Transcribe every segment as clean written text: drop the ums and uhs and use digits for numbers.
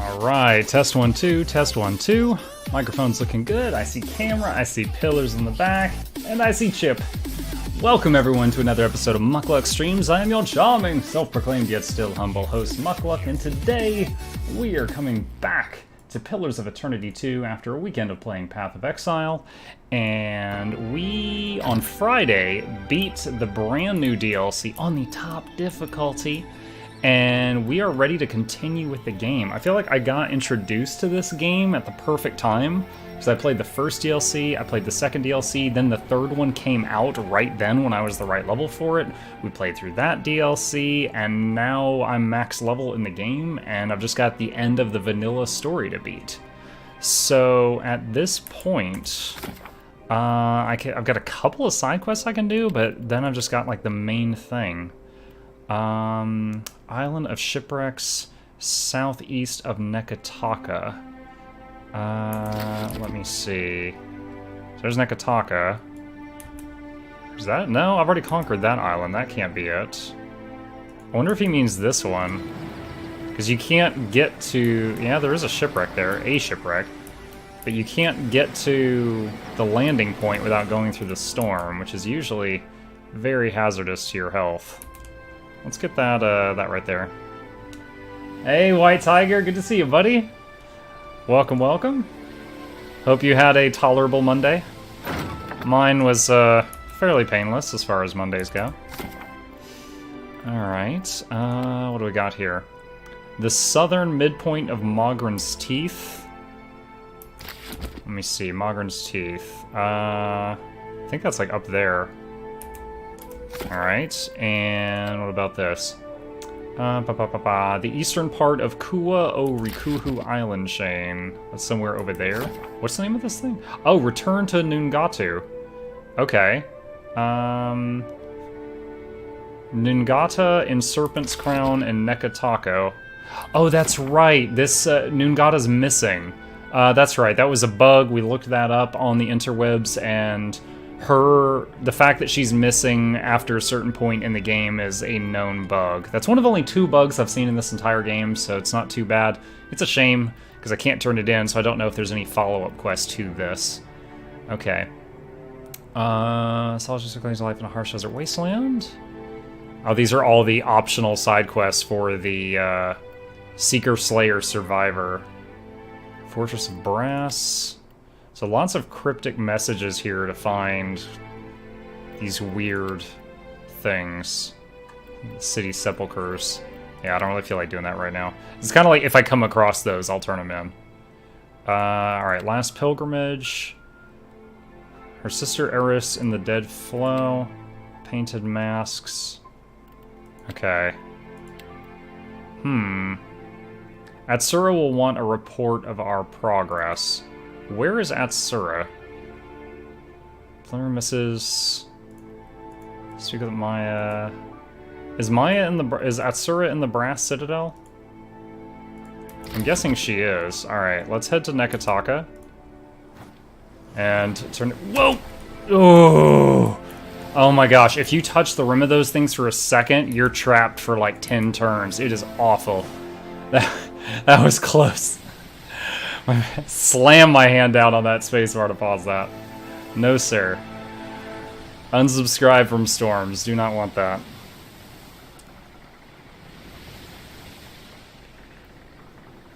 Alright, test 1, 2, test 1, 2. Microphone's looking good. I see camera, I see pillars in the back, and I see Chip. Welcome everyone to another episode of Muckluck Streams. I am your charming, self-proclaimed yet still humble host Muckluck, and today we are coming back to Pillars of Eternity 2 after a weekend of playing Path of Exile. And we, on Friday, beat the brand new DLC on the top difficulty. And we are ready to continue with the game. I feel like I got introduced to this game at the perfect time, because I played the first DLC, I played the second DLC, then the third one came out right then when I was the right level for it. We played through that DLC, and now I'm max level in the game, and I've just got the end of the vanilla story to beat. So at this point, I've got a couple of side quests I can do, but then I've just got like the main thing. Island of Shipwrecks, southeast of Nekataka. Let me see. So there's Nekataka. Is that? No, I've already conquered that island. That can't be it. I wonder if he means this one. Because you can't get to... Yeah, there is a shipwreck there. A shipwreck. But you can't get to the landing point without going through the storm, which is usually very hazardous to your health. Let's get that that right there. Hey, White Tiger, good to see you, buddy. Welcome, welcome. Hope you had a tolerable Monday. Mine was fairly painless as far as Mondays go. Alright, what do we got here? The southern midpoint of Mogren's Teeth. Let me see, Mogren's Teeth. I think that's like up there. Alright, and what about this? The eastern part of Kua o Rikuhu Island chain. That's somewhere over there. What's the name of this thing? Oh, Return to Nungatu. Okay. Nungata in Serpent's Crown and Nekatako. Oh, that's right. This Nungata's missing. That's right. That was a bug. We looked that up on the interwebs, and the fact that she's missing after a certain point in the game is a known bug. That's one of only 2 bugs I've seen in this entire game, so it's not too bad. It's a shame, because I can't turn it in, so I don't know if there's any follow-up quest to this. Okay. Solitude claims life in a harsh desert wasteland. Oh, these are all the optional side quests for the Seeker, Slayer, Survivor. Fortress of Brass. So lots of cryptic messages here to find these weird things. City sepulchers. Yeah, I don't really feel like doing that right now. It's kind of like if I come across those, I'll turn them in. Alright, last pilgrimage. Her sister Eris in the dead flow. Painted masks. Okay. Atsura will want a report of our progress. Where is Atsura? Flimmer misses. Speak with Maya. Is Atsura in the Brass Citadel? I'm guessing she is. Alright, let's head to Nekataka. And turn... Whoa! Oh! Oh my gosh, if you touch the rim of those things for a second, you're trapped for like 10 turns. It is awful. That was close. Slam my hand down on that spacebar to pause that. No, sir. Unsubscribe from storms. Do not want that.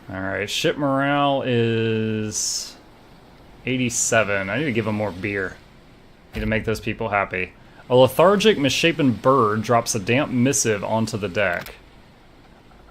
Alright, ship morale is 87. I need to give them more beer. Need to make those people happy. A lethargic, misshapen bird drops a damp missive onto the deck.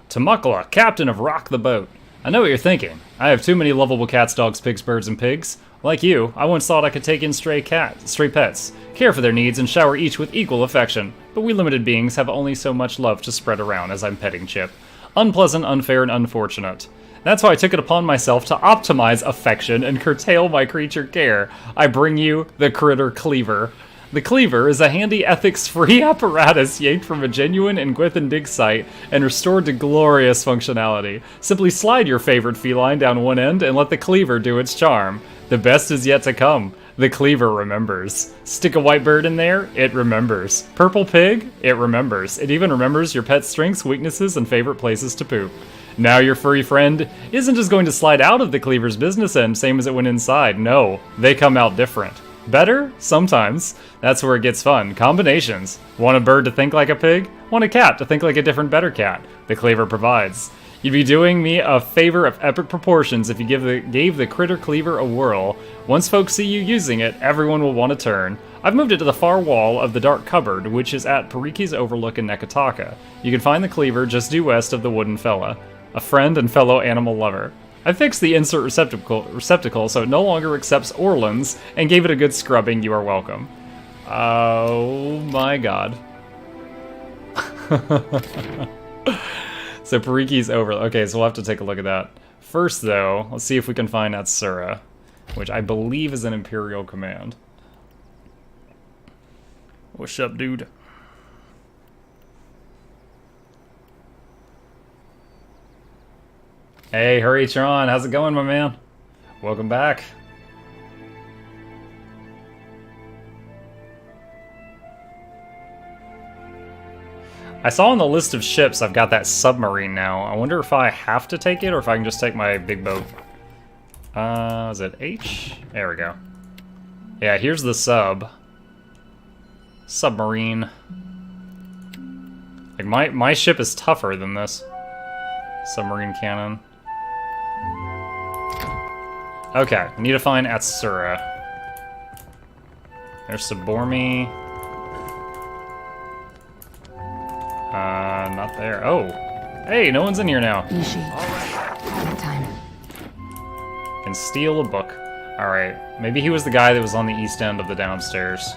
To Muckluck, captain of Rock the Boat. I know what you're thinking. I have too many lovable cats, dogs, pigs, birds, and pigs. Like you, I once thought I could take in stray pets, care for their needs, and shower each with equal affection. But we limited beings have only so much love to spread around as I'm petting Chip. Unpleasant, unfair, and unfortunate. That's why I took it upon myself to optimize affection and curtail my creature care. I bring you the critter Cleaver. The Cleaver is a handy ethics-free apparatus yanked from a genuine Nguithan dig site and restored to glorious functionality. Simply slide your favorite feline down one end and let the Cleaver do its charm. The best is yet to come. The Cleaver remembers. Stick a white bird in there, it remembers. Purple pig, it remembers. It even remembers your pet's strengths, weaknesses, and favorite places to poop. Now your furry friend isn't just going to slide out of the Cleaver's business end, same as it went inside. No, they come out different. Better? Sometimes. That's where it gets fun. Combinations. Want a bird to think like a pig? Want a cat to think like a different, better cat? The Cleaver provides. You'd be doing me a favor of epic proportions if you gave the Critter Cleaver a whirl. Once folks see you using it, everyone will want to turn. I've moved it to the far wall of the dark cupboard, which is at Pariki's Overlook in Nekataka. You can find the Cleaver just due west of the Wooden Fella. A friend and fellow animal lover. I fixed the insert receptacle so it no longer accepts Orlans, and gave it a good scrubbing. You are welcome. Oh my god. So Pariki's over. Okay, so we'll have to take a look at that. First, though, let's see if we can find Atsura, which I believe is an Imperial command. What's up, dude? Hey, Hurrytron, how's it going, my man? Welcome back. I saw on the list of ships I've got that submarine now. I wonder if I have to take it or if I can just take my big boat. Is it H? There we go. Yeah, here's the submarine. Like my ship is tougher than this. Submarine cannon. Okay, I need to find Atsura. There's Sabormi. Not there. Oh! Hey, no one's in here now. Ishi. Alright. Time. Can steal a book. Alright, maybe he was the guy that was on the east end of the downstairs.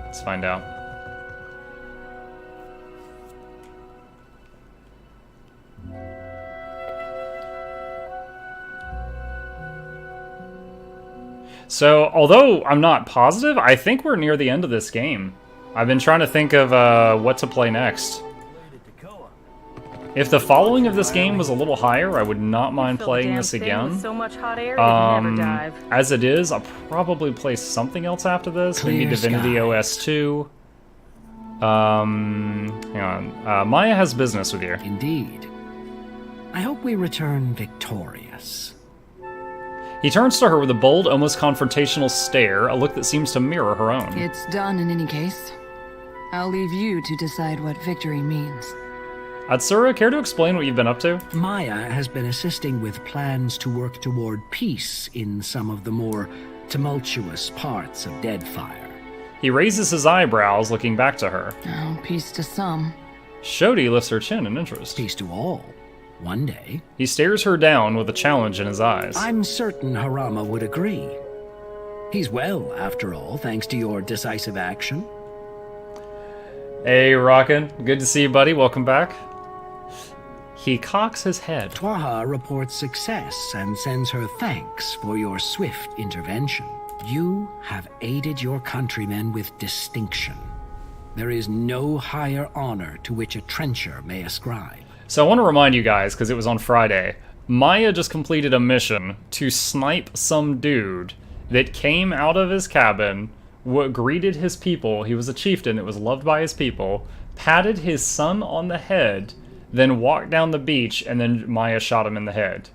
Let's find out. So, although I'm not positive, I think we're near the end of this game. I've been trying to think of what to play next. If the following of this game was a little higher, I would not mind playing this again. So much hot air, never dive. As it is, I'll probably play something else after this. Maybe Divinity OS 2. Hang on. Maya has business with you. Indeed. I hope we return victorious. He turns to her with a bold, almost confrontational stare, a look that seems to mirror her own. It's done in any case. I'll leave you to decide what victory means. Atsura, care to explain what you've been up to? Maya has been assisting with plans to work toward peace in some of the more tumultuous parts of Deadfire. He raises his eyebrows, looking back to her. Oh, peace to some. Shodi lifts her chin in interest. Peace to all. One day. He stares her down with a challenge in his eyes. I'm certain Harama would agree. He's well, after all, thanks to your decisive action. Hey, Rockin'. Good to see you, buddy. Welcome back. He cocks his head. Twaha reports success and sends her thanks for your swift intervention. You have aided your countrymen with distinction. There is no higher honor to which a trencher may ascribe. So I want to remind you guys, because it was on Friday, Maya just completed a mission to snipe some dude that came out of his cabin, greeted his people, he was a chieftain that was loved by his people, patted his son on the head, then walked down the beach, and then Maya shot him in the head.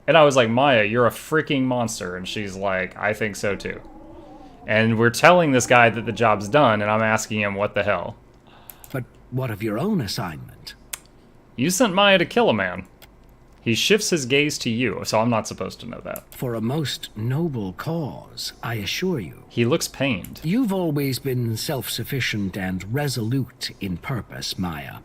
And I was like, Maya, you're a freaking monster. And she's like, I think so too. And we're telling this guy that the job's done, and I'm asking him, what the hell? But what of your own assignment? You sent Maya to kill a man. He shifts his gaze to you, so I'm not supposed to know that. For a most noble cause, I assure you. He looks pained. You've always been self-sufficient and resolute in purpose, Maya.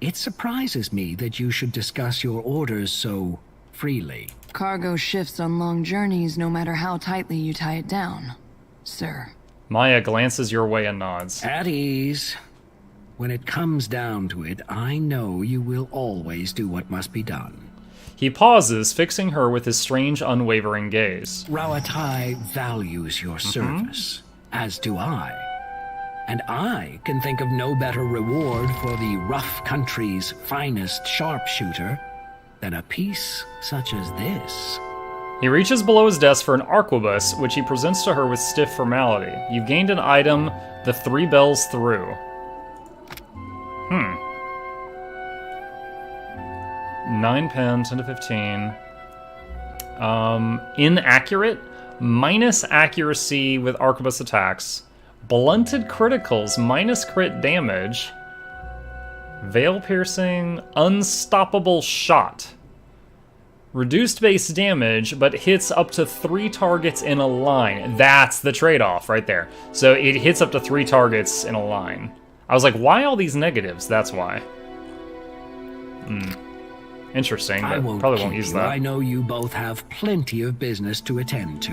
It surprises me that you should discuss your orders so freely. Cargo shifts on long journeys no matter how tightly you tie it down, sir. Maya glances your way and nods. At ease. When it comes down to it, I know you will always do what must be done. He pauses, fixing her with his strange, unwavering gaze. Rawatai values your service, as do I. And I can think of no better reward for the rough country's finest sharpshooter than a piece such as this. He reaches below his desk for an arquebus, which he presents to her with stiff formality. You've gained an item, the 3 bells through. 9 pen, 10 to 15. Inaccurate, minus accuracy with arquebus attacks. Blunted criticals, minus crit damage. Veil piercing, unstoppable shot. Reduced base damage, but hits up to 3 targets in a line. That's the trade-off right there. So it hits up to 3 targets in a line. I was like, why all these negatives? That's why. Interesting, but probably won't use that. I know you both have plenty of business to attend to.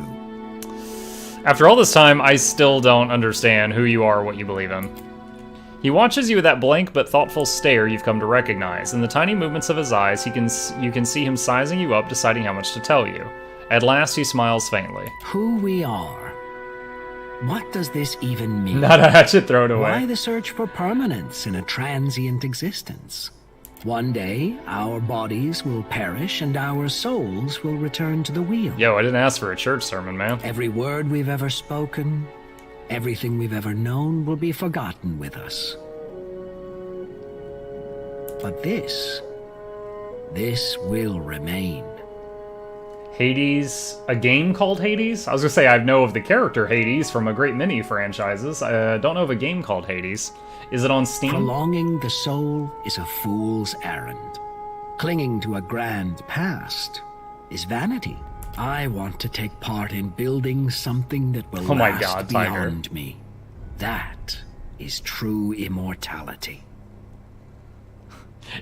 After all this time, I still don't understand who you are or what you believe in. He watches you with that blank but thoughtful stare you've come to recognize. In the tiny movements of his eyes, you can see him sizing you up, deciding how much to tell you. At last, he smiles faintly. Who we are. What does this even mean? Not a hatchet thrown away. Why the search for permanence in a transient existence? One day, our bodies will perish and our souls will return to the wheel. Yo, I didn't ask for a church sermon, man. Every word we've ever spoken, everything we've ever known will be forgotten with us. But this will remain. Hades, a game called Hades? I was gonna say I know of the character Hades from a great many franchises. I don't know of a game called Hades. Is it on Steam? Prolonging the soul is a fool's errand. Clinging to a grand past is vanity. I want to take part in building something that will last beyond me. That is true immortality.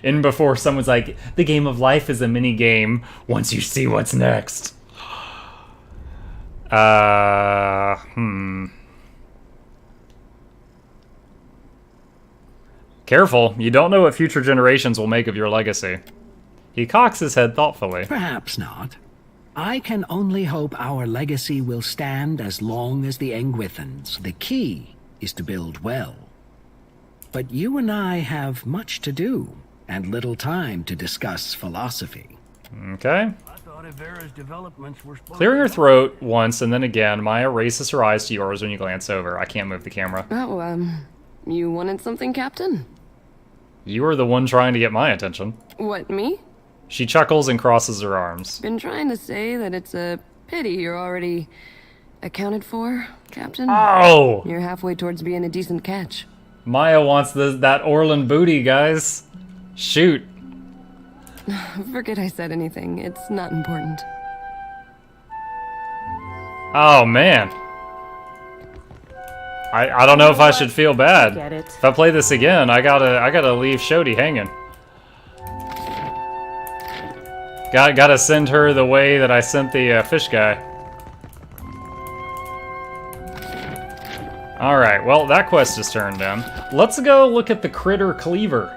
In before someone's like, the game of life is a mini game once you see what's next. Careful, you don't know what future generations will make of your legacy. He cocks his head thoughtfully. Perhaps not. I can only hope our legacy will stand as long as the Engwithans. The key is to build well. But you and I have much to do, and little time to discuss philosophy. Okay. Clearing her throat once and then again, Maya raises her eyes to yours when you glance over. I can't move the camera. Oh, you wanted something, Captain? You were the one trying to get my attention. What, me? She chuckles and crosses her arms. Been trying to say that it's a pity you're already accounted for, Captain. Oh! You're halfway towards being a decent catch. Maya wants that Orlan booty, guys. Shoot. Forget I said anything. It's not important. Oh, man. I don't know if I should feel bad. Get it. If I play this again, I gotta leave Shodi hanging. Gotta send her the way that I sent the fish guy. Alright, well, that quest is turned in. Let's go look at the critter Cleaver.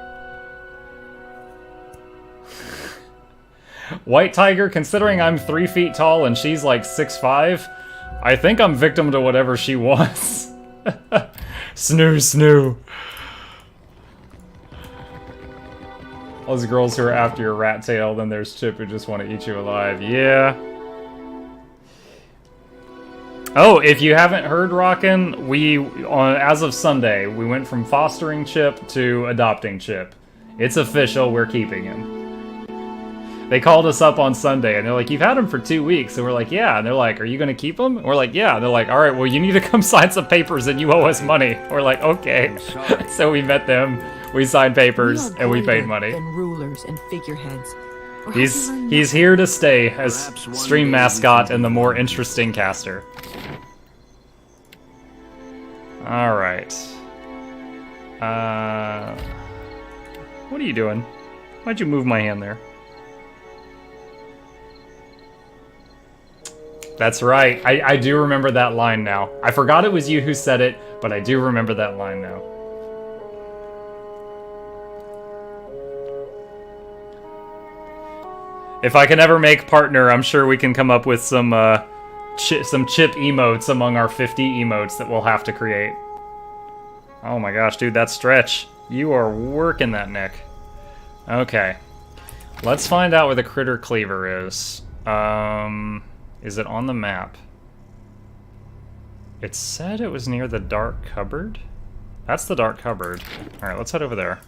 White Tiger, considering I'm 3 feet tall and she's like 6'5", I think I'm victim to whatever she wants. Snoo. Those girls who are after your rat tail, then there's Chip who just want to eat you alive. Yeah. Oh, if you haven't heard, Rockin', as of Sunday, we went from fostering Chip to adopting Chip. It's official, we're keeping him. They called us up on Sunday, and they're like, you've had him for 2 weeks. And we're like, yeah. And they're like, are you going to keep him? And we're like, yeah. And they're like, all right, well, you need to come sign some papers, and you owe us money. We're like, okay. So we met them, we signed papers, and we paid money. Than rulers and figureheads. He's here to stay as stream mascot and the more interesting caster. All right. What are you doing? Why'd you move my hand there? That's right. I do remember that line now. I forgot it was you who said it, but I do remember that line now. If I can ever make partner, I'm sure we can come up with some chip emotes among our 50 emotes that we'll have to create. Oh my gosh, dude, that stretch. You are working that neck. Okay. Let's find out where the critter Cleaver is. Is it on the map? It said it was near the dark cupboard? That's the dark cupboard. Alright, let's head over there.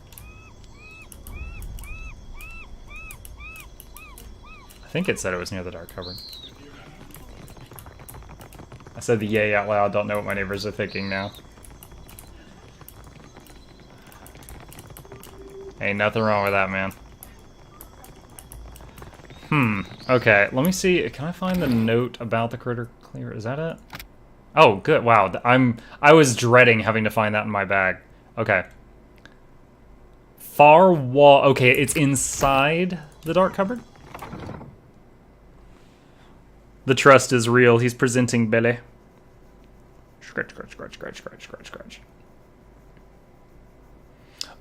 think it said it was near the dark cupboard. I said the yay out loud, don't know what my neighbors are thinking now. Ain't nothing wrong with that, man. Okay, let me see. Can I find the note about the critter cleaver? Is that it? Oh, good. Wow, I was dreading having to find that in my bag. Okay. Far wall. Okay, it's inside the dark cupboard. The trust is real. He's presenting Billy. Scratch, scratch, scratch, scratch, scratch, scratch, scratch.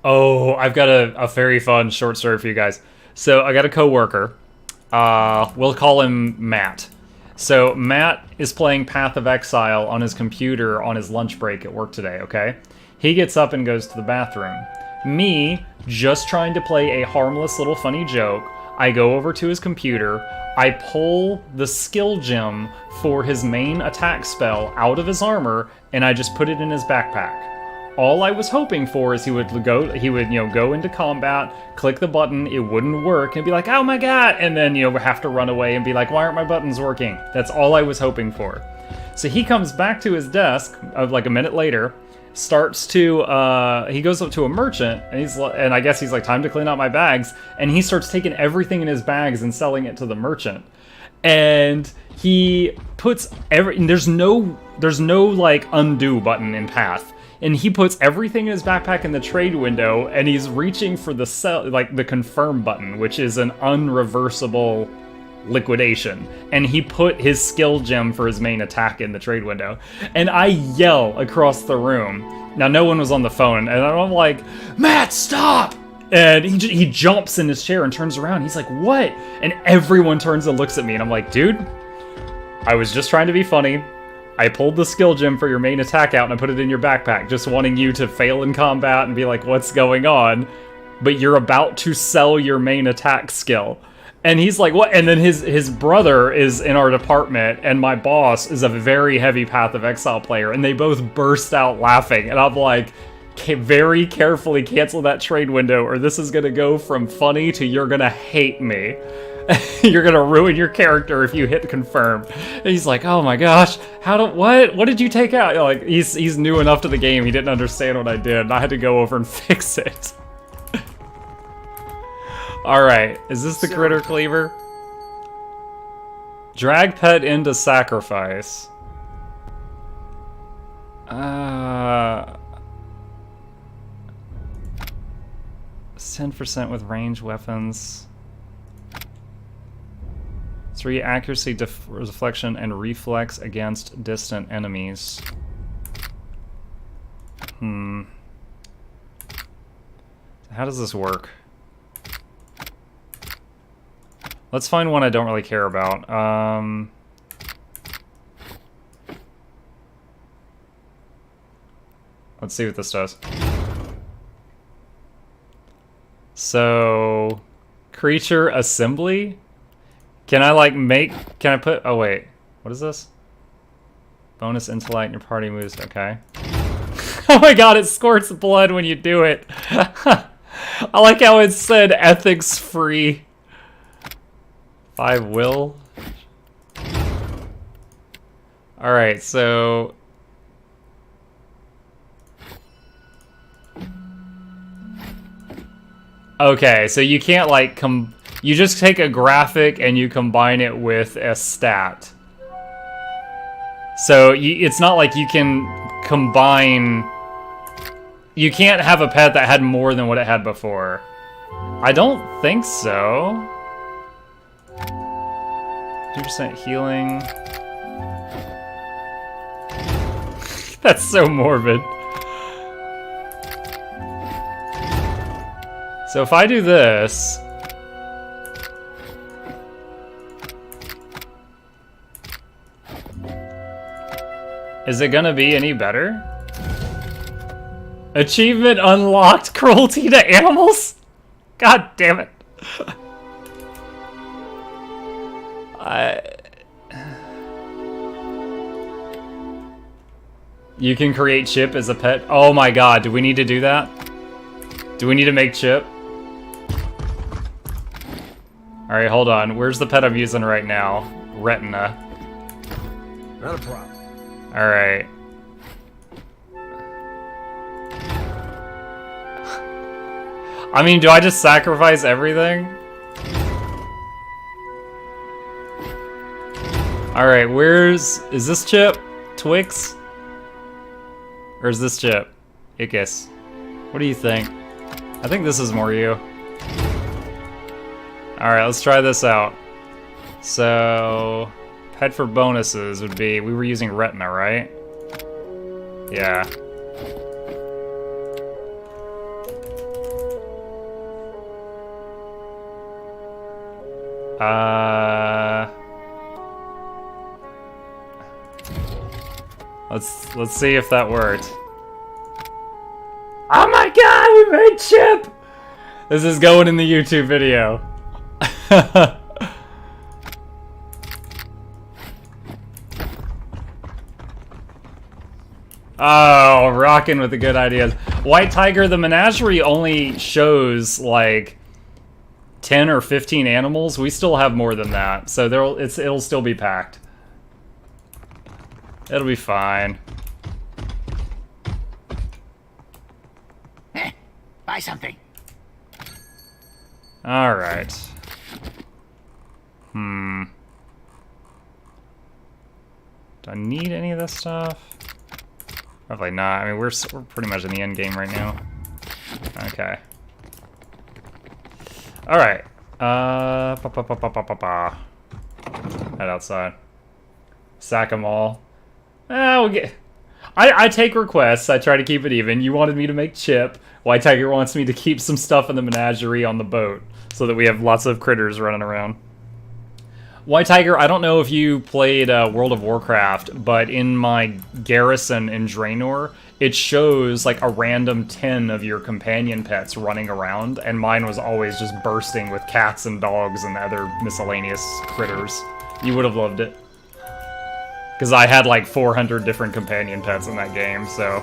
Oh, I've got a very fun short story for you guys. So I got a coworker. We'll call him Matt. So Matt is playing Path of Exile on his computer on his lunch break at work today, okay? He gets up and goes to the bathroom. Me, just trying to play a harmless little funny joke, I go over to his computer, I pull the skill gem for his main attack spell out of his armor, and I just put it in his backpack. All I was hoping for is he would go into combat, click the button, it wouldn't work, and be like, oh my god, and then, have to run away and be like, why aren't my buttons working? That's all I was hoping for. So he comes back to his desk, like a minute later, starts to, he goes up to a merchant, and I guess he's like, time to clean out my bags, and he starts taking everything in his bags and selling it to the merchant. And he puts there's no like undo button in Path. And he puts everything in his backpack in the trade window, and he's reaching for the confirm button, which is an unreversible liquidation. And he put his skill gem for his main attack in the trade window. And I yell across the room. Now, no one was on the phone, and I'm like, Matt, stop! And he jumps in his chair and turns around. He's like, what? And everyone turns and looks at me, and I'm like, dude, I was just trying to be funny. I pulled the skill gem for your main attack out and I put it in your backpack, just wanting you to fail in combat and be like, what's going on? But you're about to sell your main attack skill. And he's like, what? And then his brother is in our department, and my boss is a very heavy Path of Exile player, and they both burst out laughing. And I'm like, very carefully cancel that trade window, or this is gonna go from funny to you're gonna hate me. You're gonna ruin your character if you hit confirm. And he's like, oh my gosh, what did you take out? Like, he's new enough to the game, he didn't understand what I did, and I had to go over and fix it. Alright, is this the critter cleaver? Drag pet into sacrifice. 10% with range weapons. 3 accuracy, deflection, and reflex against distant enemies. How does this work? Let's find one I don't really care about. Let's see what this does. So, creature assembly? Can I put, oh wait, what is this? Bonus intellect in your party moves, okay. Oh my god, it squirts blood when you do it. I like how it said ethics free. 5 will. Alright, so... Okay, so you can't like you just take a graphic and you combine it with a stat. So it's not like you can combine... You can't have a pet that had more than what it had before. I don't think so. 2% healing. That's so morbid. So if I do this... Is it gonna be any better? Achievement unlocked, cruelty to animals? God damn it. You can create Chip as a pet? Oh my god, do we need to do that? Do we need to make Chip? Alright, hold on. Where's the pet I'm using right now? Retina. Not a problem. Alright. I mean, do I just sacrifice everything? Alright, is this Chip? Twix? Or is this Chip? Ickis. What do you think? I think this is more you. Alright, let's try this out. So, pet for bonuses would be, we were using Retina, right? Yeah. Let's see if that worked. Oh my god, we made Chip! This is going in the YouTube video. Oh, rocking with the good ideas. White Tiger, the menagerie only shows like 10 or 15 animals. We still have more than that, so it'll still be packed. It'll be fine. Buy something. All right. Do I need any of this stuff? Probably not. I mean, we're pretty much in the end game right now. Okay. All right. Head outside. Sack them all. We'll get. I take requests. I try to keep it even. You wanted me to make Chip. White Tiger wants me to keep some stuff in the menagerie on the boat so that we have lots of critters running around. White Tiger, I don't know if you played World of Warcraft, but in my garrison in Draenor, it shows like a random 10 of your companion pets running around, and mine was always just bursting with cats and dogs and other miscellaneous critters. You would have loved it. Because I had like 400 different companion pets in that game, so...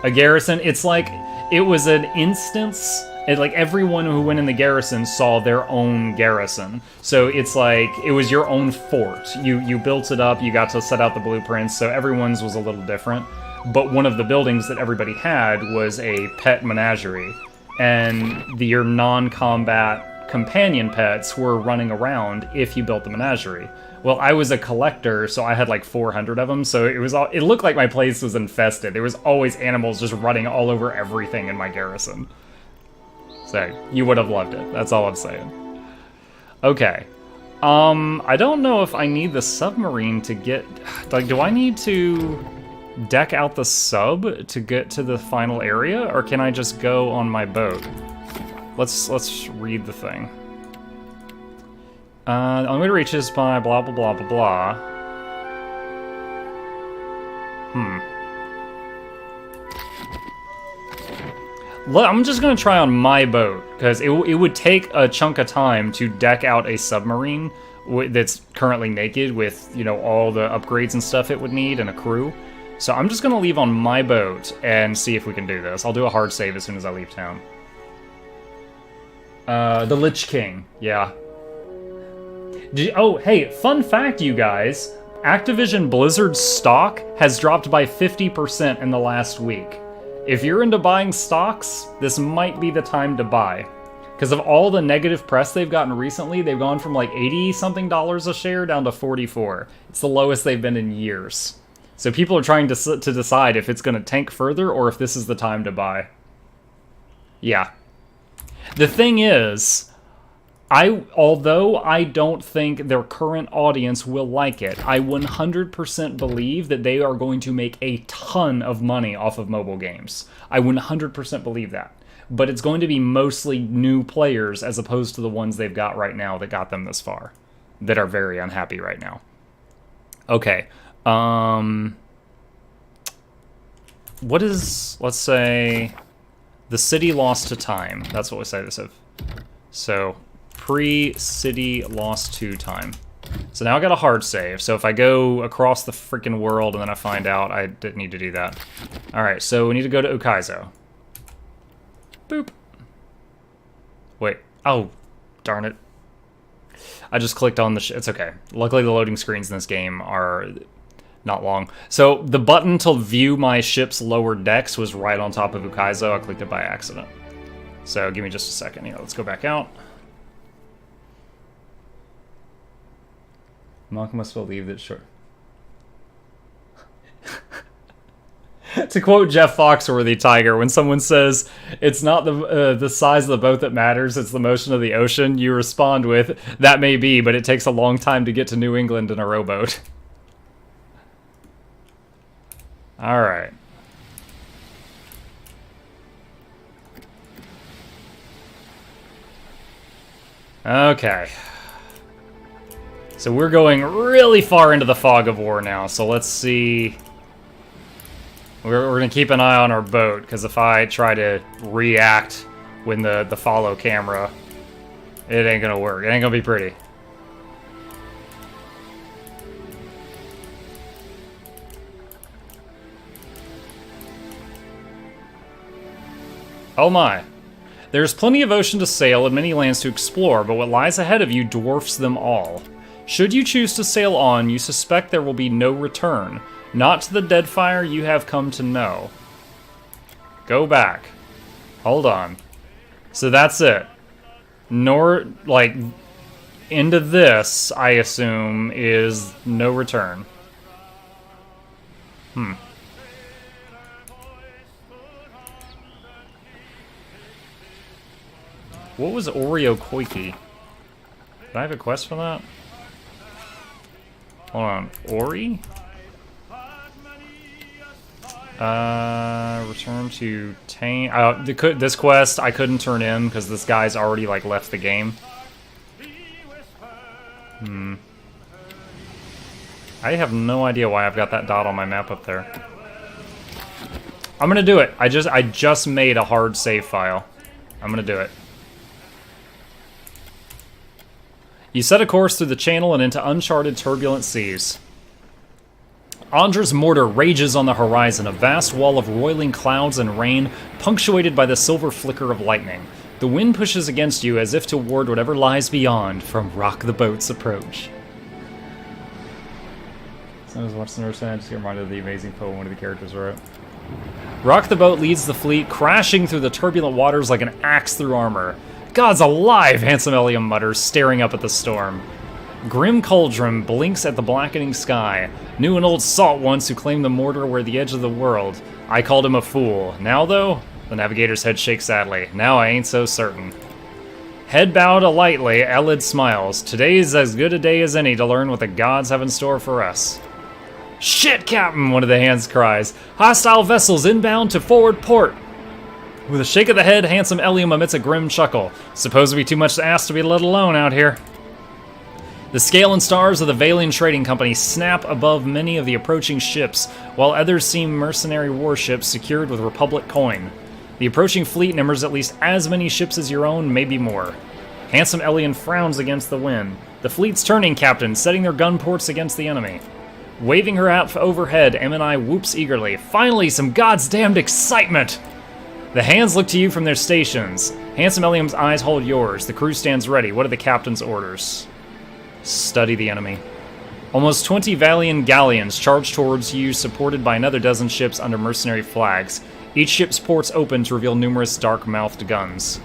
A garrison, it's like, it was an instance, like everyone who went in the garrison saw their own garrison. So it's like, it was your own fort. You built it up, you got to set out the blueprints, so everyone's was a little different. But one of the buildings that everybody had was a pet menagerie. And your non-combat companion pets were running around if you built the menagerie. Well, I was a collector, so I had like 400 of them, so it looked like my place was infested. There was always animals just running all over everything in my garrison. So, you would have loved it. That's all I'm saying. Okay. I don't know if I need the submarine to get... Like, do I need to deck out the sub to get to the final area, or can I just go on my boat? Let's read the thing. I'm going to reach this by blah, blah, blah, blah, blah. I'm just going to try on my boat, because it would take a chunk of time to deck out a submarine that's currently naked with, you know, all the upgrades and stuff it would need and a crew. So I'm just going to leave on my boat and see if we can do this. I'll do a hard save as soon as I leave town. The Lich King, yeah. Oh, hey, fun fact, you guys. Activision Blizzard's stock has dropped by 50% in the last week. If you're into buying stocks, this might be the time to buy. Because of all the negative press they've gotten recently, they've gone from like $80-something a share down to 44. It's the lowest they've been in years. So people are trying to decide if it's going to tank further or if this is the time to buy. Yeah. The thing is... although I don't think their current audience will like it, I 100% believe that they are going to make a ton of money off of mobile games. I 100% believe that. But it's going to be mostly new players as opposed to the ones they've got right now that got them this far, that are very unhappy right now. Okay. What is, let's say, the city lost to time. That's what we say this of. So... pre-city lost to time. So now I got a hard save, so if I go across the freaking world and then I find out, I didn't need to do that. Alright, so we need to go to Ukaizo. Boop. Wait. Oh, darn it. I just clicked on the it's okay. Luckily the loading screens in this game are not long. So the button to view my ship's lower decks was right on top of Ukaizo. I clicked it by accident. So give me just a second here. Let's go back out. Monk must believe that short. To quote Jeff Foxworthy, Tiger, when someone says, it's not the size of the boat that matters, it's the motion of the ocean, you respond with, that may be, but it takes a long time to get to New England in a rowboat. Alright. Okay. So we're going really far into the fog of war now, so let's see. We're going to keep an eye on our boat, because if I try to react when the follow camera, it ain't going to work. It ain't going to be pretty. Oh my. There's plenty of ocean to sail and many lands to explore, but what lies ahead of you dwarfs them all. Should you choose to sail on, you suspect there will be no return. Not to the Deadfire you have come to know. Go back. Hold on. So that's it. Into this, I assume, is no return. What was Oreo Koiki? Did I have a quest for that? Hold on. Ori? Return to Tane. This quest I couldn't turn in because this guy's already left the game. I have no idea why I've got that dot on my map up there. I'm gonna do it. I just made a hard save file. I'm gonna do it. You set a course through the channel and into uncharted turbulent seas. Andra's mortar rages on the horizon, a vast wall of roiling clouds and rain, punctuated by the silver flicker of lightning. The wind pushes against you as if to ward whatever lies beyond from Rock the Boat's approach. So I was watching the I just get reminded of the amazing poem one of the characters wrote. Rock the Boat leads the fleet, crashing through the turbulent waters like an axe through armor. God's alive, Handsome Eliam mutters, staring up at the storm. Grim Cauldron blinks at the blackening sky. Knew an old salt once who claimed the mortar were the edge of the world. I called him a fool. Now, though? The navigator's head shakes sadly. Now I ain't so certain. Head bowed lightly, Elid smiles. Today's as good a day as any to learn what the gods have in store for us. Shit, Captain, one of the hands cries. Hostile vessels inbound to forward port. With a shake of the head, Handsome Eliam emits a grim chuckle. Suppose it'd be too much to ask to be let alone out here. The scale and stars of the Valian Trading Company snap above many of the approaching ships, while others seem mercenary warships secured with Republic coin. The approaching fleet numbers at least as many ships as your own, maybe more. Handsome Elian frowns against the wind. The fleet's turning, Captain, setting their gun ports against the enemy. Waving her out overhead, M&I whoops eagerly. Finally, some God's damned excitement! The hands look to you from their stations. Handsome Eliam's eyes hold yours. The crew stands ready. What are the captain's orders? Study the enemy. Almost 20 Valian galleons charge towards you, supported by another dozen ships under mercenary flags. Each ship's ports open to reveal numerous dark-mouthed guns.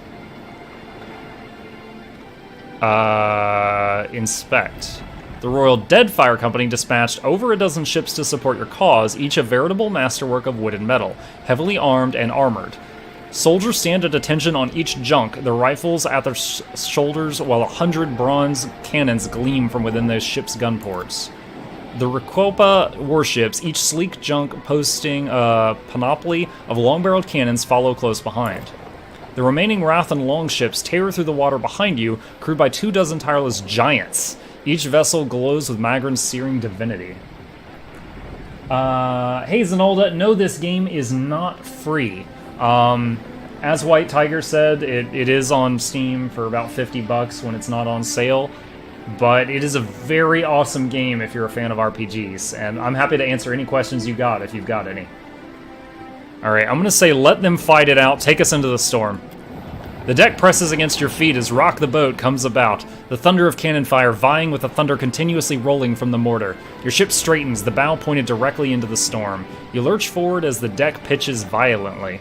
Inspect. The Royal Deadfire Company dispatched over a dozen ships to support your cause, each a veritable masterwork of wood and metal, heavily armed and armored. Soldiers stand at attention on each junk, their rifles at their shoulders, while 100 bronze cannons gleam from within those ships' gun ports. The Recopa warships, each sleek junk posting a panoply of long-barreled cannons, follow close behind. The remaining Rathan longships tear through the water behind you, crewed by 24 tireless giants. Each vessel glows with Magrin's searing divinity. Hey Zenolda, no, this game is not free. As White Tiger said, it is on Steam for about $50 when it's not on sale. But it is a very awesome game if you're a fan of RPGs, and I'm happy to answer any questions you got if you've got any. Alright, I'm gonna say let them fight it out, take us into the storm. The deck presses against your feet as Rock the Boat comes about, the thunder of cannon fire vying with the thunder continuously rolling from the mortar. Your ship straightens, the bow pointed directly into the storm. You lurch forward as the deck pitches violently.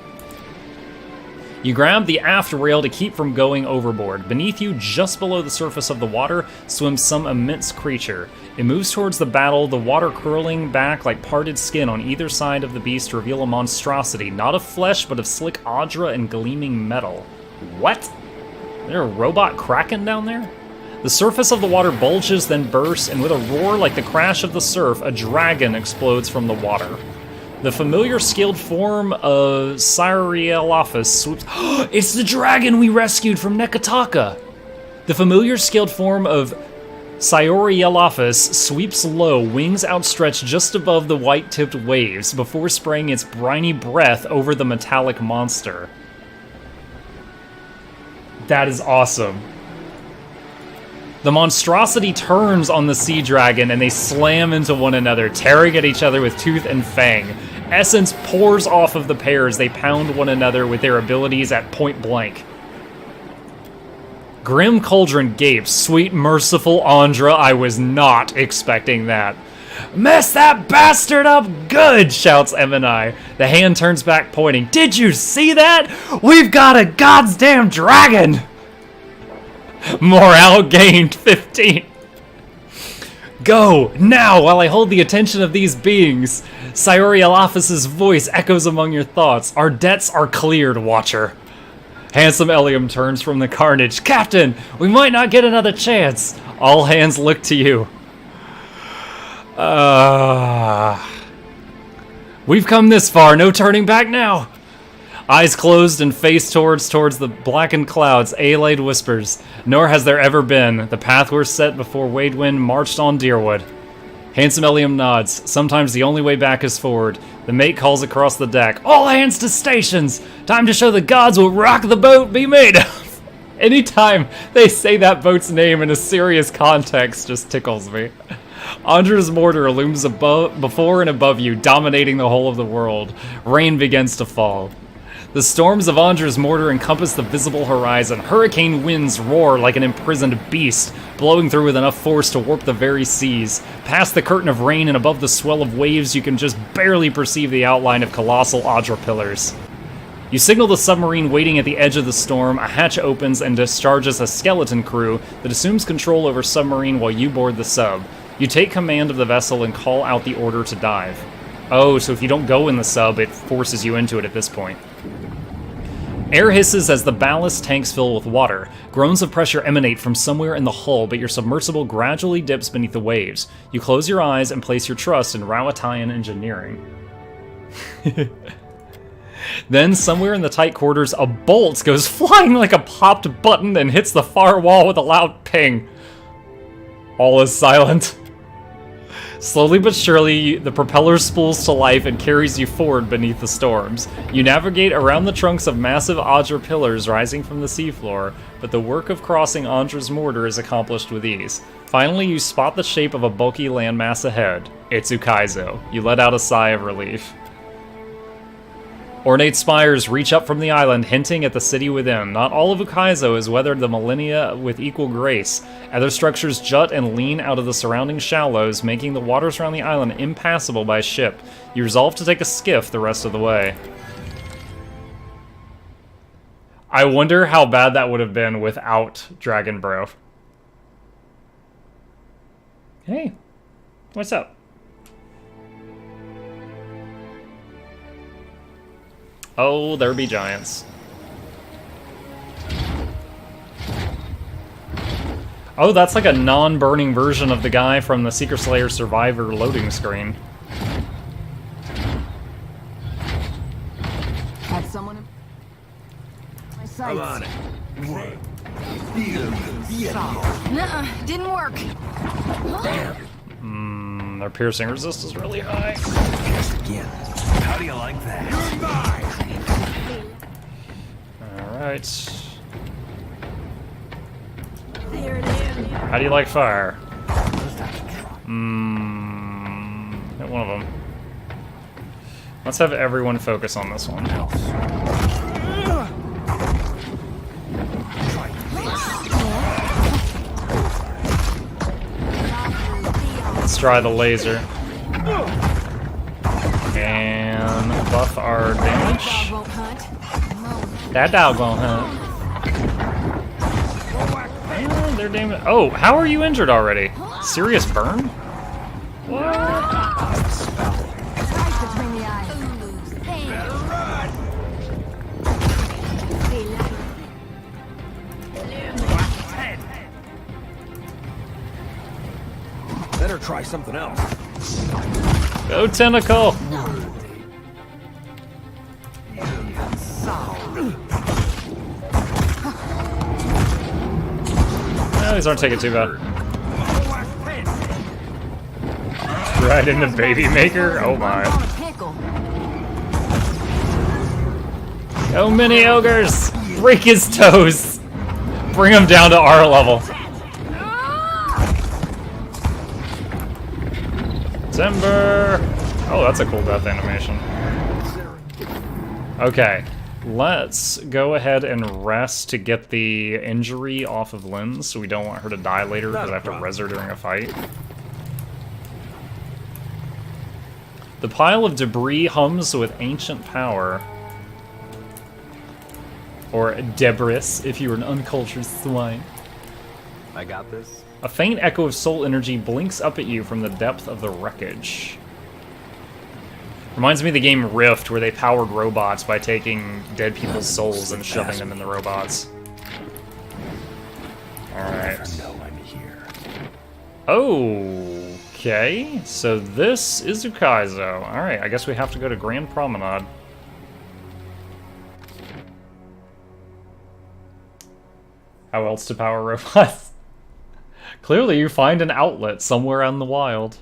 You grab the aft rail to keep from going overboard. Beneath you, just below the surface of the water, swims some immense creature. It moves towards the battle, the water curling back like parted skin on either side of the beast to reveal a monstrosity, not of flesh, but of slick audra and gleaming metal. What? Is there a robot kraken down there? The surface of the water bulges, then bursts, and with a roar like the crash of the surf, a dragon explodes from the water. The familiar scaled form of Cyrielaphus swoops... It's the dragon we rescued from Nekataka! The familiar scaled form of Cyrielaphus sweeps low, wings outstretched just above the white-tipped waves, before spraying its briny breath over the metallic monster. That is awesome. The monstrosity turns on the sea dragon and they slam into one another, tearing at each other with tooth and fang. Essence pours off of the pair as they pound one another with their abilities at point blank. Grim Cauldron gapes. Sweet merciful Andra, I was not expecting that. Mess that bastard up good, shouts M&I. The hand turns back pointing. Did you see that? We've got a goddamn dragon! Morale gained 15. Go, now, while I hold the attention of these beings. Cyrielaphus' voice echoes among your thoughts. Our debts are cleared, Watcher. Handsome Elium turns from the carnage. Captain, we might not get another chance. All hands look to you. We've come this far, no turning back now. Eyes closed and face towards the blackened clouds, Aelade whispers. Nor has there ever been. The path we're set before Wadewind marched on Deerwood. Handsome Elium nods. Sometimes the only way back is forward. The mate calls across the deck. All hands to stations! Time to show the gods what Rock the Boat be made of! Anytime they say that boat's name in a serious context just tickles me. Andra's mortar looms before and above you, dominating the whole of the world. Rain begins to fall. The storms of Andra's mortar encompass the visible horizon. Hurricane winds roar like an imprisoned beast, blowing through with enough force to warp the very seas. Past the curtain of rain and above the swell of waves, you can just barely perceive the outline of colossal Audra pillars. You signal the submarine waiting at the edge of the storm. A hatch opens and discharges a skeleton crew that assumes control over submarine while you board the sub. You take command of the vessel and call out the order to dive. Oh, so if you don't go in the sub, it forces you into it at this point. Air hisses as the ballast tanks fill with water. Groans of pressure emanate from somewhere in the hull, but your submersible gradually dips beneath the waves. You close your eyes and place your trust in Rawatayan engineering. Then, somewhere in the tight quarters, a bolt goes flying like a popped button and hits the far wall with a loud ping. All is silent. Slowly but surely, the propeller spools to life and carries you forward beneath the storms. You navigate around the trunks of massive Audra pillars rising from the seafloor, but the work of crossing Andra's mortar is accomplished with ease. Finally, you spot the shape of a bulky landmass ahead. It's Ukaizo. You let out a sigh of relief. Ornate spires reach up from the island, hinting at the city within. Not all of Ukaizo has weathered the millennia with equal grace. Other structures jut and lean out of the surrounding shallows, making the waters around the island impassable by ship. You resolve to take a skiff the rest of the way. I wonder how bad that would have been without Dragon Bro. Hey, what's up? Oh, there be giants. Oh, that's like a non-burning version of the guy from the Seeker Slayer Survivor loading screen. Had someone in my sights. I'm on it. Nuh-uh, didn't work. Their piercing resist is really high. Again. How do you like that? Alright. How do you like fire? Hit one of them. Let's have everyone focus on this one. Let's try the laser. And buff our damage. That dog won't hunt. They're damage. Oh, how are you injured already? Serious burn? What? Better try something else. Go tentacle! Well, these aren't taking too bad. Right in the baby maker? Oh my. Oh, mini ogres! Break his toes! Bring him down to our level. Timber! Oh, that's a cool death animation. Okay, let's go ahead and rest to get the injury off of Lynn, so we don't want her to die later because I have to res her during a fight. The pile of debris hums with ancient power. Or debris, if you're an uncultured swine. I got this. A faint echo of soul energy blinks up at you from the depth of the wreckage. Reminds me of the game Rift, where they powered robots by taking dead people's souls and shoving them in the robots. Alright. I'm here. Okay, so this is Ukaizo. Alright, I guess we have to go to Grand Promenade. How else to power robots? Clearly you find an outlet somewhere in the wild.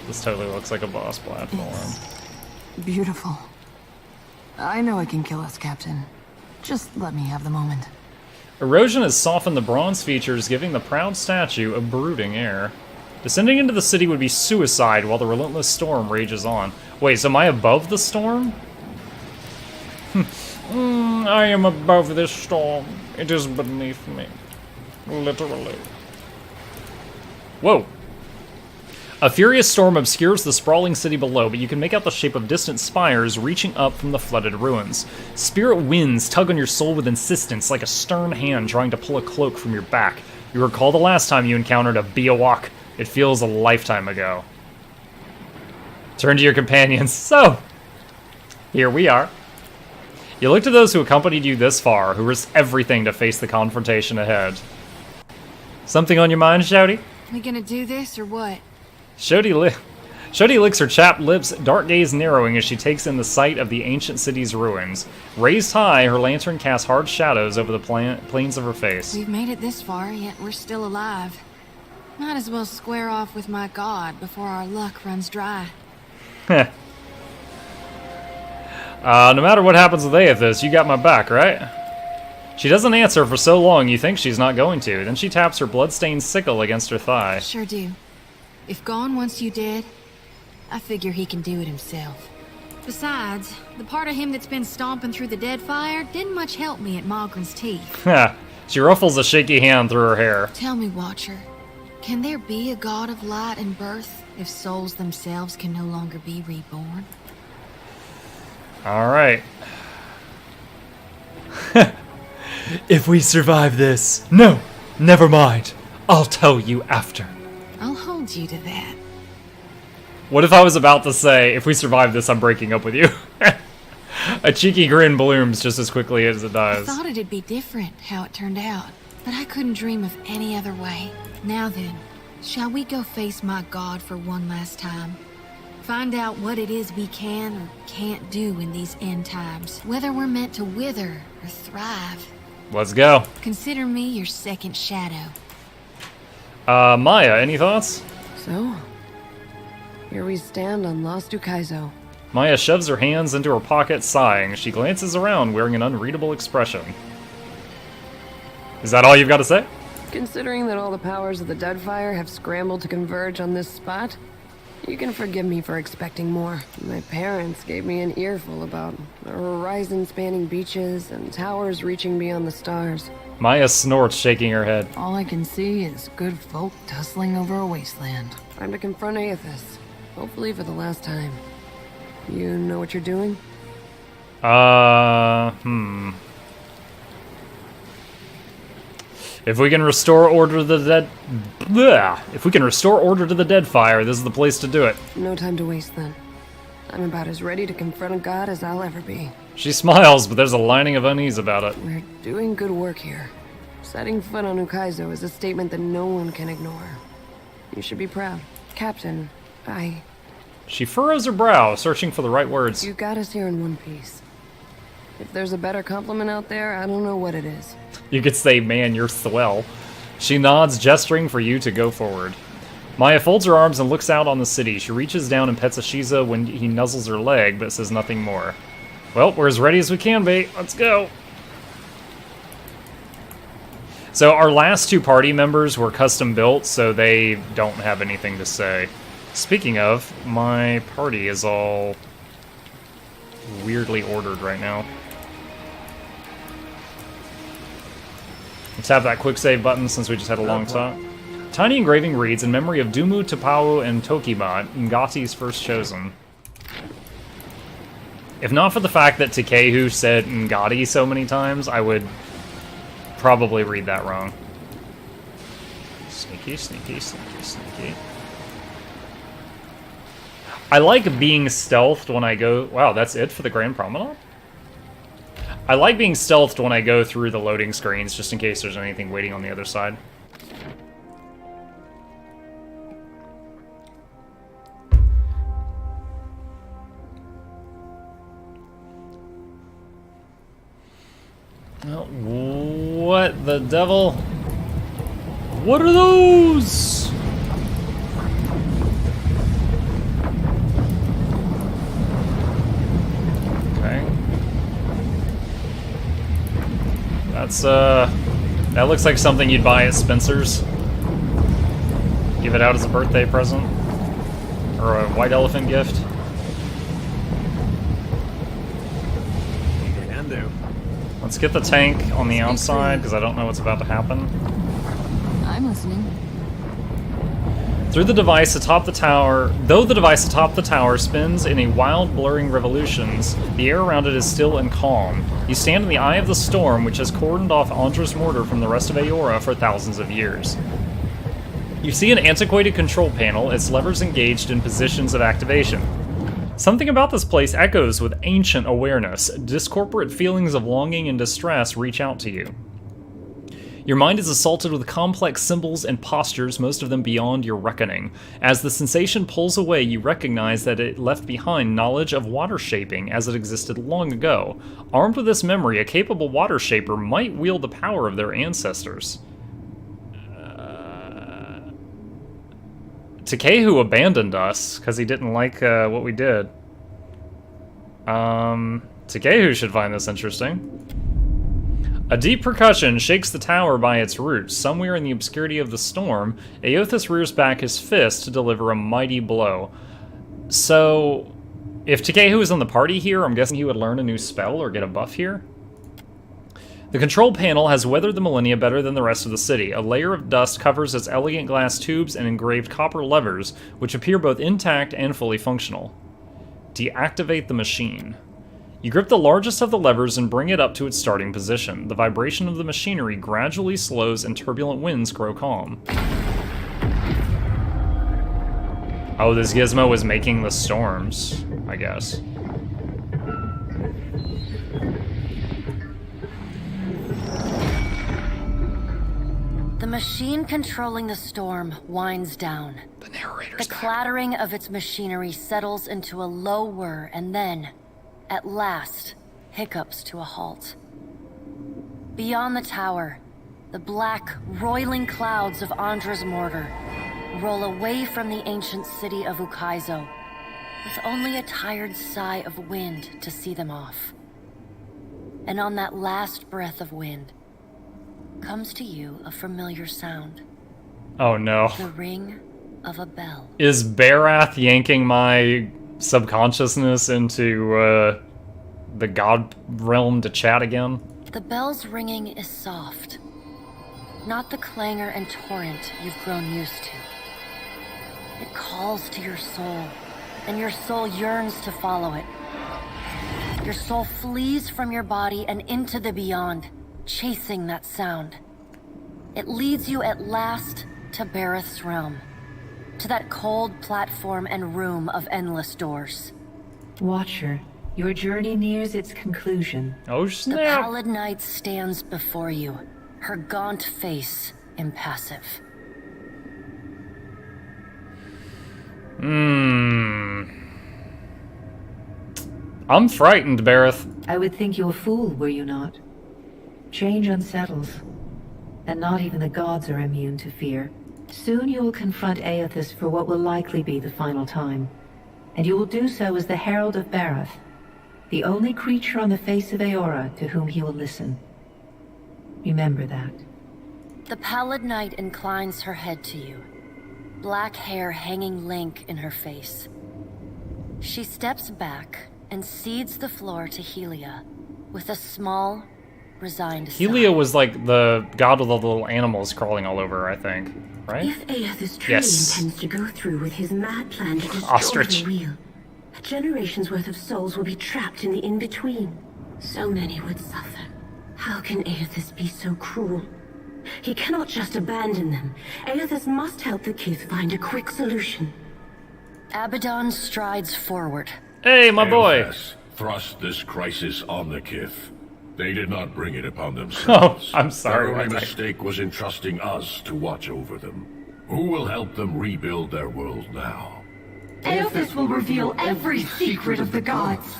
This totally looks like a boss platform. Beautiful. I know it can kill us, Captain. Just let me have the moment. Erosion has softened the bronze features, giving the proud statue a brooding air. Descending into the city would be suicide while the relentless storm rages on. Wait, so am I above the storm? I am above this storm. It is beneath me. Literally. Whoa. A furious storm obscures the sprawling city below, but you can make out the shape of distant spires reaching up from the flooded ruins. Spirit winds tug on your soul with insistence, like a stern hand trying to pull a cloak from your back. You recall the last time you encountered a Biawak. It feels a lifetime ago. Turn to your companions. So, here we are. You look to those who accompanied you this far, who risked everything to face the confrontation ahead. Something on your mind, Shouty? We gonna do this or what? Shouty licks her chapped lips, dark gaze narrowing as she takes in the sight of the ancient city's ruins. Raised high, her lantern casts hard shadows over the plains of her face. We've made it this far, yet we're still alive. Might as well square off with my god before our luck runs dry. No matter what happens with Aethys, you got my back, right? She doesn't answer for so long you think she's not going to. Then she taps her bloodstained sickle against her thigh. Sure do. If Gon wants you dead, I figure he can do it himself. Besides, the part of him that's been stomping through the Deadfire didn't much help me at Malgren's teeth. She ruffles a shaky hand through her hair. Tell me, Watcher, can there be a god of light and birth if souls themselves can no longer be reborn? Alright. If we survive this... No, never mind. I'll tell you after. I'll hold you to that. What if I was about to say, if we survive this, I'm breaking up with you? A cheeky grin blooms just as quickly as it does. I thought it'd be different how it turned out, but I couldn't dream of any other way. Now then, shall we go face my god for one last time? Find out what it is we can or can't do in these end times. Whether we're meant to wither or thrive. Let's go. Consider me your second shadow. Maya, any thoughts? So, here we stand on Lost Ukaizo. Maya shoves her hands into her pocket, sighing. She glances around, wearing an unreadable expression. Is that all you've got to say? Considering that all the powers of the Deadfire have scrambled to converge on this spot, You can forgive me for expecting more. My parents gave me an earful about horizon-spanning beaches and towers reaching beyond the stars. Maya snorts, shaking her head. All I can see is good folk tussling over a wasteland. Time to confront Aethys. Hopefully for the last time. You know what you're doing? If we can restore order to the dead... Bleh. If we can restore order to the Deadfire, this is the place to do it. No time to waste then. I'm about as ready to confront a god as I'll ever be. She smiles, but there's a lining of unease about it. We're doing good work here. Setting foot on Ukaizo is a statement that no one can ignore. You should be proud. Captain, She furrows her brow, searching for the right words. You got us here in one piece. If there's a better compliment out there, I don't know what it is. You could say, man, you're swell. She nods, gesturing for you to go forward. Maya folds her arms and looks out on the city. She reaches down and pets Ashiza when he nuzzles her leg, but says nothing more. Well, we're as ready as we can be. Let's go. So our last two party members were custom built, so they don't have anything to say. Speaking of, my party is all weirdly ordered right now. Tap that quick save button since we just had a long talk. Tiny engraving reads, in memory of Dumu, Tapau, and Tokiba, Ngati's first chosen. If not for the fact that Takehu said Ngati so many times, I would probably read that wrong. Sneaky, sneaky, sneaky, sneaky. I like being stealthed when I go... Wow, that's it for the Grand Promenade? I like being stealthed when I go through the loading screens, just in case there's anything waiting on the other side. Well, what the devil? What are those? Okay. That's, that looks like something you'd buy at Spencer's. Give it out as a birthday present. Or a white elephant gift. Can do. Let's get the tank on the outside, because I don't know what's about to happen. I'm listening. Through the device atop the tower, though the device atop the tower spins in a wild, blurring revolutions, the air around it is still and calm. You stand in the eye of the storm, which has cordoned off Andra's mortar from the rest of Aora for thousands of years. You see an antiquated control panel, its levers engaged in positions of activation. Something about this place echoes with ancient awareness. Discorporate feelings of longing and distress reach out to you. Your mind is assaulted with complex symbols and postures, most of them beyond your reckoning. As the sensation pulls away, you recognize that it left behind knowledge of water shaping as it existed long ago. Armed with this memory, a capable water shaper might wield the power of their ancestors. Takehu abandoned us because he didn't like what we did. Takehu should find this interesting. A deep percussion shakes the tower by its roots. Somewhere in the obscurity of the storm, Aethys rears back his fist to deliver a mighty blow. So, if Takehu is in the party here, I'm guessing he would learn a new spell or get a buff here? The control panel has weathered the millennia better than the rest of the city. A layer of dust covers its elegant glass tubes and engraved copper levers, which appear both intact and fully functional. Deactivate the machine. You grip the largest of the levers and bring it up to its starting position. The vibration of the machinery gradually slows and turbulent winds grow calm. Oh, this gizmo is making the storms, I guess. The machine controlling the storm winds down. The narrator's The clattering of its machinery settles into a low whir and then, at last, hiccups to a halt. Beyond the tower, the black, roiling clouds of Andra's mortar roll away from the ancient city of Ukaizo, with only a tired sigh of wind to see them off. And on that last breath of wind, comes to you a familiar sound. Oh no. The ring of a bell. Is Barath yanking my subconsciousness into the god realm to chat again? The bell's ringing is soft, not the clangor and torrent you've grown used to. It calls to your soul, and your soul yearns to follow it. Your soul flees from your body and into the beyond, chasing that sound. It leads you at last to Bareth's realm, to that cold platform and room of endless doors. Watcher, your journey nears its conclusion. Oh The snap! pallid knight stands before you, her gaunt face impassive. I'm frightened, Bareth. I would think you a fool, were you not? Change unsettles, and not even the gods are immune to fear. Soon you will confront Aethys for what will likely be the final time, and you will do so as the Herald of Bareth, the only creature on the face of Eora to whom he will listen. Remember that. The pallid knight inclines her head to you, black hair hanging lank in her face. She steps back and cedes the floor to Helia with a small, resigned Helia sigh. was like the god with all the little animals crawling all over, I think. Right? If Aethys truly Yes. intends to go through with his mad plan to destroy Ostrich. the wheel, a generation's worth of souls will be trapped in the in-between. So many would suffer. How can Aethys be so cruel? He cannot just abandon them. Aethys must help the Kith find a quick solution. Abaddon strides forward. Hey, my boy! Aethys thrust this crisis on the Kith. They did not bring it upon themselves. Oh, I'm sorry, Their only White Knight. mistake was entrusting us to watch over them. Who will help them rebuild their world now? Aethys will reveal every secret of the gods.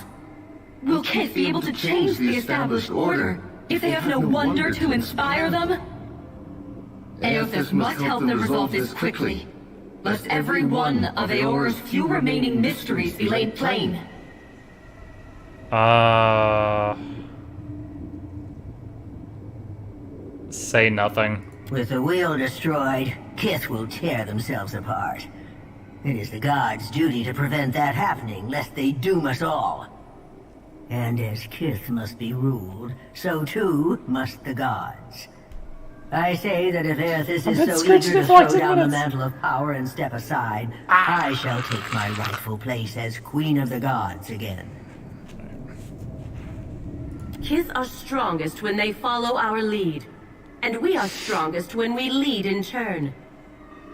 Will Kith be able to change the established order if they have no wonder to inspire them? Aethys must help them resolve this quickly, lest every one of Eora's few remaining mysteries be laid plain. Say nothing. With the wheel destroyed, Kith will tear themselves apart. It is the gods' duty to prevent that happening, lest they doom us all. And as Kith must be ruled, so too must the gods. I say that if Aethys I've is been so screeching eager to for like throw 10 down the minutes. mantle of power and step aside, I shall take my rightful place as Queen of the Gods again. Kith are strongest when they follow our lead, and we are strongest when we lead in turn.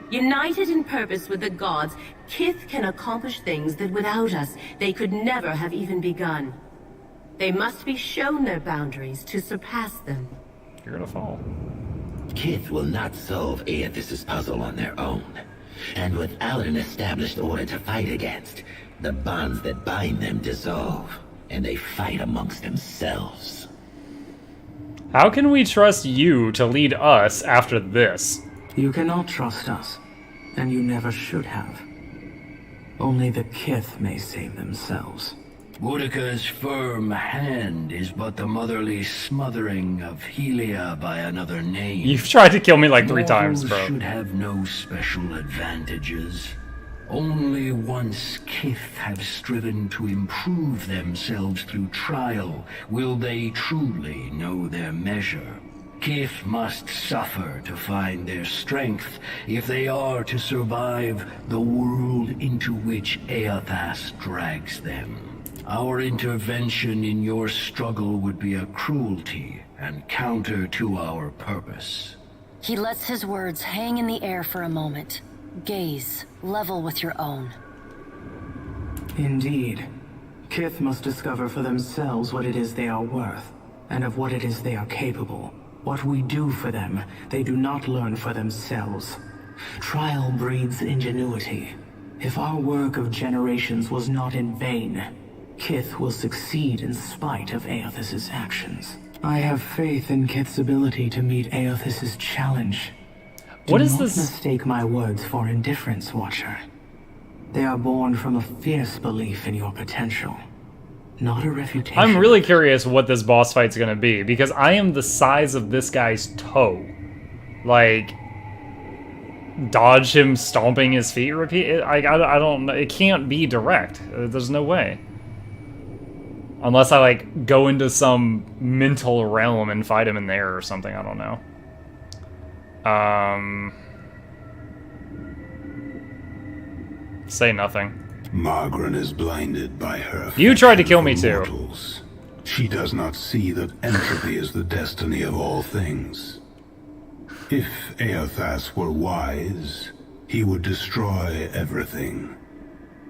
United in purpose with the gods, Kith can accomplish things that without us, they could never have even begun. They must be shown their boundaries to surpass them. You're gonna fall. Kith will not solve Aethys' puzzle on their own. And without an established order to fight against, the bonds that bind them dissolve, and they fight amongst themselves. How can we trust you to lead us after this? You cannot trust us, and you never should have. Only the Kith may save themselves. Boudica's firm hand is but the motherly smothering of Helia by another name. You've tried to kill me like 3 times, Mortals bro. should have no special advantages. Only once Kith have striven to improve themselves through trial will they truly know their measure. Kith must suffer to find their strength if they are to survive the world into which Aethys drags them. Our intervention in your struggle would be a cruelty and counter to our purpose. He lets his words hang in the air for a moment. Gaze, level with your own. Indeed. Kith must discover for themselves what it is they are worth, and of what it is they are capable. What we do for them, they do not learn for themselves. Trial breeds ingenuity. If our work of generations was not in vain, Kith will succeed in spite of Aethys' actions. I have faith in Kith's ability to meet Aethys' challenge. What Do is not this? mistake my words for indifference, Watcher. They are born from a fierce belief in your potential, not a refutation. I'm really curious what this boss fight's gonna be, because I am the size of this guy's toe. Like, dodge him stomping his feet I don't know. It can't be direct. There's no way. Unless I, like, go into some mental realm and fight him in there or something. I don't know. Say nothing. Margaret is blinded by her. You tried to kill me too. Mortals. She does not see that entropy is the destiny of all things. If Eothas were wise, he would destroy everything.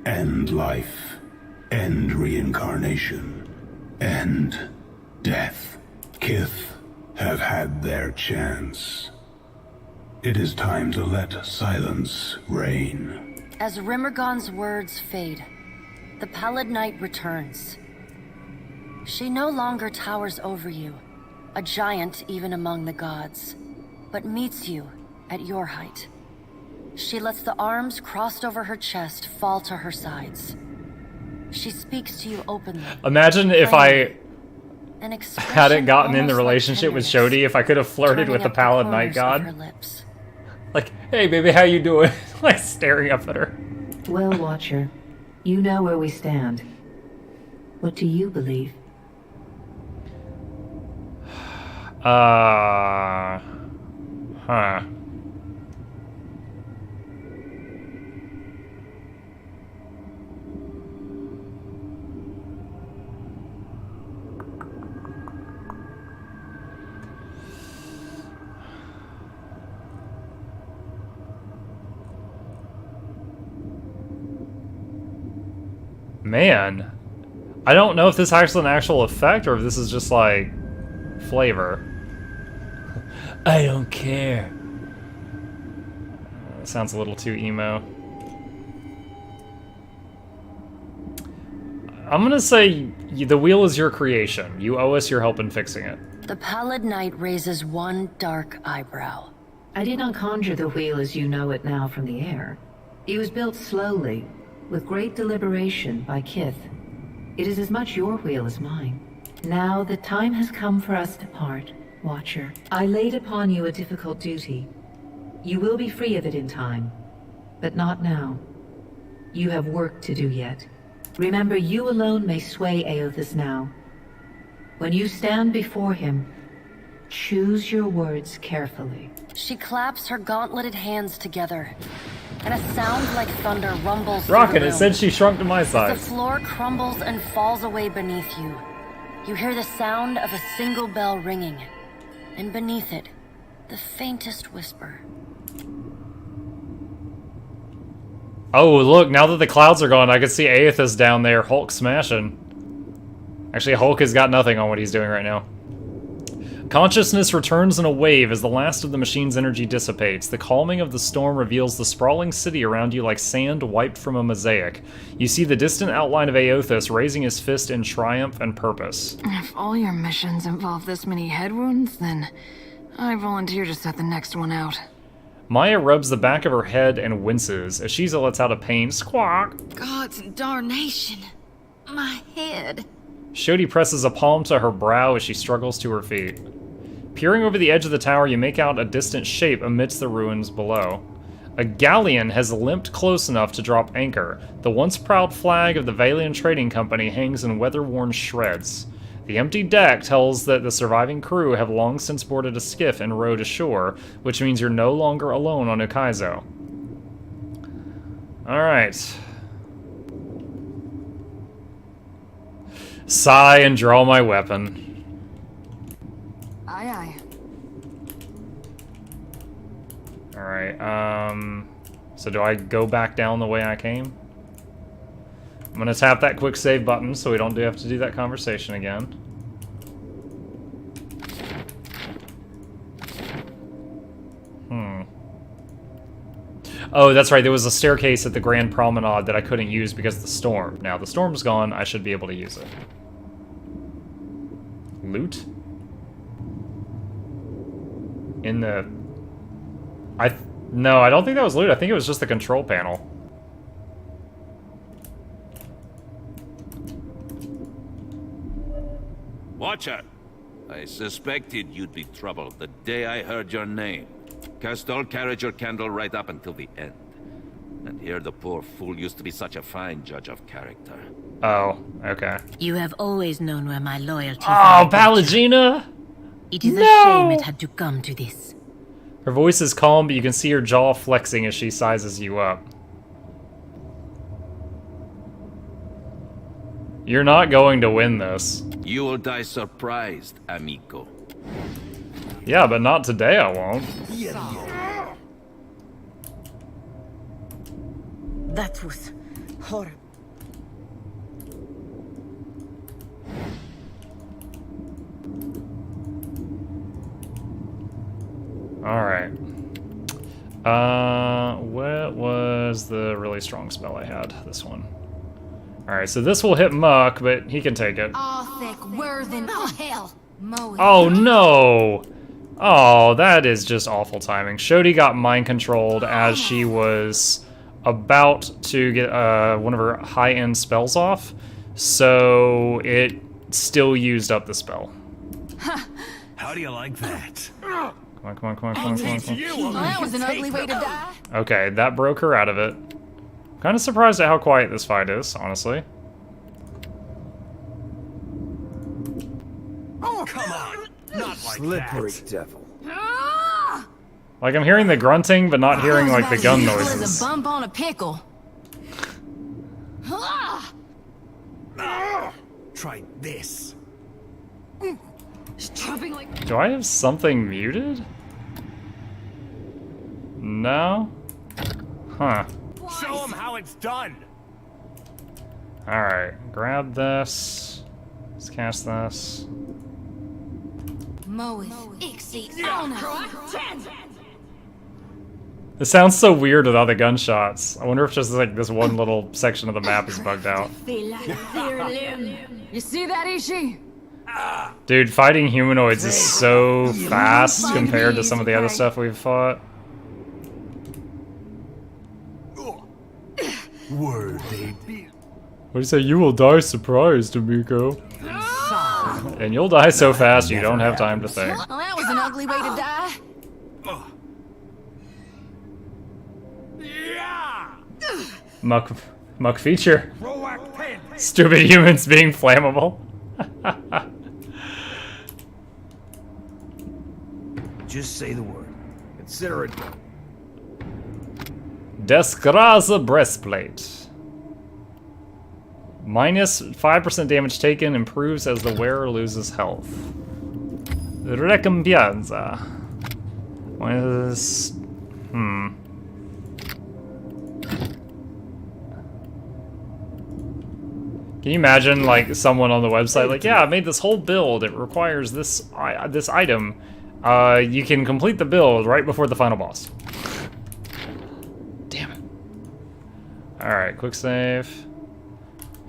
End life. End reincarnation. End death. Kith have had their chance. It is time to let silence reign. As Rimmergon's words fade, the Pallid Knight returns. She no longer towers over you, a giant even among the gods, but meets you at your height. She lets the arms crossed over her chest fall to her sides. She speaks to you openly. Imagine if I an hadn't gotten in the almost relationship like with Shodi, if I could have flirted turning with the up Pallid corners Knight of God. her lips. Like, hey baby, how you doing? Like, staring up at her. Well, Watcher, you know where we stand. What do you believe? Huh. Man, I don't know if this has an actual effect or if this is just like flavor. I don't care. That sounds a little too emo. I'm gonna say the wheel is your creation. You owe us your help in fixing it. The Pallid Knight raises one dark eyebrow. I did not conjure the wheel as you know it now from the air. It was built slowly, with great deliberation by Kith. It is as much your wheel as mine. Now the time has come for us to part, Watcher. I laid upon you a difficult duty. You will be free of it in time, but not now. You have work to do yet. Remember, you alone may sway Eothas now. When you stand before him, choose your words carefully. She claps her gauntleted hands together, and a sound like thunder rumbles through Rocket, the it room. said she shrunk to my As size. the floor crumbles and falls away beneath you, you hear the sound of a single bell ringing, and beneath it, the faintest whisper. Oh, look, now that the clouds are gone, I can see Eothas down there, Hulk smashing. Actually, Hulk has got nothing on what he's doing right now. Consciousness returns in a wave as the last of the machine's energy dissipates. The calming of the storm reveals the sprawling city around you like sand wiped from a mosaic. You see the distant outline of Eothas raising his fist in triumph and purpose. If all your missions involve this many head wounds, then I volunteer to set the next one out. Maya rubs the back of her head and winces as Shiza lets out a pained squawk. God's darnation. My head. Shodi presses a palm to her brow as she struggles to her feet. Peering over the edge of the tower, you make out a distant shape amidst the ruins below. A galleon has limped close enough to drop anchor. The once proud flag of the Valian Trading Company hangs in weather-worn shreds. The empty deck tells that the surviving crew have long since boarded a skiff and rowed ashore, which means you're no longer alone on Ukaizo. Alright. Sigh and draw my weapon. Aye, aye. Alright, so do I go back down the way I came? I'm gonna tap that quick save button so we don't have to do that conversation again. Oh, that's right, there was a staircase at the Grand Promenade that I couldn't use because of the storm. Now the storm's gone, I should be able to use it. Loot? In the... No, I don't think that was loot. I think it was just the control panel. Watcher, I suspected you'd be trouble the day I heard your name. Castell carried your candle right up until the end. And here the poor fool used to be such a fine judge of character. Oh, okay. You have always known where my loyalty Oh, Pallegina! It is a shame it had to come to this. Her voice is calm, but you can see her jaw flexing as she sizes you up. You're not going to win this. You will die surprised, amigo. Yeah, but not today, I won't. That was horrible. Alright. What was the really strong spell I had? This one. Alright, so this will hit Muck, but he can take it. Oh, hell. Oh, no! Oh, that is just awful timing. Shodi got mind controlled as she was about to get one of her high-end spells off, so it still used up the spell. How do you like that? Come on, come on, come on, come on, come on, come on. Well, that was an ugly way to die. Okay, that broke her out of it. Kind of surprised at how quiet this fight is, honestly. Oh, come on! Not like Slippery that. devil. Like, I'm hearing the grunting, but not hearing, like, the gun It was noises. a bump on a pickle. Try this. Do I have something muted? No? Huh. Show him how it's done. Alright, grab this. Let's cast this. It sounds so weird without the gunshots. I wonder if just like this one little section of the map is bugged out. You see that, Ishi? Dude, fighting humanoids is so fast compared to some of the other stuff we've fought. Word, baby. What do you say? You will die surprised, Amiko. And you'll die so fast you don't have time to think. Well, that was an ugly way to die. Muck feature. Stupid humans being flammable. Just say the word. Consider it done. Deskraza breastplate. Minus 5% damage taken, improves as the wearer loses health. Recompensa. Minus... Can you imagine, like, someone on the website, like, yeah, I made this whole build, it requires this item. You can complete the build right before the final boss. Damn it. Alright, quick save.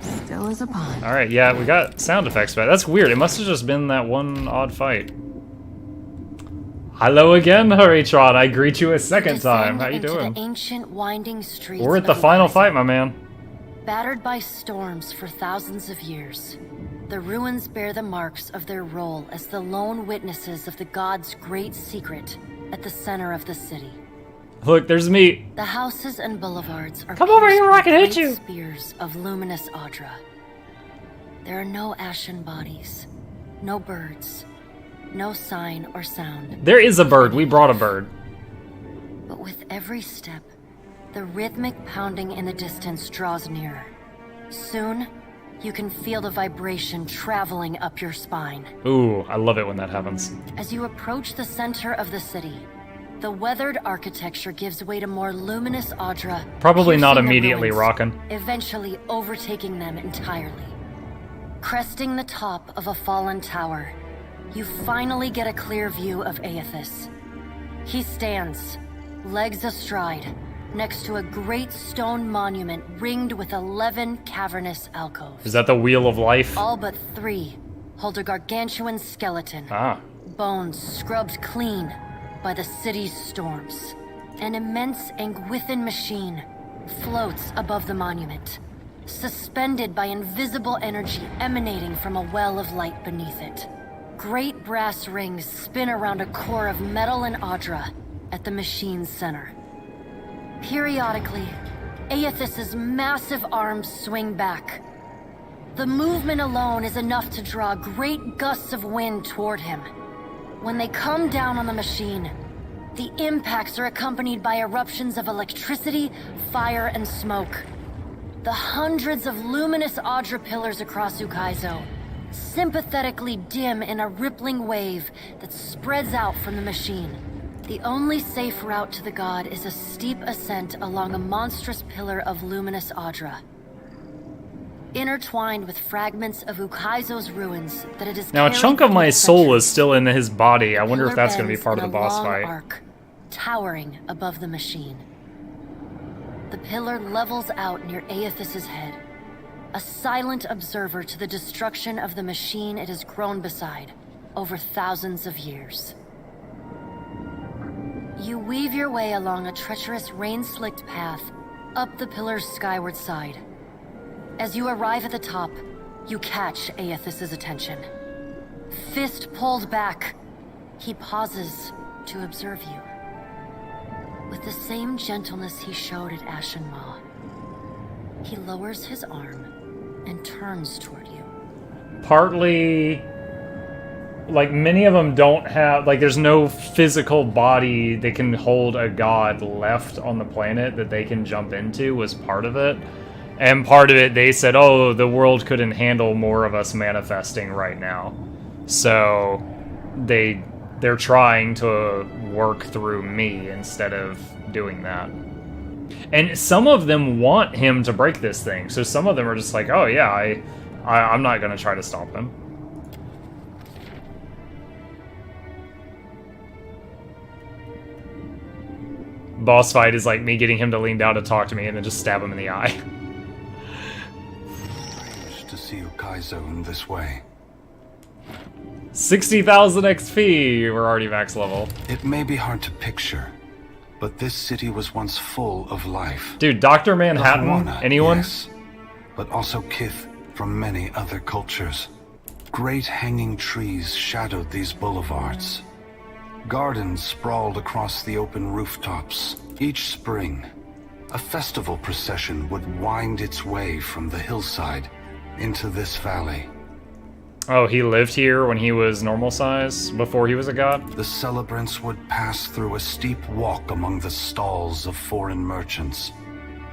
Still is a pond. Alright, yeah, we got sound effects back. That's weird, it must have just been that one odd fight. Hello again, Hurrytron. I greet you a second time. How you doing? The ancient winding streets We're at the final fight, my man. Battered by storms for thousands of years, the ruins bear the marks of their role as the lone witnesses of the gods' great secret at the center of the city. Look, there's me. The houses and boulevards are Come over here or I can hit great you. spears of luminous Audra. There are no ashen bodies, no birds, no sign or sound. There is a bird. We brought a bird. But with every step, the rhythmic pounding in the distance draws nearer. Soon, you can feel the vibration traveling up your spine. Ooh, I love it when that happens. As you approach the center of the city, the weathered architecture gives way to more luminous Audra. Probably not piercing the immediately ruins, rockin'. eventually overtaking them entirely. Cresting the top of a fallen tower, you finally get a clear view of Aethys. He stands, legs astride, next to a great stone monument ringed with 11 cavernous alcoves. Is that the Wheel of Life? All but 3 hold a gargantuan skeleton. Ah. Bones scrubbed clean by the city's storms. An immense Angwithan machine floats above the monument, suspended by invisible energy emanating from a well of light beneath it. Great brass rings spin around a core of metal and Audra, at the machine's center. Periodically, Aethys's massive arms swing back. The movement alone is enough to draw great gusts of wind toward him. When they come down on the machine, the impacts are accompanied by eruptions of electricity, fire, and smoke. The hundreds of luminous Audra pillars across Ukaizo sympathetically dim in a rippling wave that spreads out from the machine. The only safe route to the god is a steep ascent along a monstrous pillar of luminous Audra, intertwined with fragments of Ukaizo's ruins that it is. Now, a chunk of my soul is still in his body. I wonder if that's going to be part of the boss fight. Arc, towering above the machine. The pillar levels out near Aethys's head, a silent observer to the destruction of the machine it has grown beside over thousands of years. You weave your way along a treacherous rain-slicked path up the pillar's skyward side. As you arrive at the top, you catch Aethys's attention. Fist pulled back, he pauses to observe you. With the same gentleness he showed at Ashen Maw, he lowers his arm and turns toward you. Partly, like, many of them don't have, like, there's no physical body that can hold a god left on the planet that they can jump into was part of it. And part of it, they said, oh, the world couldn't handle more of us manifesting right now. So they're trying to work through me instead of doing that. And some of them want him to break this thing. So some of them are just like, oh yeah, I'm not going to try to stop him. Boss fight is like me getting him to lean down to talk to me and then just stab him in the eye. Strange to see Ukaizo in this way. 60,000 XP! We're already max level. It may be hard to picture, but this city was once full of life. Dude, Dr. Manhattan, anyone? Yes, but also kith from many other cultures. Great hanging trees shadowed these boulevards. Gardens sprawled across the open rooftops. Each spring, a festival procession would wind its way from the hillside into this valley. Oh, he lived here when he was normal size, before he was a god? The celebrants would pass through a steep walk among the stalls of foreign merchants,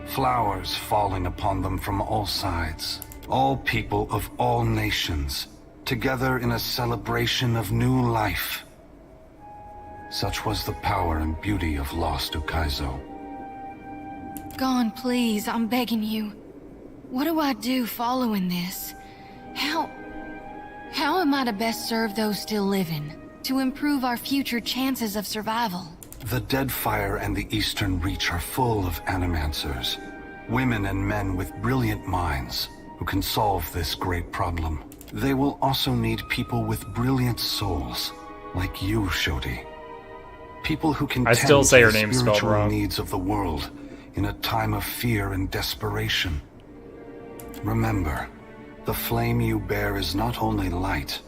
flowers falling upon them from all sides. All people of all nations, together in a celebration of new life. Such was the power and beauty of lost Ukaizo. Gone, please, I'm begging you. What do I do following this? How am I to best serve those still living, to improve our future chances of survival? The Deadfire and the Eastern Reach are full of animancers, women and men with brilliant minds who can solve this great problem. They will also need people with brilliant souls, like you, Shodi. People who can I still say her the name spelled spiritual wrong. needs of the world in a time of fear and desperation. Remember, the flame you bear is not only light,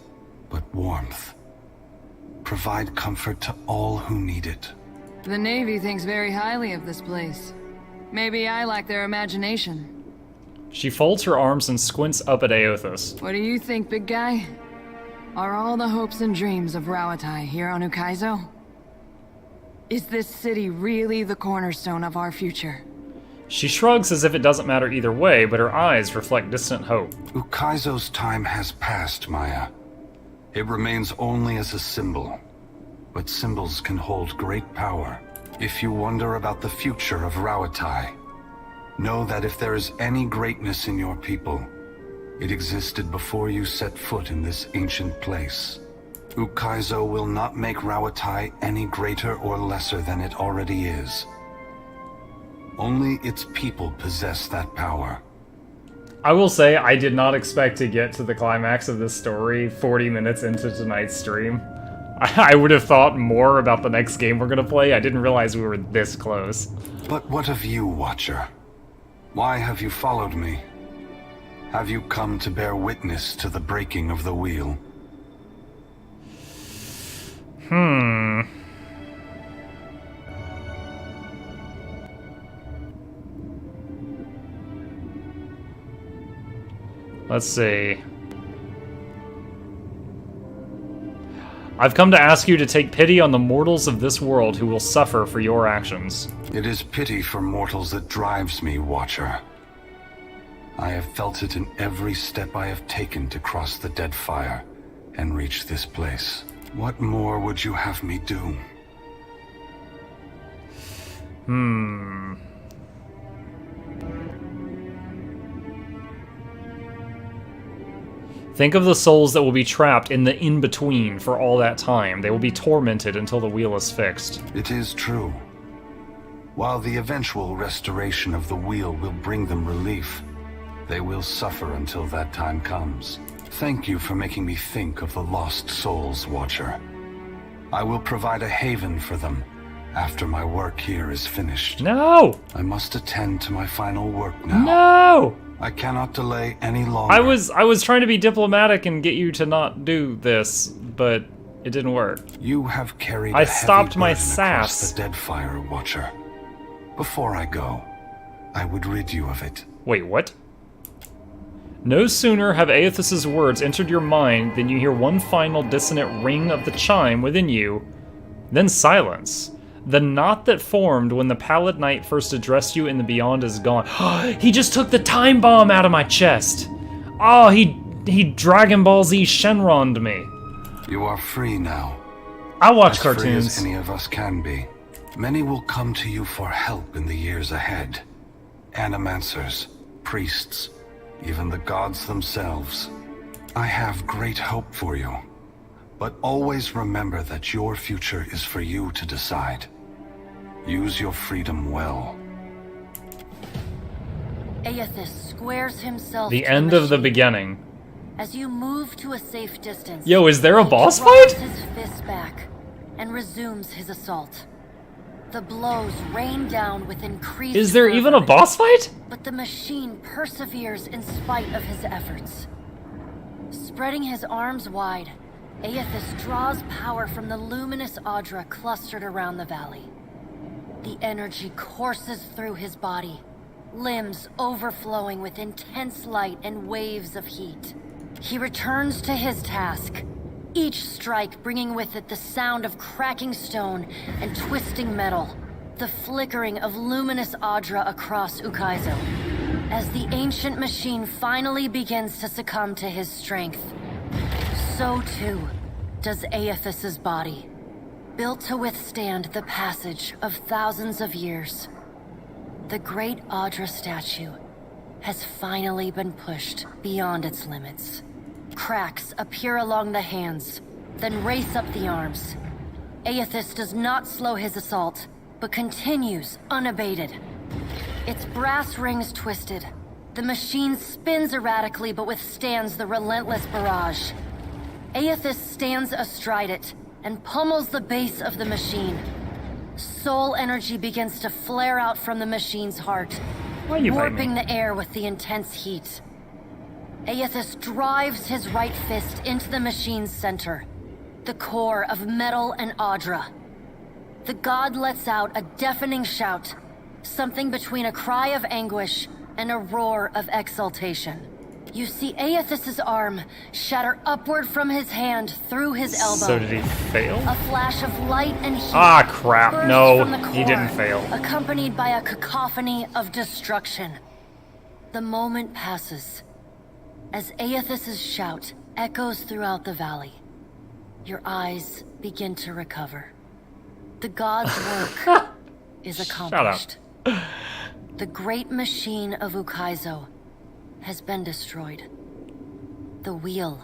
but warmth. Provide comfort to all who need it. The Navy thinks very highly of this place. Maybe I lack their imagination. She folds her arms and squints up at Aethys. What do you think, big guy? Are all the hopes and dreams of Rauatai here on Ukaizo? Is this city really the cornerstone of our future? She shrugs as if it doesn't matter either way, but her eyes reflect distant hope. Ukaizo's time has passed, Maya. It remains only as a symbol. But symbols can hold great power. If you wonder about the future of Rauatai, know that if there is any greatness in your people, it existed before you set foot in this ancient place. Ukaizo will not make Rauatai any greater or lesser than it already is. Only its people possess that power. I will say, I did not expect to get to the climax of this story 40 minutes into tonight's stream. I would have thought more about the next game we're gonna play. I didn't realize we were this close. But what of you, Watcher? Why have you followed me? Have you come to bear witness to the breaking of the wheel? Let's see. I've come to ask you to take pity on the mortals of this world who will suffer for your actions. It is pity for mortals that drives me, Watcher. I have felt it in every step I have taken to cross the Deadfire and reach this place. What more would you have me do? Think of the souls that will be trapped in the in-between for all that time. They will be tormented until the wheel is fixed. It is true. While the eventual restoration of the wheel will bring them relief, they will suffer until that time comes. Thank you for making me think of the lost souls, Watcher. I will provide a haven for them after my work here is finished. No! I must attend to my final work now. No! I cannot delay any longer. I was trying to be diplomatic and get you to not do this, but it didn't work. You have carried I a heavy stopped my burden sass. across the Deadfire, Watcher. Before I go, I would rid you of it. Wait, what? No sooner have Aethys' words entered your mind than you hear one final dissonant ring of the chime within you, then silence. The knot that formed when the Pallid Knight first addressed you in the Beyond is gone. He just took the time bomb out of my chest! Oh, he Dragon Ball Z Shenron'd me. You are free now. I watch as cartoons. Free as any of us can be. Many will come to you for help in the years ahead. Animancers, priests, even the gods themselves. I have great hope for you. But always remember that your future is for you to decide. Use your freedom well. Aethys squares himself The to end of the beginning. As you move to a safe distance. Yo, is there a boss he fight? draws his fist back and resumes his assault. The blows rain down with increased Is there even a fervor, boss fight? But the machine perseveres in spite of his efforts. Spreading his arms wide, Aethys draws power from the luminous Audra clustered around the valley. The energy courses through his body, limbs overflowing with intense light and waves of heat. He returns to his task, each strike bringing with it the sound of cracking stone and twisting metal, the flickering of luminous Audra across Ukaizo. As the ancient machine finally begins to succumb to his strength, so too does Aethys' body, built to withstand the passage of thousands of years. The great Audra statue has finally been pushed beyond its limits. Cracks appear along the hands, then race up the arms. Aethys does not slow his assault, but continues unabated. Its brass rings twisted. The machine spins erratically but withstands the relentless barrage. Aethys stands astride it and pummels the base of the machine. Soul energy begins to flare out from the machine's heart, warping the air with the intense heat. Aethys drives his right fist into the machine's center, the core of metal and Audra. The god lets out a deafening shout, something between a cry of anguish and a roar of exultation. You see Aethys' arm shatter upward from his hand through his elbow. So did he fail? A flash of light and heat. Ah, crap. bursts No, from the core, he didn't fail. Accompanied by a cacophony of destruction. The moment passes. As Aethys' shout echoes throughout the valley, your eyes begin to recover. The god's work is accomplished. Shut up. The great machine of Ukaizo has been destroyed. The wheel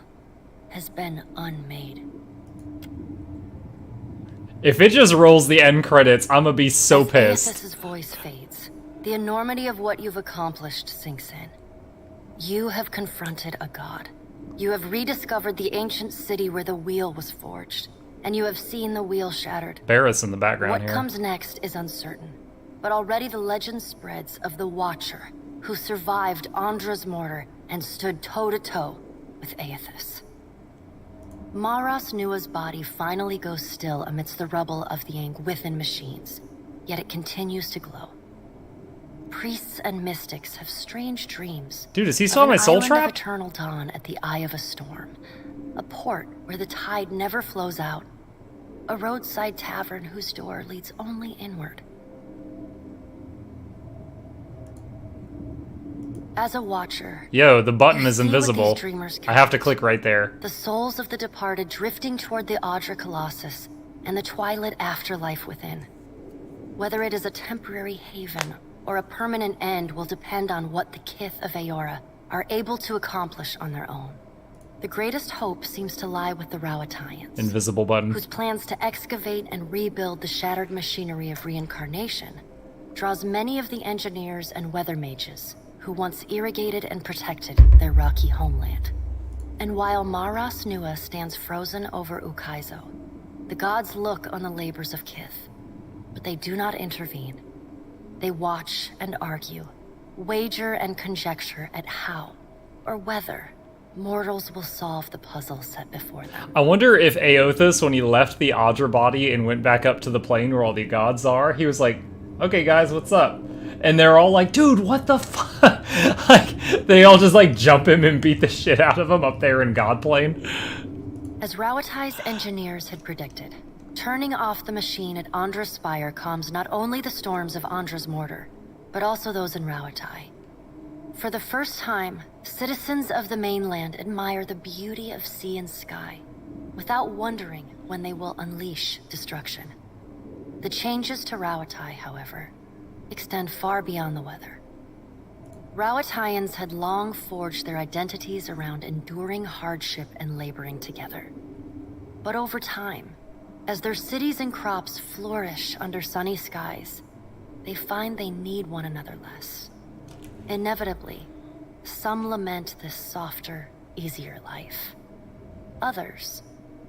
has been unmade. If it just rolls the end credits, I'm gonna be so As pissed. Aethys' voice fades, the enormity of what you've accomplished sinks in. You have confronted a god. You have rediscovered the ancient city where the wheel was forged, and you have seen the wheel shattered. Barris in the background What here. comes next is uncertain, but already the legend spreads of the Watcher, who survived Andra's mortar and stood toe-to-toe with Aethys. Maras Nua's body finally goes still amidst the rubble of the Angwithan machines, yet it continues to glow. priests and mystics have strange dreams. Dude, is he still on my soul Of trap? eternal dawn at the eye of a storm. A port where the tide never flows out. A roadside tavern whose door leads only inward. As a watcher, Yo, the button you is see what invisible. these dreamers I have to click right there. the souls of the departed drifting toward the Audra Colossus and the twilight afterlife within. Whether it is a temporary haven or a permanent end will depend on what the Kith of Aora are able to accomplish on their own. The greatest hope seems to lie with the Rauataians, Invisible button. whose plans to excavate and rebuild the shattered machinery of reincarnation draws many of the engineers and weather mages who once irrigated and protected their rocky homeland. And while Maras Nua stands frozen over Ukaizo, the gods look on the labors of Kith, but they do not intervene. They watch and argue, wager and conjecture at how, or whether, mortals will solve the puzzle set before them. I wonder if Aothas, when he left the Audra body and went back up to the plane where all the gods are, he was like, okay guys, what's up? And they're all like, dude, what the fuck? Like, they all just like jump him and beat the shit out of him up there in God Plane. As Rauatai's engineers had predicted, turning off the machine at Andra's spire calms not only the storms of Andra's mortar, but also those in Rauatai. For the first time, citizens of the mainland admire the beauty of sea and sky, without wondering when they will unleash destruction. The changes to Rauatai, however, extend far beyond the weather. Rauataians had long forged their identities around enduring hardship and laboring together. But over time, as their cities and crops flourish under sunny skies, they find they need one another less. Inevitably, some lament this softer, easier life. Others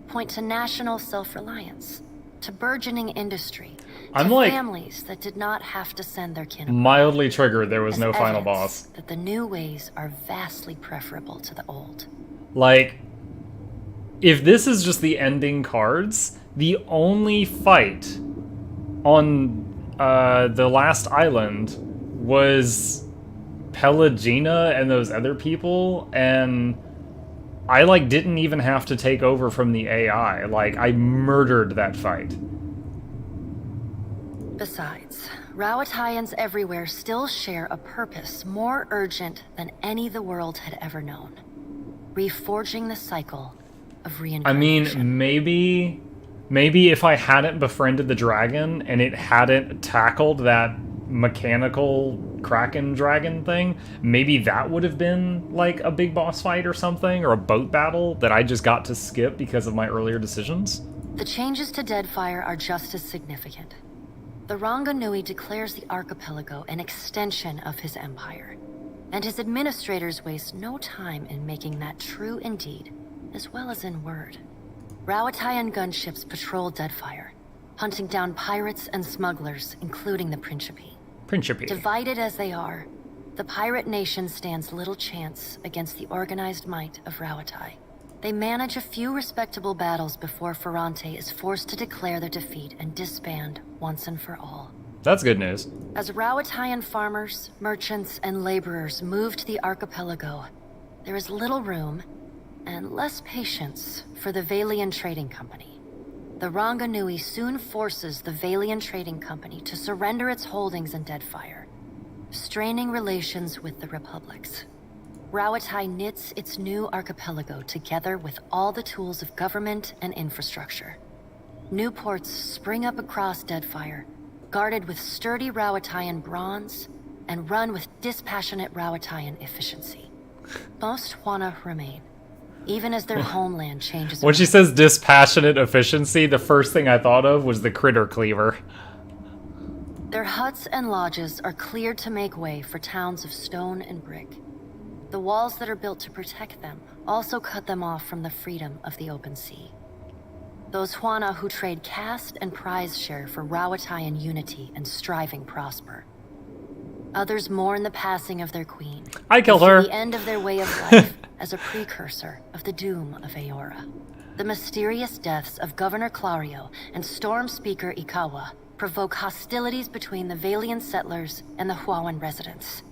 point to national self-reliance, to burgeoning industry, I'm to like families that did not have to send their kin abroad, mildly triggered there was as no final evidence boss. that the new ways are vastly preferable to the old. Like, if this is just the ending cards, the only fight on the last island was Pelagina and those other people, and I like didn't even have to take over from the AI. Like, I murdered that fight. Besides, Rauataians everywhere still share a purpose more urgent than any the world had ever known. Reforging the cycle of I reincarnation. mean, maybe if I hadn't befriended the dragon and it hadn't tackled that mechanical kraken dragon thing, maybe that would have been like a big boss fight or something, or a boat battle that I just got to skip because of my earlier decisions. The changes to Deadfire are just as significant. The Ranganui declares the archipelago an extension of his empire, and his administrators waste no time in making that true in deed, as well as in word. Rauataian gunships patrol Deadfire, hunting down pirates and smugglers, including the Principe. Divided as they are, the pirate nation stands little chance against the organized might of Rauatai. They manage a few respectable battles before Ferrante is forced to declare their defeat and disband once and for all. That's good news. As Rauataian farmers, merchants, and laborers move to the archipelago, there is little room and less patience for the Valian Trading Company. The Ranganui soon forces the Valian Trading Company to surrender its holdings in Deadfire, straining relations with the republics. Rauatai knits its new archipelago together with all the tools of government and infrastructure. New ports spring up across Deadfire, guarded with sturdy Rauataian bronze and run with dispassionate Rauataian efficiency. Most Huana remain, even as their homeland changes. When she says dispassionate efficiency, the first thing I thought of was the critter cleaver. Their huts and lodges are cleared to make way for towns of stone and brick. The walls that are built to protect them also cut them off from the freedom of the open sea. Those Huana who trade caste and prize share for Rauataian unity and striving prosper. Others mourn the passing of their queen. I killed and her. see the end of their way of life as a precursor of the doom of Aora. The mysterious deaths of Governor Clario and Storm Speaker Ikawa provoke hostilities between the Valian settlers and the Huawan residents.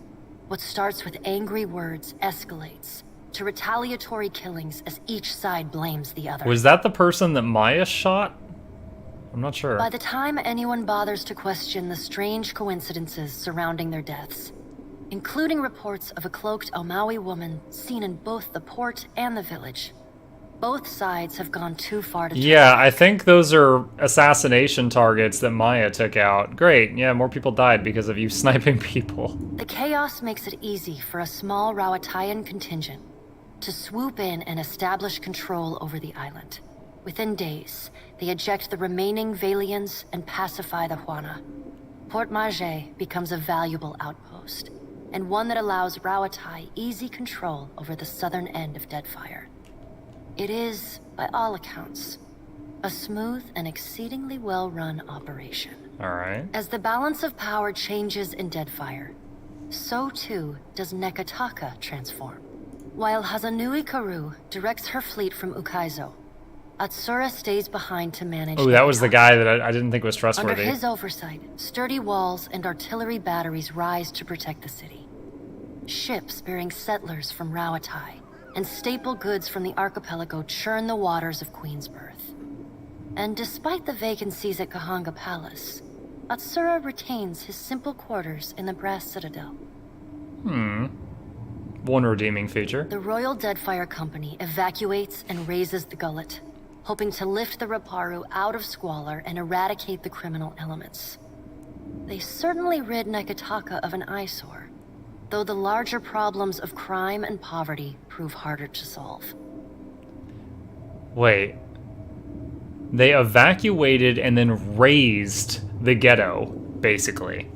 What starts with angry words escalates to retaliatory killings as each side blames the other. Was that the person that Maya shot? I'm not sure. By the time anyone bothers to question the strange coincidences surrounding their deaths, including reports of a cloaked Omawi woman seen in both the port and the village, both sides have gone too far to turn back. I think those are assassination targets that Maya took out. Great, yeah, more people died because of you sniping people. The chaos makes it easy for a small Rawatayan contingent to swoop in and establish control over the island. Within days, they eject the remaining Valians and pacify the Huana. Port Marge becomes a valuable outpost, and one that allows Rawatai easy control over the southern end of Deadfire. It is, by all accounts, a smooth and exceedingly well-run operation. Alright. As the balance of power changes in Deadfire, so too does Nekataka transform. While Hazanui Karu directs her fleet from Ukaizo, Atsura stays behind to manage. Oh, that was the guy that I didn't think was trustworthy. Under his oversight, sturdy walls and artillery batteries rise to protect the city. Ships bearing settlers from Rawatai and staple goods from the archipelago churn the waters of Queensbirth. And despite the vacancies at Kahanga Palace, Atsura retains his simple quarters in the Brass Citadel. One redeeming feature. The Royal Deadfire Company evacuates and raises the gullet, hoping to lift the Raparu out of squalor and eradicate the criminal elements. They certainly rid Nekataka of an eyesore, though the larger problems of crime and poverty prove harder to solve. Wait. They evacuated and then razed the ghetto, basically.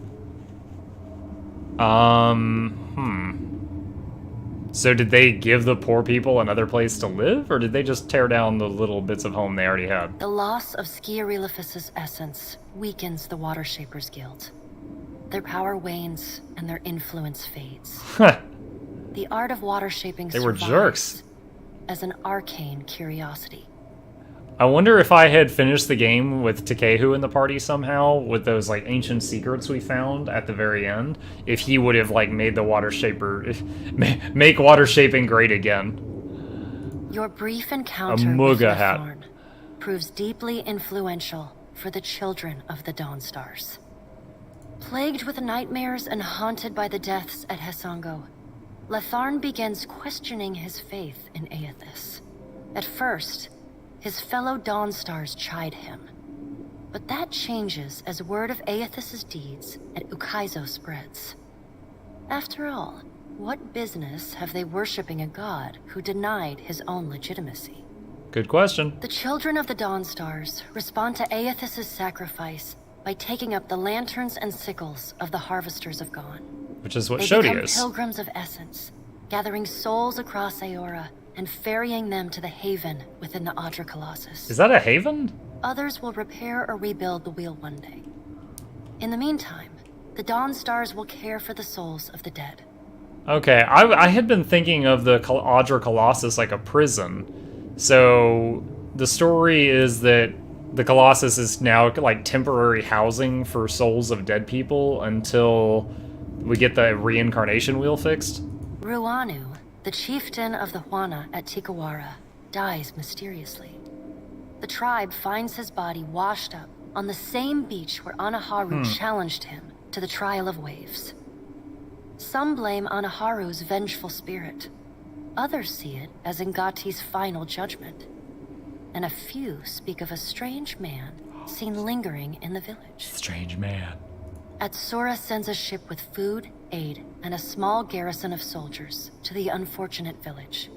So did they give the poor people another place to live, or did they just tear down the little bits of home they already had? The loss of Skiarelifus' essence weakens the Water Shapers Guild. Their power wanes and their influence fades. The art of water shaping They were survives jerks. as an arcane curiosity. I wonder if I had finished the game with Takehu in the party somehow, with those like ancient secrets we found at the very end, if he would have like made the water shaper, make water shaping great again. Your brief encounter with Muga hat. Thorn proves deeply influential for the children of the Dawnstars. Plagued with nightmares and haunted by the deaths at Hesango, Letharn begins questioning his faith in Aethys. At first, his fellow Dawnstars chide him, but that changes as word of Aethys' deeds at Ukaizo spreads. After all, what business have they worshipping a god who denied his own legitimacy? Good question. The children of the Dawnstars respond to Aethys' sacrifice by taking up the lanterns and sickles of the Harvesters of Gone. Which is what They Shodi become is. pilgrims of essence, gathering souls across Aora and ferrying them to the haven within the Audra Colossus. Is that a haven? Others will repair or rebuild the wheel one day. In the meantime, the Dawnstars will care for the souls of the dead. Okay, I had been thinking of the Audra Colossus like a prison. So the story is that the Colossus is now like temporary housing for souls of dead people until we get the reincarnation wheel fixed. Ruanu, the chieftain of the Huana at Tikawara, dies mysteriously. The tribe finds his body washed up on the same beach where Anaharu challenged him to the trial of waves. Some blame Anaharu's vengeful spirit. Others see it as Ngati's final judgment. And a few speak of a strange man seen lingering in the village. Strange man. Atsura sends a ship with food, aid, and a small garrison of soldiers to the unfortunate village.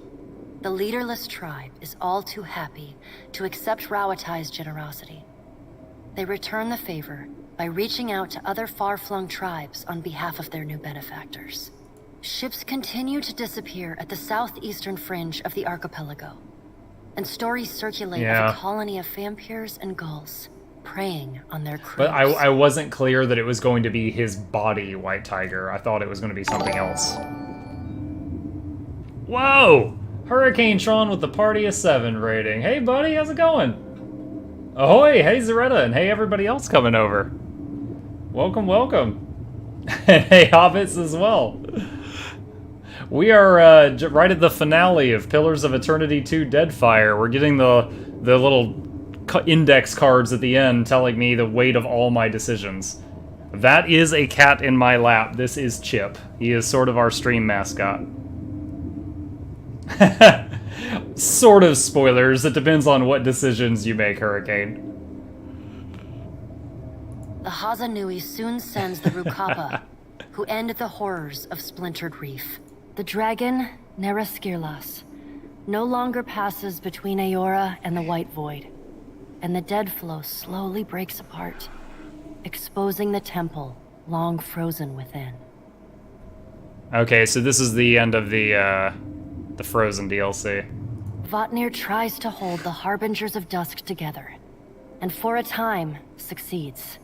The leaderless tribe is all too happy to accept Rawatai's generosity. They return the favor by reaching out to other far-flung tribes on behalf of their new benefactors. Ships continue to disappear at the southeastern fringe of the archipelago, and stories circulate of a colony of vampires and gulls preying on their crews. But I wasn't clear that it was going to be his body, White Tiger. I thought it was going to be something else. Whoa! Hurricane Tron with the Party of 7 rating. Hey buddy, how's it going? Ahoy! Hey Zaretta, and hey everybody else coming over. Welcome, welcome. And hey, hobbits as well. We are right at the finale of Pillars of Eternity 2 Deadfire. We're getting the little index cards at the end telling me the weight of all my decisions. That is a cat in my lap. This is Chip. He is sort of our stream mascot. Sort of spoilers. It depends on what decisions you make, Hurricane. The Hazanui soon sends the Rukapa, who end the horrors of Splintered Reef. The dragon, Neraskirlas, no longer passes between Aora and the White Void, and the dead flow slowly breaks apart, exposing the temple long frozen within. Okay, so this is the end of the Frozen DLC. Vatnir tries to hold the Harbingers of Dusk together, and for a time, succeeds.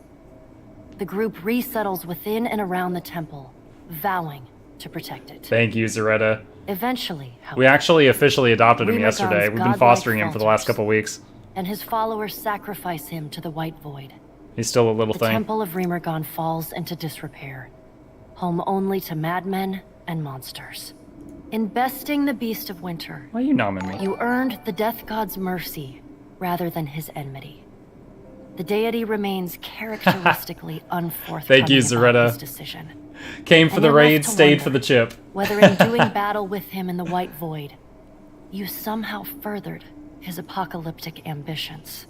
The group resettles within and around the temple, vowing to protect it. Thank you, Zaretta. Eventually, however, We actually officially adopted him Rimagon's yesterday. We've been godlike fostering him for the last falters, couple weeks. and his followers sacrifice him to the White Void. He's still a little The thing. Temple of Rimagon falls into disrepair, home only to madmen and monsters. In besting the Beast of Winter, why are you nomming me? You earned the Death God's mercy rather than his enmity. The deity remains characteristically unforthcoming Thank you, about Zaretta. his decision. Came for And the you're raid, left to stayed wonder for the chip. Whether in doing battle with him in the White Void, you somehow furthered his apocalyptic ambitions.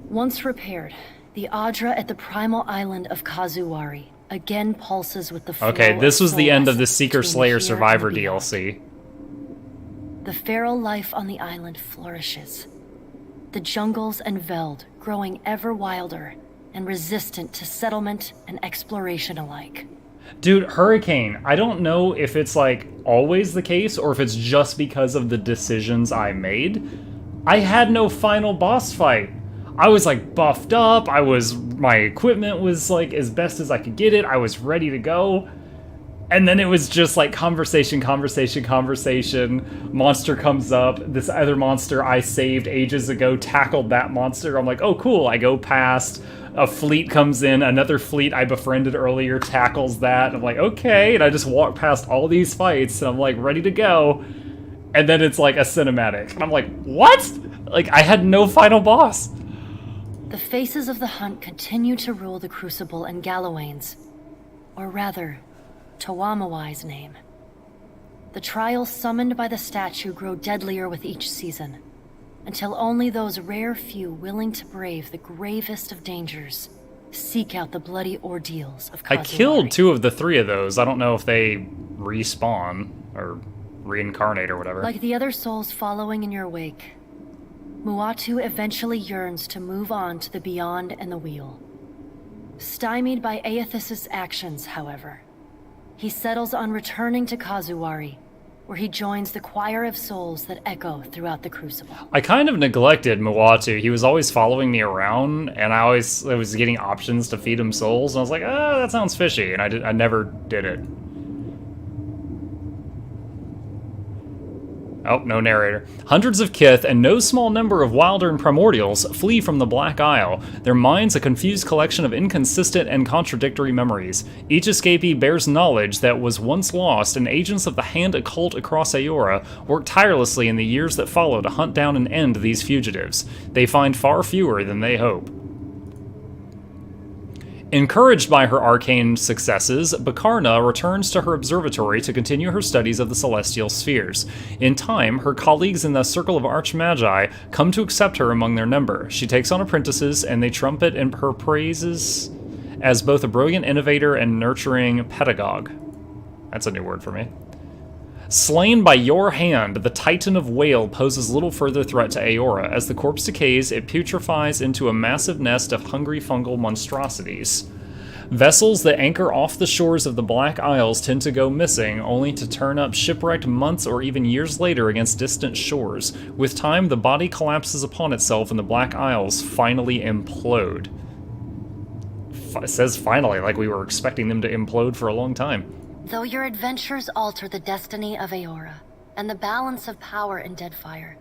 Once repaired, the Adra at the primal island of Kazuwari again pulses with the flow Okay, this was the end of the soul Seeker between Slayer here Survivor and beyond. DLC. The feral life on the island flourishes. The jungles and veld growing ever wilder and resistant to settlement and exploration alike. Dude, Hurricane, I don't know if it's like always the case or if it's just because of the decisions I made. I had no final boss fight. I was like buffed up, my equipment was like as best as I could get it, I was ready to go. And then it was just like conversation, monster comes up, this other monster I saved ages ago tackled that monster, I'm like, oh cool, I go past, a fleet comes in, another fleet I befriended earlier tackles that, I'm like, okay, and I just walk past all these fights, and I'm like, ready to go, and then it's like a cinematic, and I'm like, what? Like, I had no final boss. The faces of the hunt continue to rule the Crucible and Gallowains, or rather, Tawamawai's name. The trials summoned by the statue grow deadlier with each season, until only those rare few willing to brave the gravest of dangers seek out the bloody ordeals of Kazuwari. I killed 2 of the 3 of those. I don't know if they respawn or reincarnate or whatever. Like the other souls following in your wake, Muatu eventually yearns to move on to the beyond and the wheel. Stymied by Aethys' actions, however, he settles on returning to Kazuwari, where he joins the choir of souls that echo throughout the Crucible. I kind of neglected Muatu. He was always following me around, and I was getting options to feed him souls, and I was like, oh, that sounds fishy, and I never did it. Oh, no narrator. Hundreds of Kith and no small number of Wilder and Primordials flee from the Black Isle, their minds a confused collection of inconsistent and contradictory memories. Each escapee bears knowledge that was once lost, and agents of the Hand Occult across Aora work tirelessly in the years that follow to hunt down and end these fugitives. They find far fewer than they hope. Encouraged by her arcane successes, Bakarna returns to her observatory to continue her studies of the celestial spheres. In time, her colleagues in the Circle of Archmagi come to accept her among their number. She takes on apprentices, and they trumpet in her praises as both a brilliant innovator and nurturing pedagogue. That's a new word for me. Slain by your hand, the Titan of Whale poses little further threat to Aora. As the corpse decays, it putrefies into a massive nest of hungry fungal monstrosities. Vessels that anchor off the shores of the Black Isles tend to go missing, only to turn up shipwrecked months or even years later against distant shores. With time, the body collapses upon itself and the Black Isles finally implode. It says finally, like we were expecting them to implode for a long time. Though your adventures alter the destiny of Aora and the balance of power in Deadfire,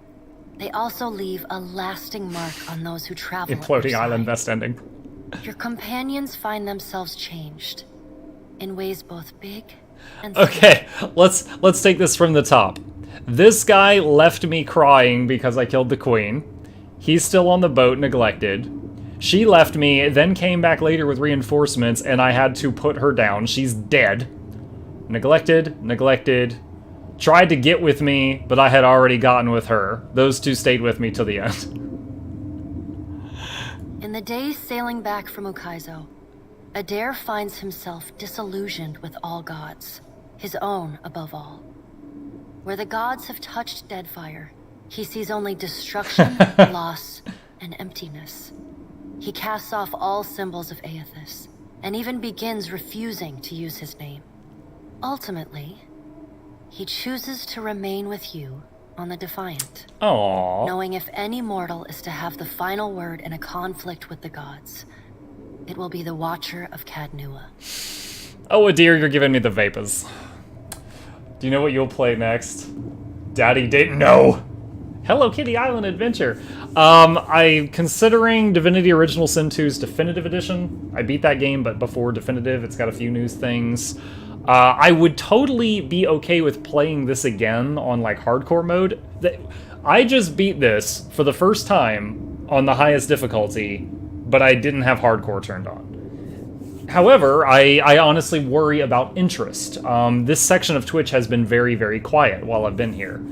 they also leave a lasting mark on those who travel. Imploding island best ending. Your companions find themselves changed in ways both big and Okay, let's take this from the top. This guy left me crying because I killed the queen. He's still on the boat, neglected. She left me, then came back later with reinforcements, and I had to put her down. She's dead. Neglected. Tried to get with me, but I had already gotten with her. Those two stayed with me till the end. In the days sailing back from Ukaizo, Adair finds himself disillusioned with all gods, his own above all. Where the gods have touched Deadfire, he sees only destruction, loss, and emptiness. He casts off all symbols of Aethys, and even begins refusing to use his name. Ultimately, he chooses to remain with you on the Defiant. Aww. Knowing if any mortal is to have the final word in a conflict with the gods, it will be the Watcher of Cadnua. Oh, dear, you're giving me the vapors. Do you know what you'll play next? Daddy didn't know. Hello Kitty Island Adventure. I'm considering Divinity Original Sin 2's Definitive Edition. I beat that game, but before Definitive, it's got a few new things. I would totally be okay with playing this again on, like, hardcore mode. I just beat this for the first time on the highest difficulty, but I didn't have hardcore turned on. However, I honestly worry about interest. This section of Twitch has been very, very quiet while I've been here.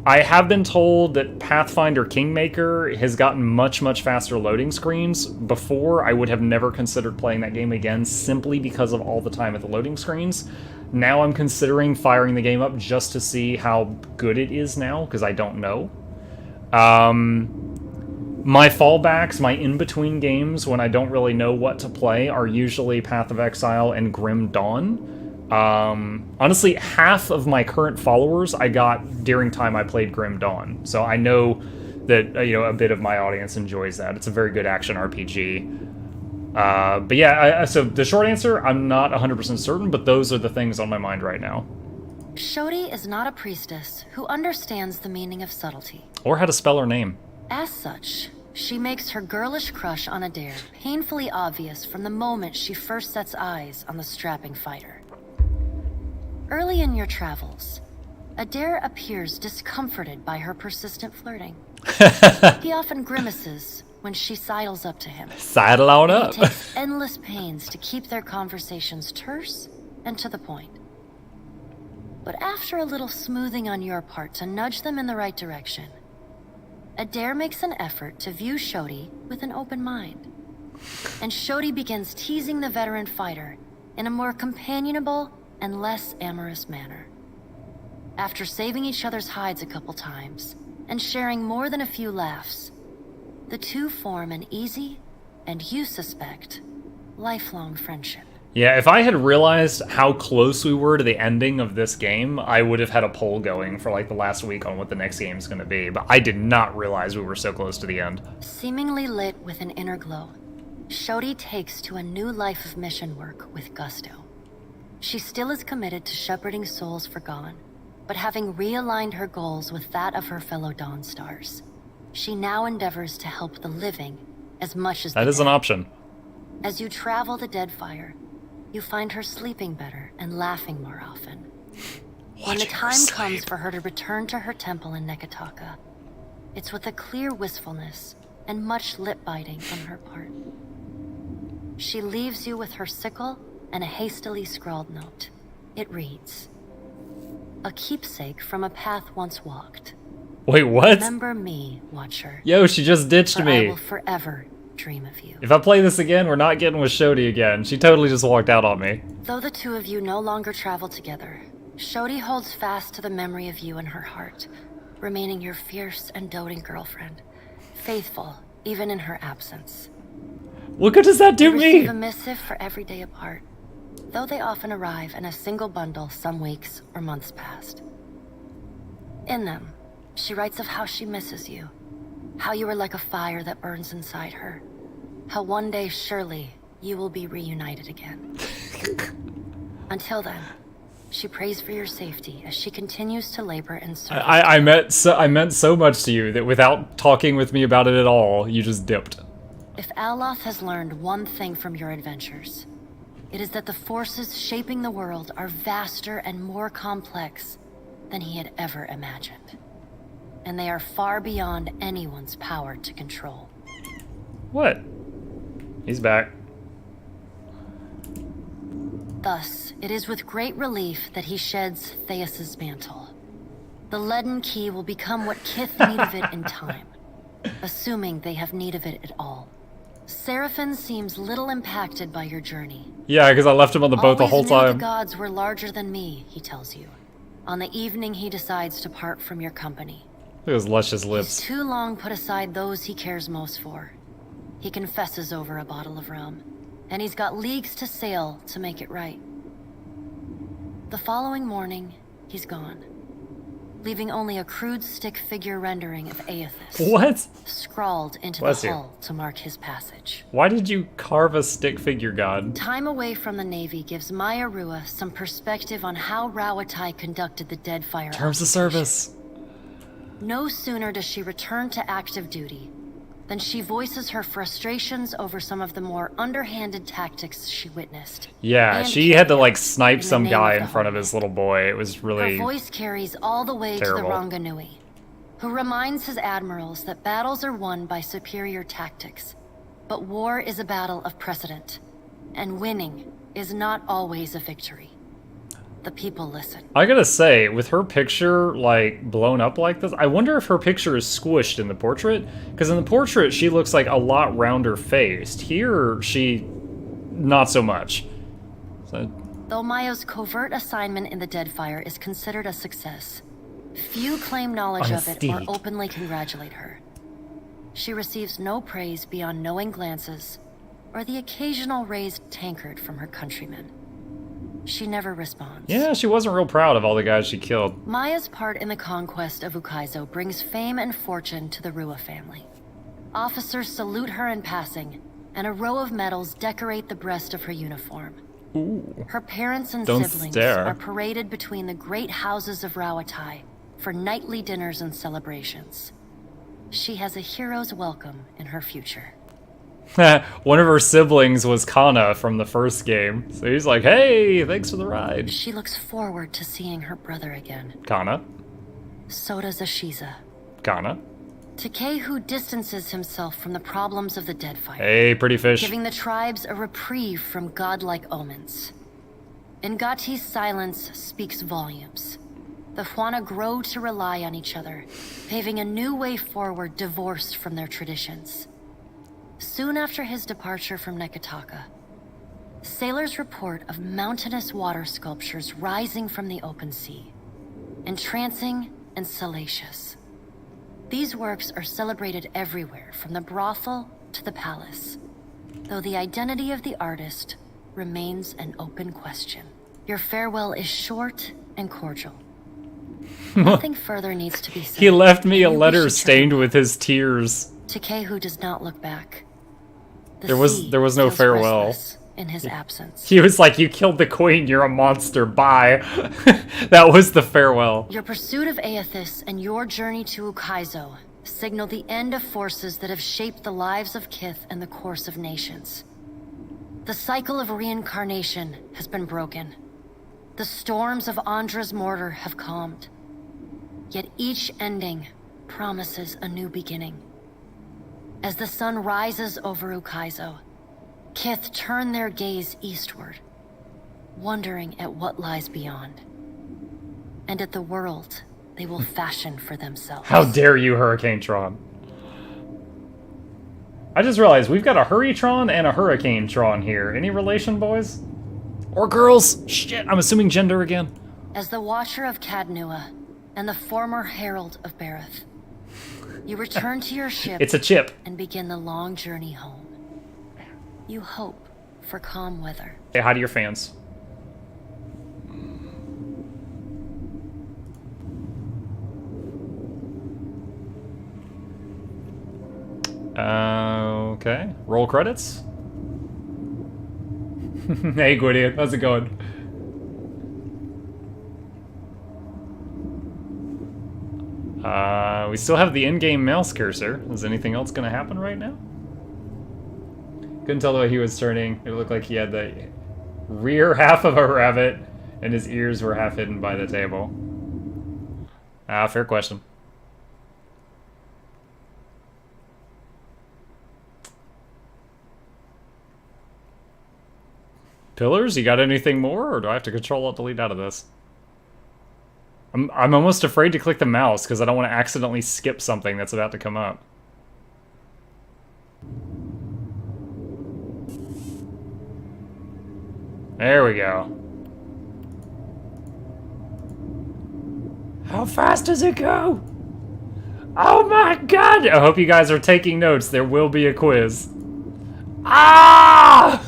I have been told that Pathfinder Kingmaker has gotten much, much faster loading screens. Before, I would have never considered playing that game again simply because of all the time at the loading screens. Now I'm considering firing the game up just to see how good it is now, because I don't know. My fallbacks, my in-between games when I don't really know what to play are usually Path of Exile and Grim Dawn. Honestly, half of my current followers I got during time I played Grim Dawn, so I know that a bit of my audience enjoys that. It's a very good action RPG. But yeah, so the short answer, I'm not 100% certain, but those are the things on my mind right now. Shodi is not a priestess who understands the meaning of subtlety. Or how to spell her name. As such, she makes her girlish crush on Adair painfully obvious from the moment she first sets eyes on the strapping fighter. Early in your travels, Adair appears discomforted by her persistent flirting. He often grimaces when she sidles up to him. Sidle on up. He takes endless pains to keep their conversations terse and to the point. But after a little smoothing on your part to nudge them in the right direction, Adair makes an effort to view Shodi with an open mind. And Shodi begins teasing the veteran fighter in a more companionable and less amorous manner. After saving each other's hides a couple times, and sharing more than a few laughs, the two form an easy, and you suspect, lifelong friendship. Yeah, if I had realized how close we were to the ending of this game, I would have had a poll going for like the last week on what the next game is going to be, but I did not realize we were so close to the end. Seemingly lit with an inner glow, Shodi takes to a new life of mission work with gusto. She still is committed to shepherding souls forgone, but having realigned her goals with that of her fellow Dawn Stars, she now endeavors to help the living as much as the dead. That is an option. As you travel the Deadfire, you find her sleeping better and laughing more often. When the time comes for her to return to her temple in Neketaka, it's with a clear wistfulness and much lip-biting on her part. She leaves you with her sickle and a hastily scrawled note. It reads, "A keepsake from a path once walked. Wait, what? Remember me, Watcher. Yo, she just ditched me. I will forever dream of you." If I play this again, we're not getting with Shodi again. She totally just walked out on me. Though the two of you no longer travel together, Shodi holds fast to the memory of you in her heart, remaining your fierce and doting girlfriend, faithful even in her absence. What good does that do you me? Receive a missive for every day apart, though they often arrive in a single bundle some weeks or months past. In them, she writes of how she misses you, how you are like a fire that burns inside her, how one day surely you will be reunited again. Until then, she prays for your safety as she continues to labor in service. I meant so much to you that without talking with me about it at all, you just dipped. If Aloth has learned one thing from your adventures, it is that the forces shaping the world are vaster and more complex than he had ever imagined. And they are far beyond anyone's power to control. What? He's back. Thus, it is with great relief that he sheds Theus's mantle. The leaden key will become what Kith need of it in time, assuming they have need of it at all. Seraphin seems little impacted by your journey. Yeah, because I left him on the boat the whole Always knew time. the gods were larger than me, he tells you, on the evening he decides to part from your company. Look at his luscious lips. He's too long put aside those he cares most for. He confesses over a bottle of rum, and he's got leagues to sail to make it right. The following morning, he's gone, leaving only a crude stick figure rendering of Aethys. What? Scrawled into Bless the you. hull to mark his passage. Why did you carve a stick figure god? Time away from the Navy gives Maya Rua some perspective on how Rawatai conducted the Deadfire. Terms of service. No sooner does she return to active duty than she voices her frustrations over some of the more underhanded tactics she witnessed. Yeah, And she had to like snipe in the some name guy of in the front of his little boy. It was really... Her voice carries all the way terrible. to the Ranganui, who reminds his admirals that battles are won by superior tactics, but war is a battle of precedent, and winning is not always a victory. The people listen. I gotta say, with her picture, like, blown up like this, I wonder if her picture is squished in the portrait? Because in the portrait, she looks like a lot rounder faced. Here, she... not so much. So... Though Maya's covert assignment in the Deadfire is considered a success, few claim knowledge of it or openly congratulate her. She receives no praise beyond knowing glances or the occasional raised tankard from her countrymen. She never responds. Yeah, she wasn't real proud of all the guys she killed. Maya's part in the conquest of Ukaizo brings fame and fortune to the Rua family. Officers salute her in passing, and a row of medals decorate the breast of her uniform. Ooh. Her parents and Don't siblings stare. are paraded between the great houses of Rawatai for nightly dinners and celebrations. She has a hero's welcome in her future. One of her siblings was Kana from the first game. So he's like, hey, thanks for the ride. She looks forward to seeing her brother again. Kana. So does Ashiza. Kana. Takehu distances himself from the problems of the Deadfire. Hey, pretty fish. Giving the tribes a reprieve from godlike omens. Ngati's silence speaks volumes. The Huana grow to rely on each other, paving a new way forward divorced from their traditions. Soon after his departure from Nekataka, sailors report of mountainous water sculptures rising from the open sea, entrancing and salacious. These works are celebrated everywhere, from the brothel to the palace, though the identity of the artist remains an open question. Your farewell is short and cordial. Nothing further needs to be said. He left me a You letter wish you stained with his tears. Takehu does not look back. The There was no feels farewell. restless in his absence. He was like, you killed the queen, you're a monster, bye. That was the farewell. Your pursuit of Aethys and your journey to Ukaizo signal the end of forces that have shaped the lives of Kith and the course of nations. The cycle of reincarnation has been broken. The storms of Andra's mortar have calmed. Yet each ending promises a new beginning. As the sun rises over Ukaizo, Kith turn their gaze eastward, wondering at what lies beyond, and at the world they will fashion for themselves. How dare you, Hurricane Tron? I just realized we've got a Hurrytron and a Hurricane Tron here. Any relation, boys? Or girls? Shit, I'm assuming gender again. As the Watcher of Cadnua and the former Herald of Bareth, you return to your ship. It's a chip. And begin the long journey home. You hope for calm weather. Say hi to your fans. Okay. Roll credits. Hey, Gwydion. How's it going? We still have the in-game mouse cursor. Is anything else going to happen right now? Couldn't tell the way he was turning. It looked like he had the rear half of a rabbit, and his ears were half hidden by the table. Ah, fair question. Pillars, you got anything more, or do I have to Control-Alt-Delete out of this? I'm almost afraid to click the mouse, because I don't want to accidentally skip something that's about to come up. There we go. How fast does it go? Oh my god! I hope you guys are taking notes. There will be a quiz. Ah!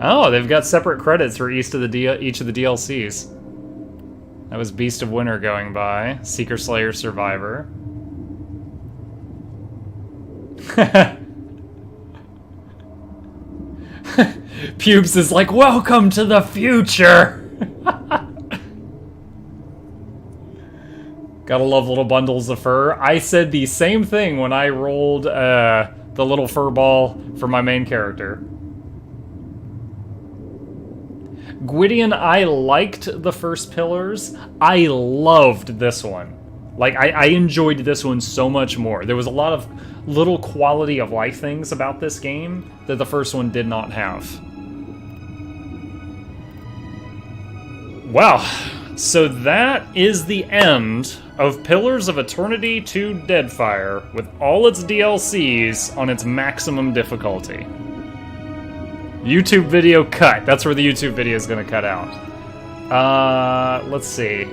Oh, they've got separate credits for each of the DLCs. That was Beast of Winter going by. Seeker Slayer Survivor. Pubes is like, welcome to the future! Gotta love little bundles of fur. I said the same thing when I rolled the little fur ball for my main character. Gwydion, I liked the first Pillars. I loved this one. Like, I enjoyed this one so much more. There was a lot of little quality of life things about this game that the first one did not have. Wow. So that is the end of Pillars of Eternity 2 Deadfire, with all its DLCs on its maximum difficulty. YouTube video cut. That's where the YouTube video is going to cut out. Let's see.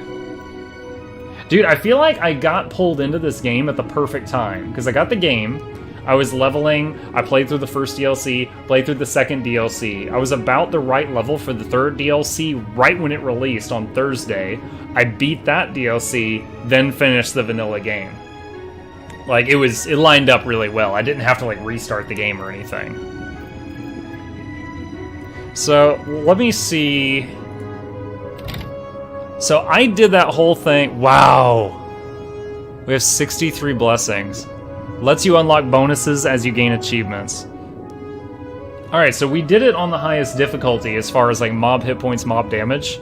Dude, I feel like I got pulled into this game at the perfect time. Because I got the game, I was leveling, I played through the first DLC, played through the second DLC. I was about the right level for the third DLC right when it released on Thursday. I beat that DLC, then finished the vanilla game. Like, it lined up really well. I didn't have to, like, restart the game or anything. So, let me see. So, I did that whole thing. Wow. We have 63 blessings. Lets you unlock bonuses as you gain achievements. Alright, so we did it on the highest difficulty as far as like mob hit points, mob damage.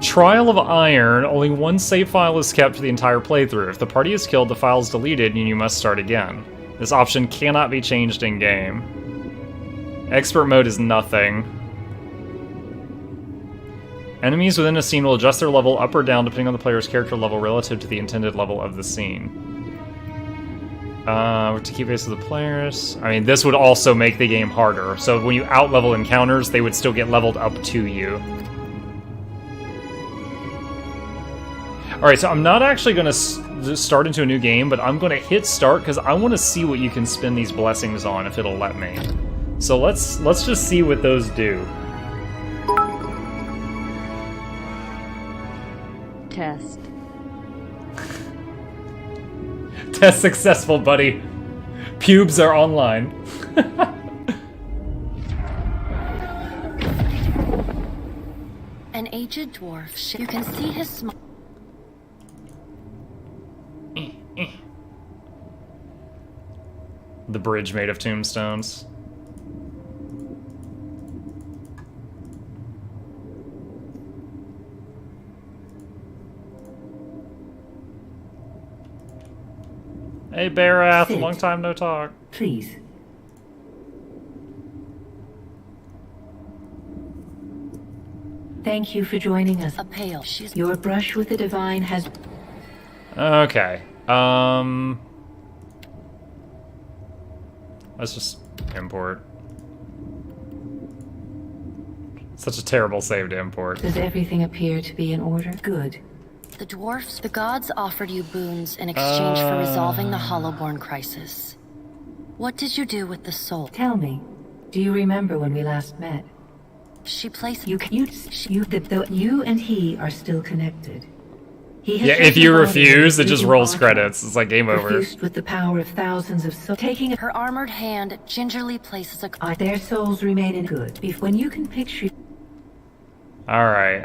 Trial of Iron, only one save file is kept for the entire playthrough. If the party is killed, the file is deleted and you must start again. This option cannot be changed in-game. Expert mode is nothing. Enemies within a scene will adjust their level up or down depending on the player's character level relative to the intended level of the scene. To keep pace with the players. I mean, this would also make the game harder. So when you out-level encounters, they would still get leveled up to you. Alright, so I'm not actually going to start into a new game, but I'm going to hit start because I want to see what you can spend these blessings on if it'll let me. So let's just see what those do. Test. Test successful, buddy. Pubes are online. An aged dwarf. You can see his smile. The bridge made of tombstones. Hey, Barath, long time no talk. Please. Thank you for joining us. A pale. Your brush with the divine has... Okay. Let's just import. Such a terrible save to import. Does everything appear to be in order? Good. The dwarfs, the gods offered you boons in exchange for resolving the Hollowborn crisis. What did you do with the soul? Tell me, do you remember when we last met? She placed... You and he are still connected. Yeah, if you refuse, it just rolls credits. It's like game over. Refused with the power of thousands of souls. Taking Her armored hand gingerly places a... their souls remain in good. When you can picture... Alright,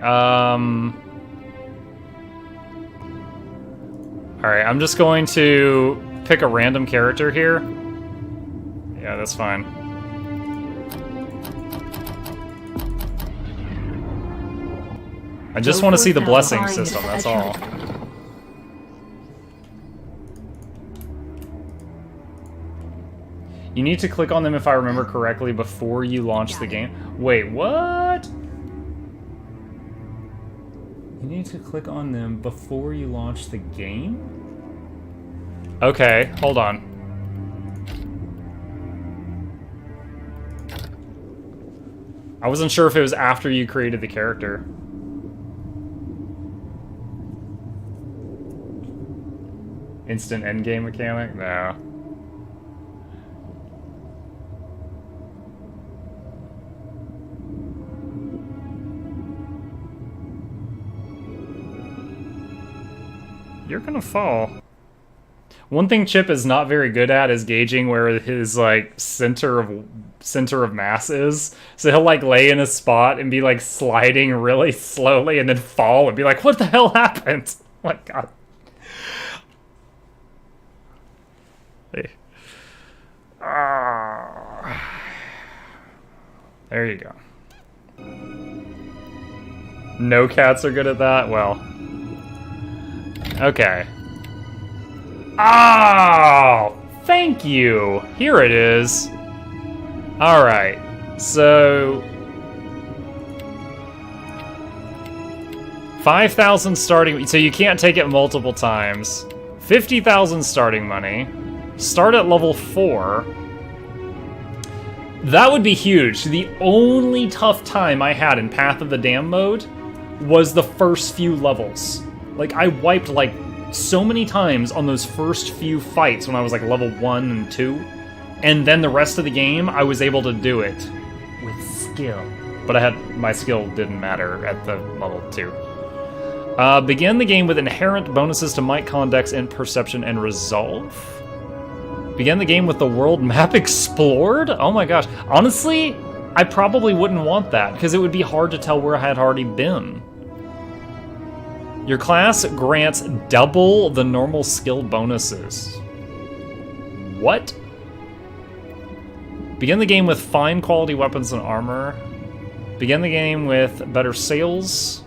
Alright, I'm just going to pick a random character here. Yeah, that's fine. I just want to see the blessing system, that's all. You need to click on them, if I remember correctly, before you launch the game. Wait, what? You need to click on them before you launch the game? Okay, hold on. I wasn't sure if it was after you created the character. Instant endgame mechanic? No. You're gonna fall. One thing Chip is not very good at is gauging where his like center of mass is. So he'll like lay in a spot and be like sliding really slowly and then fall and be like, what the hell happened? Oh my god. Hey. There you go. No cats are good at that? Well. Okay. Oh! Thank you! Here it is. Alright. So... 5,000 starting... So you can't take it multiple times. 50,000 starting money. Start at level 4. That would be huge. The only tough time I had in Path of the Dam mode was the first few levels. Like, I wiped, like, so many times on those first few fights when I was, like, level 1 and 2. And then the rest of the game, I was able to do it with skill. But my skill didn't matter at the level 2. Begin the game with inherent bonuses to might, condex, and perception and resolve. Begin the game with the world map explored? Oh my gosh. Honestly, I probably wouldn't want that, because it would be hard to tell where I had already been. Your class grants double the normal skill bonuses. What? Begin the game with fine quality weapons and armor. Begin the game with better sails.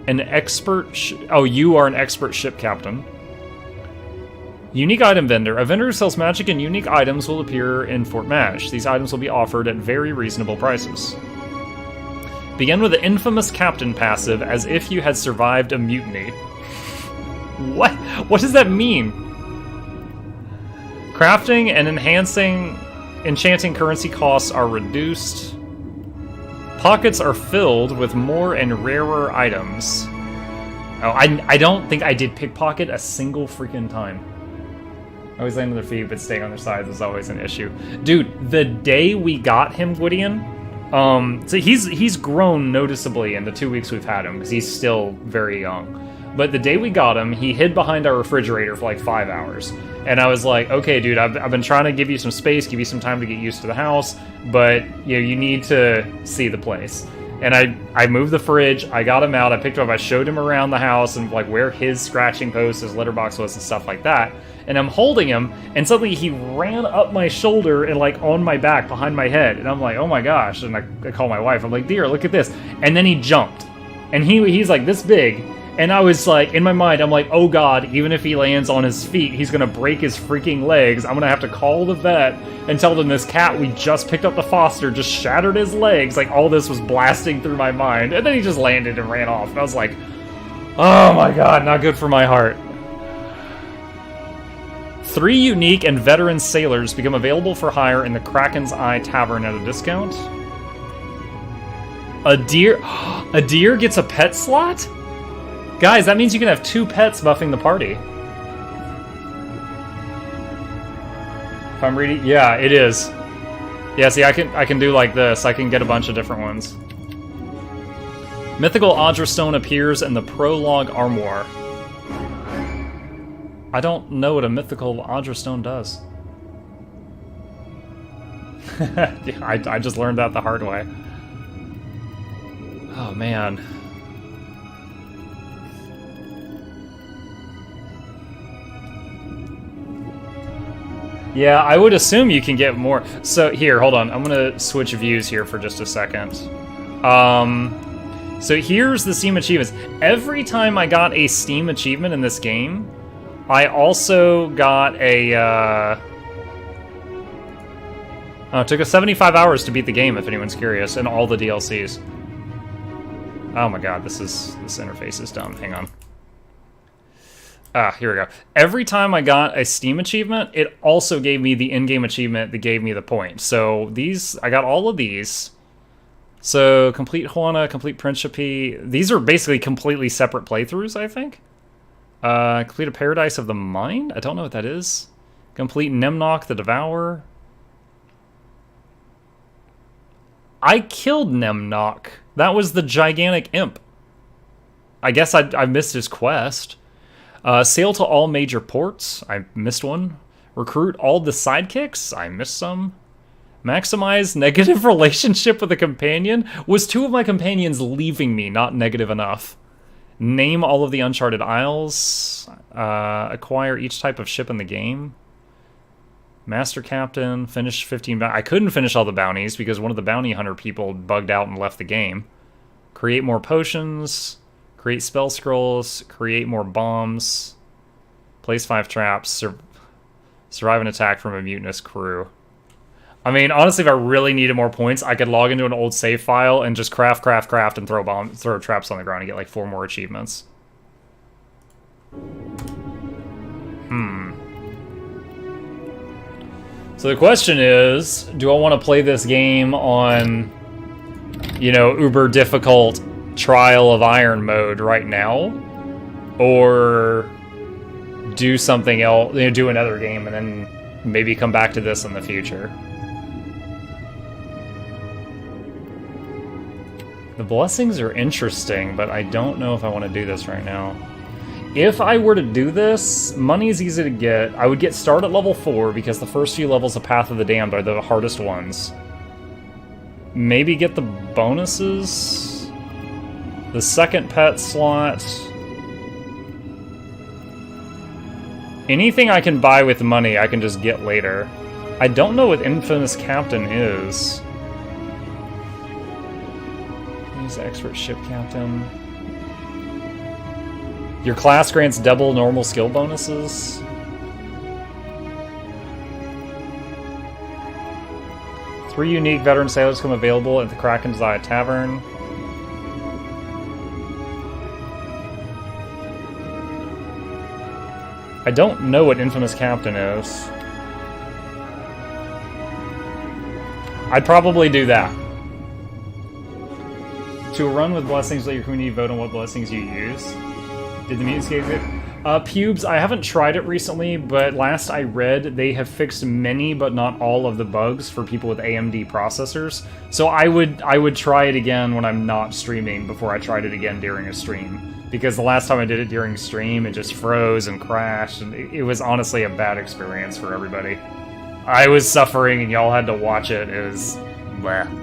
An expert... oh, you are an expert ship captain. Unique item vendor. A vendor who sells magic and unique items will appear in Fort Mash. These items will be offered at very reasonable prices. Begin with the infamous captain passive as if you had survived a mutiny. What? What does that mean? Crafting and enchanting currency costs are reduced. Pockets are filled with more and rarer items. Oh, I don't think I did pickpocket a single freaking time. Always land on their feet, but staying on their sides is always an issue. Dude, the day we got him, Gwydion, so he's grown noticeably in the 2 weeks we've had him, because he's still very young. But the day we got him, he hid behind our refrigerator for like 5 hours. And I was like, okay, dude, I've been trying to give you some space, give you some time to get used to the house, but you need to see the place. And I moved the fridge, I got him out, I picked him up, I showed him around the house and like where his scratching post, his litter box was and stuff like that. And I'm holding him, and suddenly he ran up my shoulder and like on my back behind my head. And I'm like, oh my gosh. And I call my wife, I'm like, dear, look at this. And then he jumped. And he's like this big. And I was like, in my mind, I'm like, oh god, even if he lands on his feet, he's gonna break his freaking legs. I'm gonna have to call the vet and tell them this cat we just picked up to foster just shattered his legs. Like, all this was blasting through my mind. And then he just landed and ran off. And I was like, oh my god, not good for my heart. 3 unique and veteran sailors become available for hire in the Kraken's Eye Tavern at a discount. A deer gets a pet slot? Guys, that means you can have 2 pets buffing the party. If I'm reading... yeah, it is. Yeah, see, I can do like this. I can get a bunch of different ones. Mythical Audra Stone appears in the Prologue Armoire. I don't know what a mythical Audra Stone does. Yeah, I just learned that the hard way. Oh, man. Yeah, I would assume you can get more. So, here, hold on. I'm gonna switch views here for just a second. So here's the Steam achievements. Every time I got a Steam achievement in this game, I also got a, Oh, it took us 75 hours to beat the game, if anyone's curious, and all the DLCs. Oh my god, this interface is dumb. Hang on. Here we go. Every time I got a Steam achievement, it also gave me the in-game achievement that gave me the point. So these, I got all of these. So, complete Juana, complete Principe. These are basically completely separate playthroughs, I think. Complete a Paradise of the Mind? I don't know what that is. Complete Nemnoch the Devourer. I killed Nemnoch. That was the gigantic imp. I guess I missed his quest. Sail to all major ports. I missed one. Recruit all the sidekicks. I missed some. Maximize negative relationship with a companion. Was 2 of my companions leaving me not negative enough? Name all of the Uncharted Isles. Acquire each type of ship in the game. Master Captain. Finish 15 I couldn't finish all the bounties because one of the bounty hunter people bugged out and left the game. Create more potions. Create spell scrolls. Create more bombs. Place 5 traps. Survive an attack from a mutinous crew. I mean, honestly, if I really needed more points, I could log into an old save file and just craft, and throw traps on the ground and get like 4 more achievements. So the question is, do I want to play this game on, you know, uber difficult Trial of Iron mode right now? Or do something else, you know, do another game and then maybe come back to this in the future? The blessings are interesting, but I don't know if I want to do this right now. If I were to do this, money is easy to get. I would get start at level 4 because the first few levels of Path of the Damned are the hardest ones. Maybe get the bonuses? The second pet slot. Anything I can buy with money, I can just get later. I don't know what Infamous Captain is. Use Expert Ship Captain. Your class grants double normal skill bonuses. Three unique veteran sailors come available at the Kraken's Eye Tavern. I don't know what Infamous Captain is. I'd probably do that. To run with blessings, let your community vote on what blessings you use. Did the music get it? Pubes, I haven't tried it recently, but last I read, they have fixed many but not all of the bugs for people with AMD processors. So I would try it again when I'm not streaming before I tried it again during a stream. Because the last time I did it during stream, it just froze and crashed, and it was honestly a bad experience for everybody. I was suffering and y'all had to watch it. It was... bleh.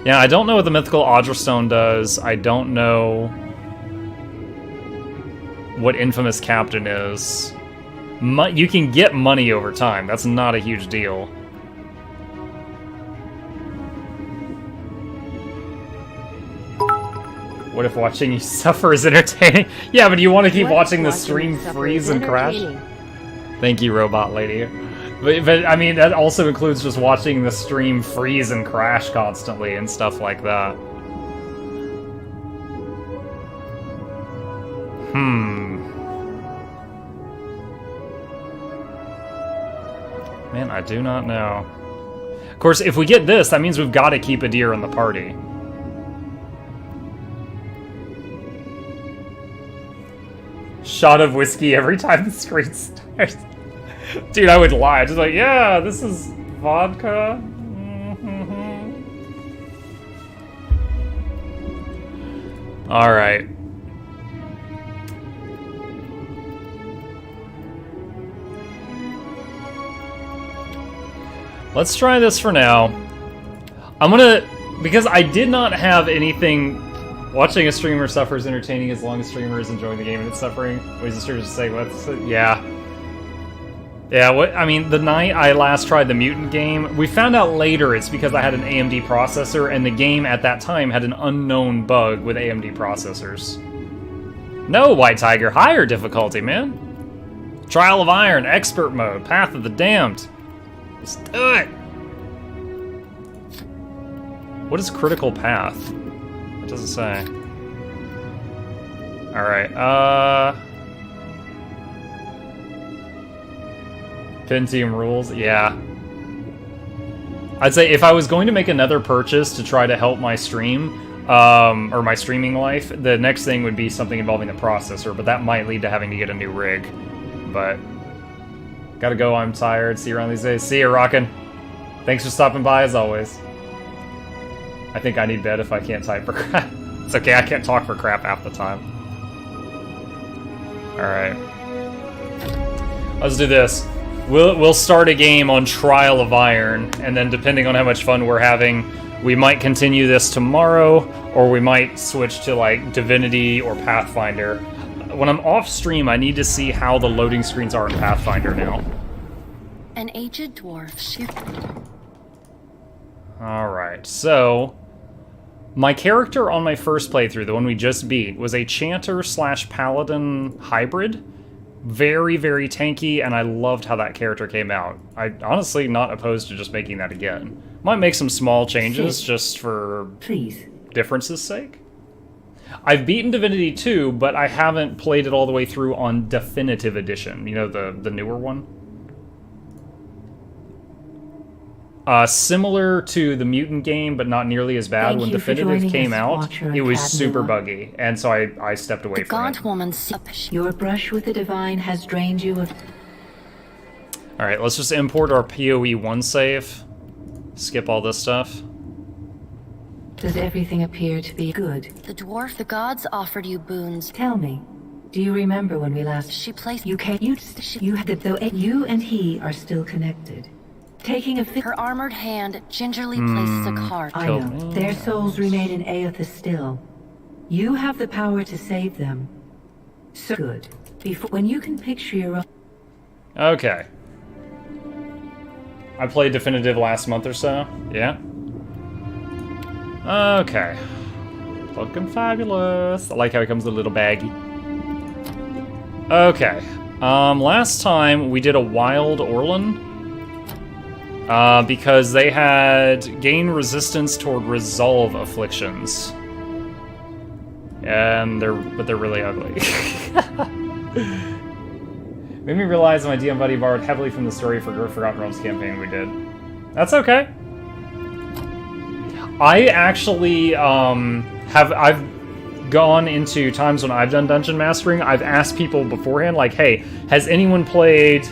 Yeah, I don't know what the mythical Audra Stone does. I don't know what Infamous Captain is. You can get money over time. That's not a huge deal. What if watching you suffer is entertaining? Yeah, but you want to keep watching the stream freeze and crash? Thank you, Robot Lady. But I mean, that also includes just watching the stream freeze and crash constantly and stuff like that. Man, I do not know. Of course, if we get this, that means we've got to keep a deer in the party. Shot of whiskey every time the screen starts. Dude, I would lie. Just like, yeah, this is vodka. Alright. Let's try this for now. I'm gonna... Because I did not have anything... Watching a streamer suffer is entertaining as long as streamer is enjoying the game and it's suffering. Ways the streamer just say, what's it? Yeah. Yeah, I mean, the night I last tried the Mutant game, we found out later it's because I had an AMD processor, and the game at that time had an unknown bug with AMD processors. No, White Tiger, higher difficulty, man. Trial of Iron, Expert Mode, Path of the Damned. Let's do it! What is Critical Path? It doesn't say. Alright, Pentium rules, yeah. I'd say if I was going to make another purchase to try to help my stream, or my streaming life, the next thing would be something involving the processor, but that might lead to having to get a new rig. But, gotta go, I'm tired. See you around these days. See you, Rockin'. Thanks for stopping by, as always. I think I need bed if I can't type for crap. It's okay, I can't talk for crap half the time. Alright. Let's do this. We'll start a game on Trial of Iron, and then depending on how much fun we're having, we might continue this tomorrow, or we might switch to, like, Divinity or Pathfinder. When I'm off stream, I need to see how the loading screens are in Pathfinder now. An aged dwarf shifted. Alright, so... My character on my first playthrough, the one we just beat, was a Chanter/Paladin hybrid. Very, very tanky, and I loved how that character came out. I'm honestly not opposed to just making that again. Might make some small changes just for difference's sake. I've beaten Divinity 2, but I haven't played it all the way through on Definitive Edition. You know, the newer one? Similar to the Mutant game, but not nearly as bad. When Definitive came out, it was super buggy, and so I stepped away from it. Woman, your brush with the divine has drained you of... Alright, let's just import our PoE 1 save. Skip all this stuff. Does everything appear to be good? The dwarf, the gods offered you boons. Tell me, do you remember when we last... She placed... You can't... You had... Though you and he are still connected. Taking a her armored hand gingerly places a card. I know. Their souls remain in Aethys still. You have the power to save them. So good. Before when you can picture your own... Okay. I played Definitive last month or so. Yeah. Okay. Looking fabulous. I like how it comes with a little baggie. Okay. Last time we did a Wild Orlan. Because they had gain resistance toward resolve afflictions. And they're really ugly. Made me realize my DM buddy borrowed heavily from the story for Forgotten Realms campaign we did. That's okay. I actually, I've gone into times when I've done dungeon mastering, I've asked people beforehand, like, hey, has anyone played...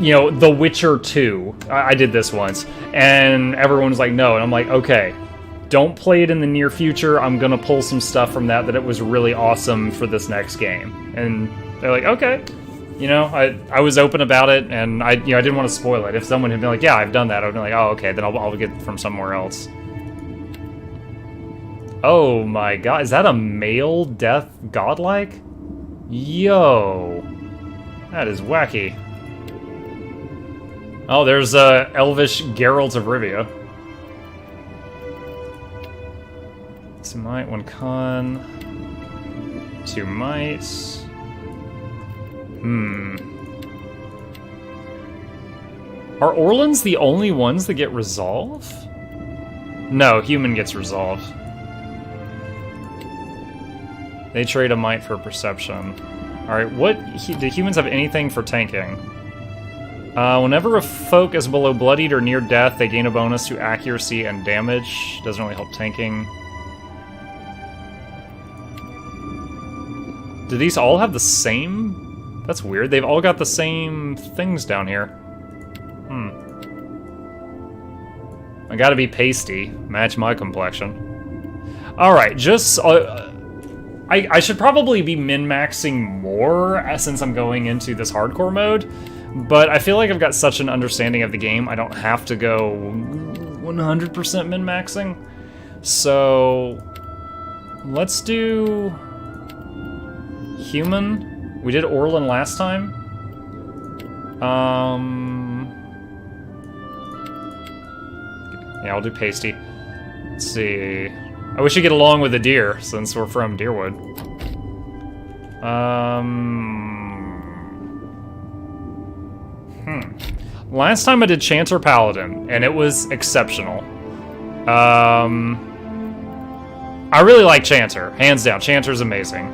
You know, The Witcher 2. I did this once. And everyone was like, no. And I'm like, okay. Don't play it in the near future. I'm gonna pull some stuff from that it was really awesome for this next game. And they're like, okay. You know, I was open about it, and I didn't want to spoil it. If someone had been like, yeah, I've done that, I'd be like, oh, okay, then I'll get it from somewhere else. Oh my god, is that a male death godlike? Yo. That is wacky. Oh, there's Elvish Geralt of Rivia. 2 might, 1 con. 2 might. Are Orlans the only ones that get resolve? No, human gets resolve. They trade a might for perception. Alright, do humans have anything for tanking? Whenever a folk is below bloodied or near death, they gain a bonus to accuracy and damage. Doesn't really help tanking. Do these all have the same? That's weird. They've all got the same things down here. I gotta be pasty. Match my complexion. Alright, just... I should probably be min-maxing more since I'm going into this hardcore mode. But I feel like I've got such an understanding of the game, I don't have to go 100% min-maxing. So let's do human. We did Orlin last time. Yeah, I'll do pasty. Let's see. I wish you get along with the deer, since we're from Deerwood. Last time I did Chanter Paladin, and it was exceptional. I really like Chanter, hands down. Chanter's amazing.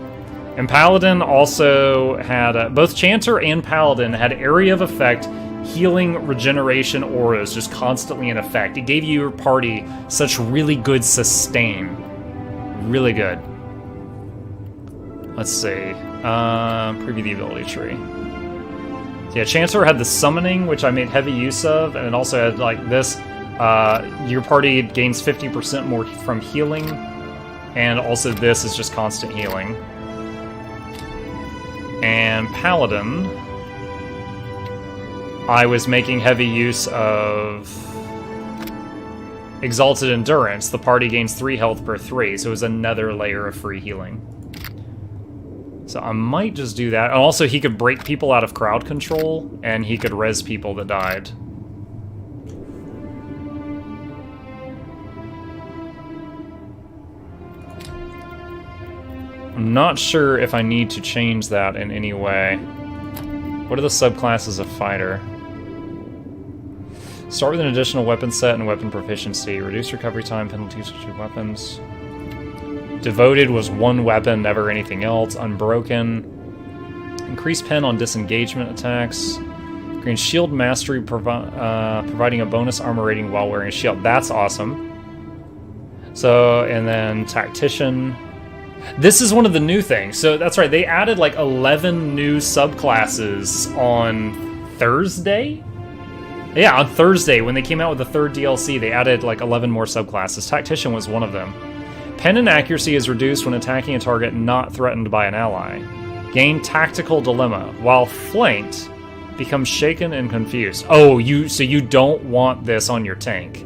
And Paladin also had, both Chanter and Paladin had area of effect, healing, regeneration auras just constantly in effect. It gave your party such really good sustain. Really good. Let's see. Preview the ability tree. Yeah, Chancer had the summoning, which I made heavy use of, and it also had like this. Your party gains 50% more from healing, and also this is just constant healing. And Paladin, I was making heavy use of Exalted Endurance. The party gains 3 health per 3, so it was another layer of free healing. So I might just do that. And also he could break people out of crowd control, and he could res people that died. I'm not sure if I need to change that in any way. What are the subclasses of fighter? Start with an additional weapon set and weapon proficiency. Reduce recovery time, penalties for 2 weapons. Devoted was 1 weapon, never anything else. Unbroken. Increase pen on disengagement attacks. Green shield mastery, providing a bonus armor rating while wearing a shield. That's awesome. So, and then tactician. This is one of the new things. So that's right, they added like 11 new subclasses on Thursday? Yeah, on Thursday, when they came out with the 3rd DLC, they added like 11 more subclasses. Tactician was one of them. Pen and accuracy is reduced when attacking a target not threatened by an ally. Gain tactical dilemma. While flanked, become shaken and confused. Oh, so you don't want this on your tank.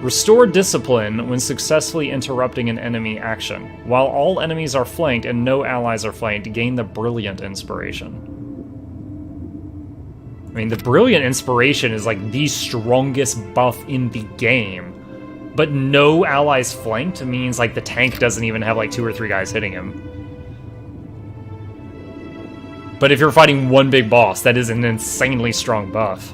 Restore discipline when successfully interrupting an enemy action. While all enemies are flanked and no allies are flanked, gain the Brilliant Inspiration. I mean, the Brilliant Inspiration is like the strongest buff in the game. But no allies flanked means like the tank doesn't even have like 2 or 3 guys hitting him. But if you're fighting one big boss, that is an insanely strong buff.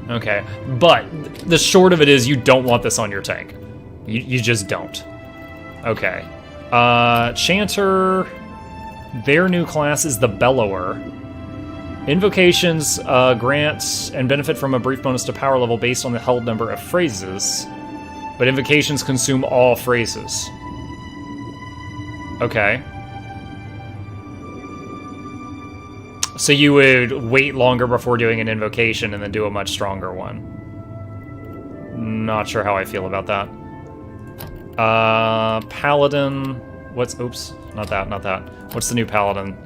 Okay, but the short of it is you don't want this on your tank. You just don't. Okay. Chanter, their new class is the Bellower. Invocations grants and benefit from a brief bonus to power level based on the held number of phrases, but invocations consume all phrases. Okay. So you would wait longer before doing an invocation and then do a much stronger one. Not sure how I feel about that. Paladin. Oops, not that. What's the new Paladin?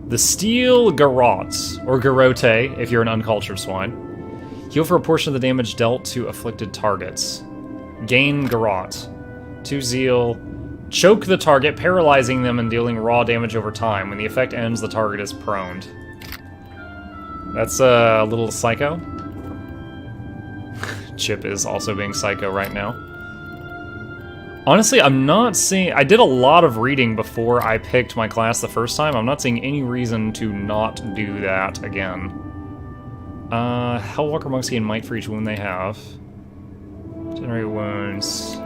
The Steel Garrote, or Garrote, if you're an uncultured swine. Heal for a portion of the damage dealt to afflicted targets. Gain Garrote. 2 Zeal. Choke the target, paralyzing them and dealing raw damage over time. When the effect ends, the target is proned. That's a little psycho. Chip is also being psycho right now. Honestly, I'm not seeing... I did a lot of reading before I picked my class the first time. I'm not seeing any reason to not do that again. Hellwalker monks gain might for each wound they have. Generate wounds...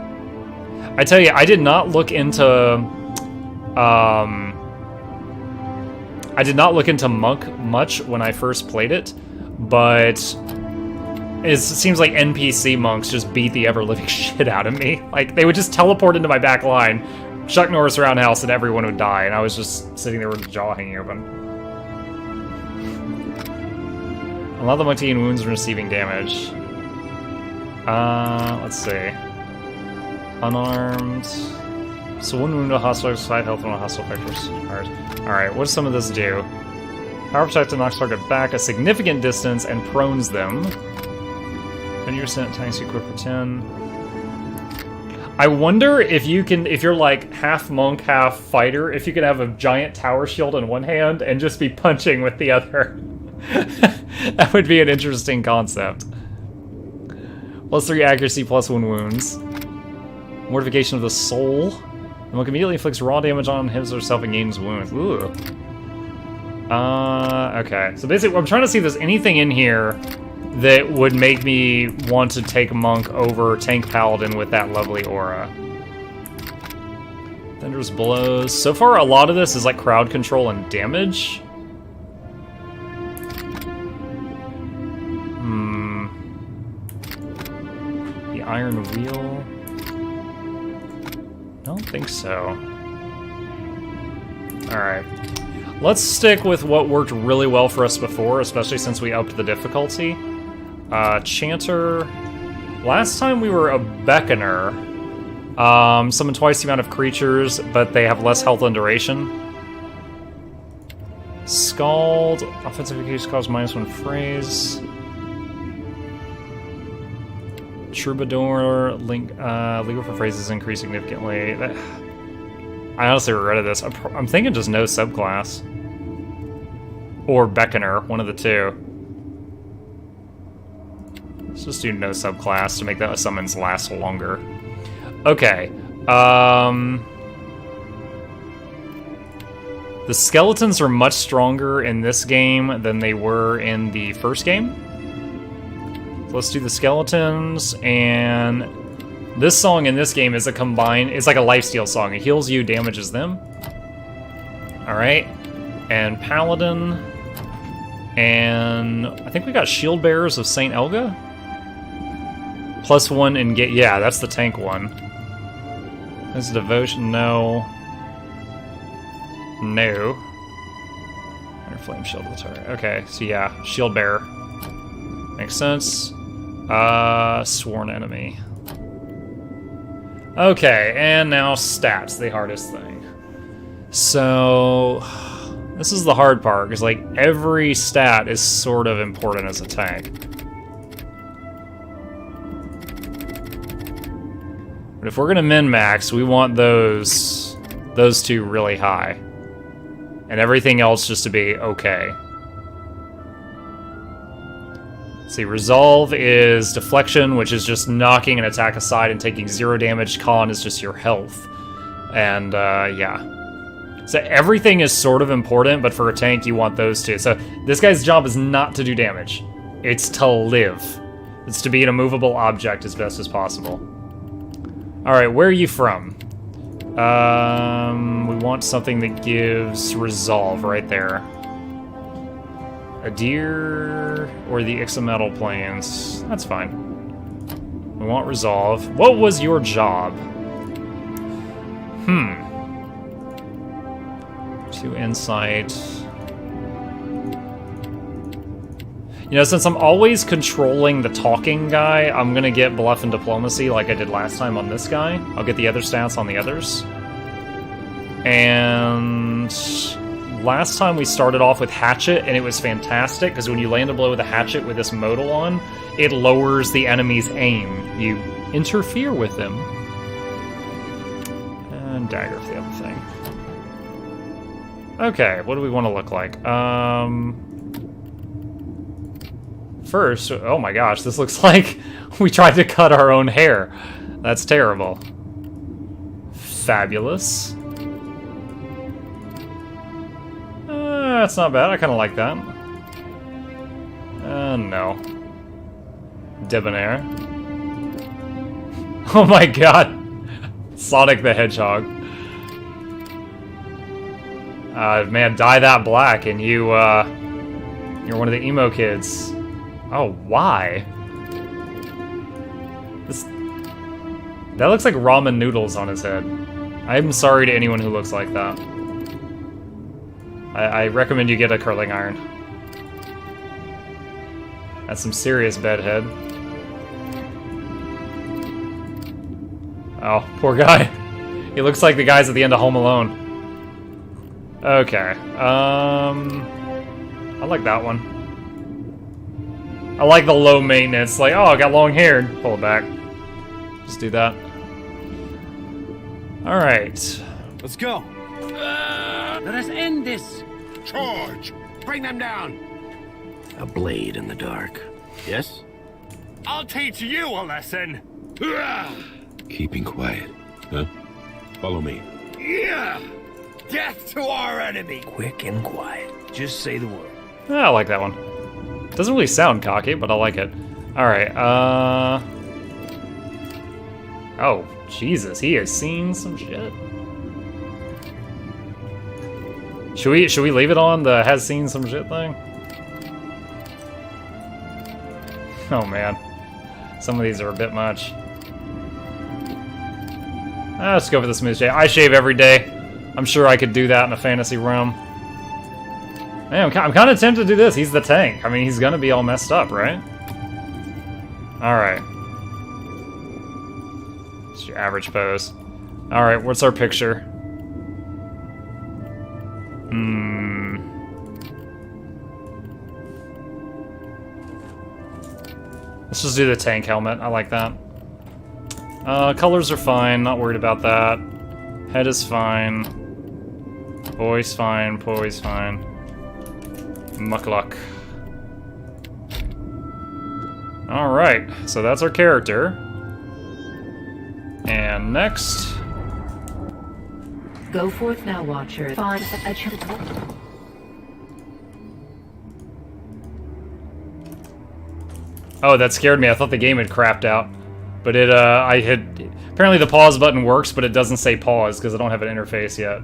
I tell you, I did not look into, Monk much when I first played it, but it seems like NPC monks just beat the ever-living shit out of me. Like, they would just teleport into my back line, Chuck Norris roundhouse, and everyone would die, and I was just sitting there with the jaw hanging open. Allow the monk to gain wounds and receiving damage. Let's see. Unarmed. So 1 wound to a hostile, 5 health on a hostile effect. Alright, what does some of this do? Power protector knocks target back a significant distance and prones them. 20% tanks equipped for 10. I wonder if you can, if you're like half monk, half fighter, if you can have a giant tower shield in one hand and just be punching with the other. That would be an interesting concept. +3 accuracy, +1 wounds. Mortification of the soul. The monk immediately inflicts raw damage on him or herself and gains wounds. Ooh. Okay. So basically, I'm trying to see if there's anything in here that would make me want to take monk over tank paladin with that lovely aura. Thunderous blows. So far, a lot of this is like crowd control and damage. The iron wheel. I don't think so. Alright. Let's stick with what worked really well for us before, especially since we upped the difficulty. Chanter. Last time we were a Beckoner. Summon twice the amount of creatures, but they have less health and duration. Scald. Offensive occasions cause -1 phrase. Troubadour. Legal for phrases increase significantly. I honestly regretted this. I'm thinking just no subclass. Or Beckoner, one of the two. Let's just do no subclass to make the summons last longer. Okay. The skeletons are much stronger in this game than they were in the first game. So let's do the skeletons, and this song in this game is a combined, it's like a lifesteal song. It heals you, damages them. Alright. And Paladin. And I think we got Shield Bearers of St. Elga. +1 and get, yeah, that's the tank one. This is Devotion, no. No. Or Flame Shield of the turret. Okay, so yeah, Shield Bearer. Makes sense. Sworn Enemy. Okay, and now stats, the hardest thing. So, this is the hard part, because like every stat is sort of important as a tank. But if we're gonna min-max, we want those two really high. And everything else just to be okay. See, Resolve is deflection, which is just knocking an attack aside and taking 0 damage. Con is just your health. And, yeah. So everything is sort of important, but for a tank, you want those two. So this guy's job is not to do damage. It's to live. It's to be an immovable object as best as possible. Alright, where are you from? We want something that gives Resolve right there. A deer or the Ixametal Plains. That's fine. We want Resolve. What was your job? 2 insight. You know, since I'm always controlling the talking guy, I'm gonna get Bluff and Diplomacy like I did last time on this guy. I'll get the other stats on the others. And last time we started off with Hatchet, and it was fantastic, because when you land a blow with a Hatchet with this modal on, it lowers the enemy's aim. You interfere with them. And Dagger for the other thing. Okay, what do we want to look like? First, oh my gosh, this looks like we tried to cut our own hair. That's terrible. Fabulous. That's not bad, I kind of like that. No. Debonair. Oh my god. Sonic the Hedgehog. Man, dye that black and you're one of the emo kids. Oh, why? That looks like ramen noodles on his head. I'm sorry to anyone who looks like that. I recommend you get a curling iron. That's some serious bedhead. Oh, poor guy. He looks like the guys at the end of Home Alone. Okay, I like that one. I like the low maintenance. Like, oh, I got long hair. Pull it back. Just do that. All right. Let's go. Let us end this. Charge! Bring them down! A blade in the dark. Yes? I'll teach you a lesson! Keeping quiet. Huh? Follow me. Yeah! Death to our enemy! Quick and quiet. Just say the word. Yeah, I like that one. Doesn't really sound cocky, but I like it. Alright, oh, Jesus, he has seen some shit. Should we leave it on the has seen some shit thing? Oh man. Some of these are a bit much. Let's go for the smooth shave. I shave every day. I'm sure I could do that in a fantasy realm. Man, I'm kind of tempted to do this. He's the tank. I mean, he's gonna be all messed up, right? Alright. It's your average pose. Alright, what's our picture? Let's just do the tank helmet. I like that. Colors are fine. Not worried about that. Head is fine. Voice fine. Poise fine. Muckluck. Alright, so that's our character. And next... Go forth now, Watcher. Find a Oh, that scared me. I thought the game had crapped out. But it, apparently the pause button works, but it doesn't say pause because I don't have an interface yet.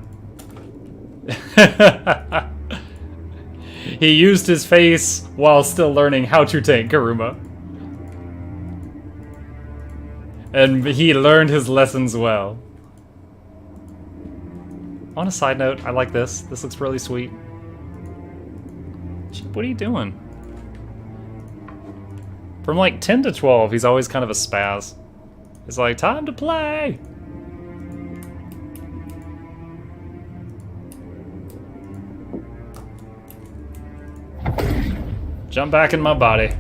He used his face while still learning how to tank Karuma. And he learned his lessons well. On a side note, I like this. This looks really sweet. What are you doing? From like 10 to 12, he's always kind of a spaz. It's like, time to play! Jump back in my body.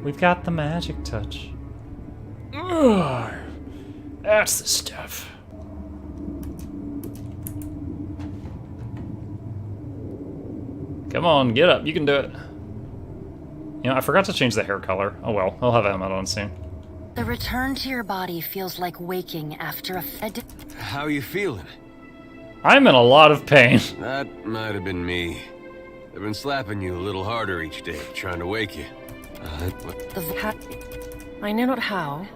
We've got the magic touch. Ugh, that's the stuff. Come on, get up. You can do it. You know, I forgot to change the hair color. Oh well, I'll have Emma on soon. The return to your body feels like waking after a... How are you feeling? I'm in a lot of pain. That might have been me. I've been slapping you a little harder each day, trying to wake you. I know not how.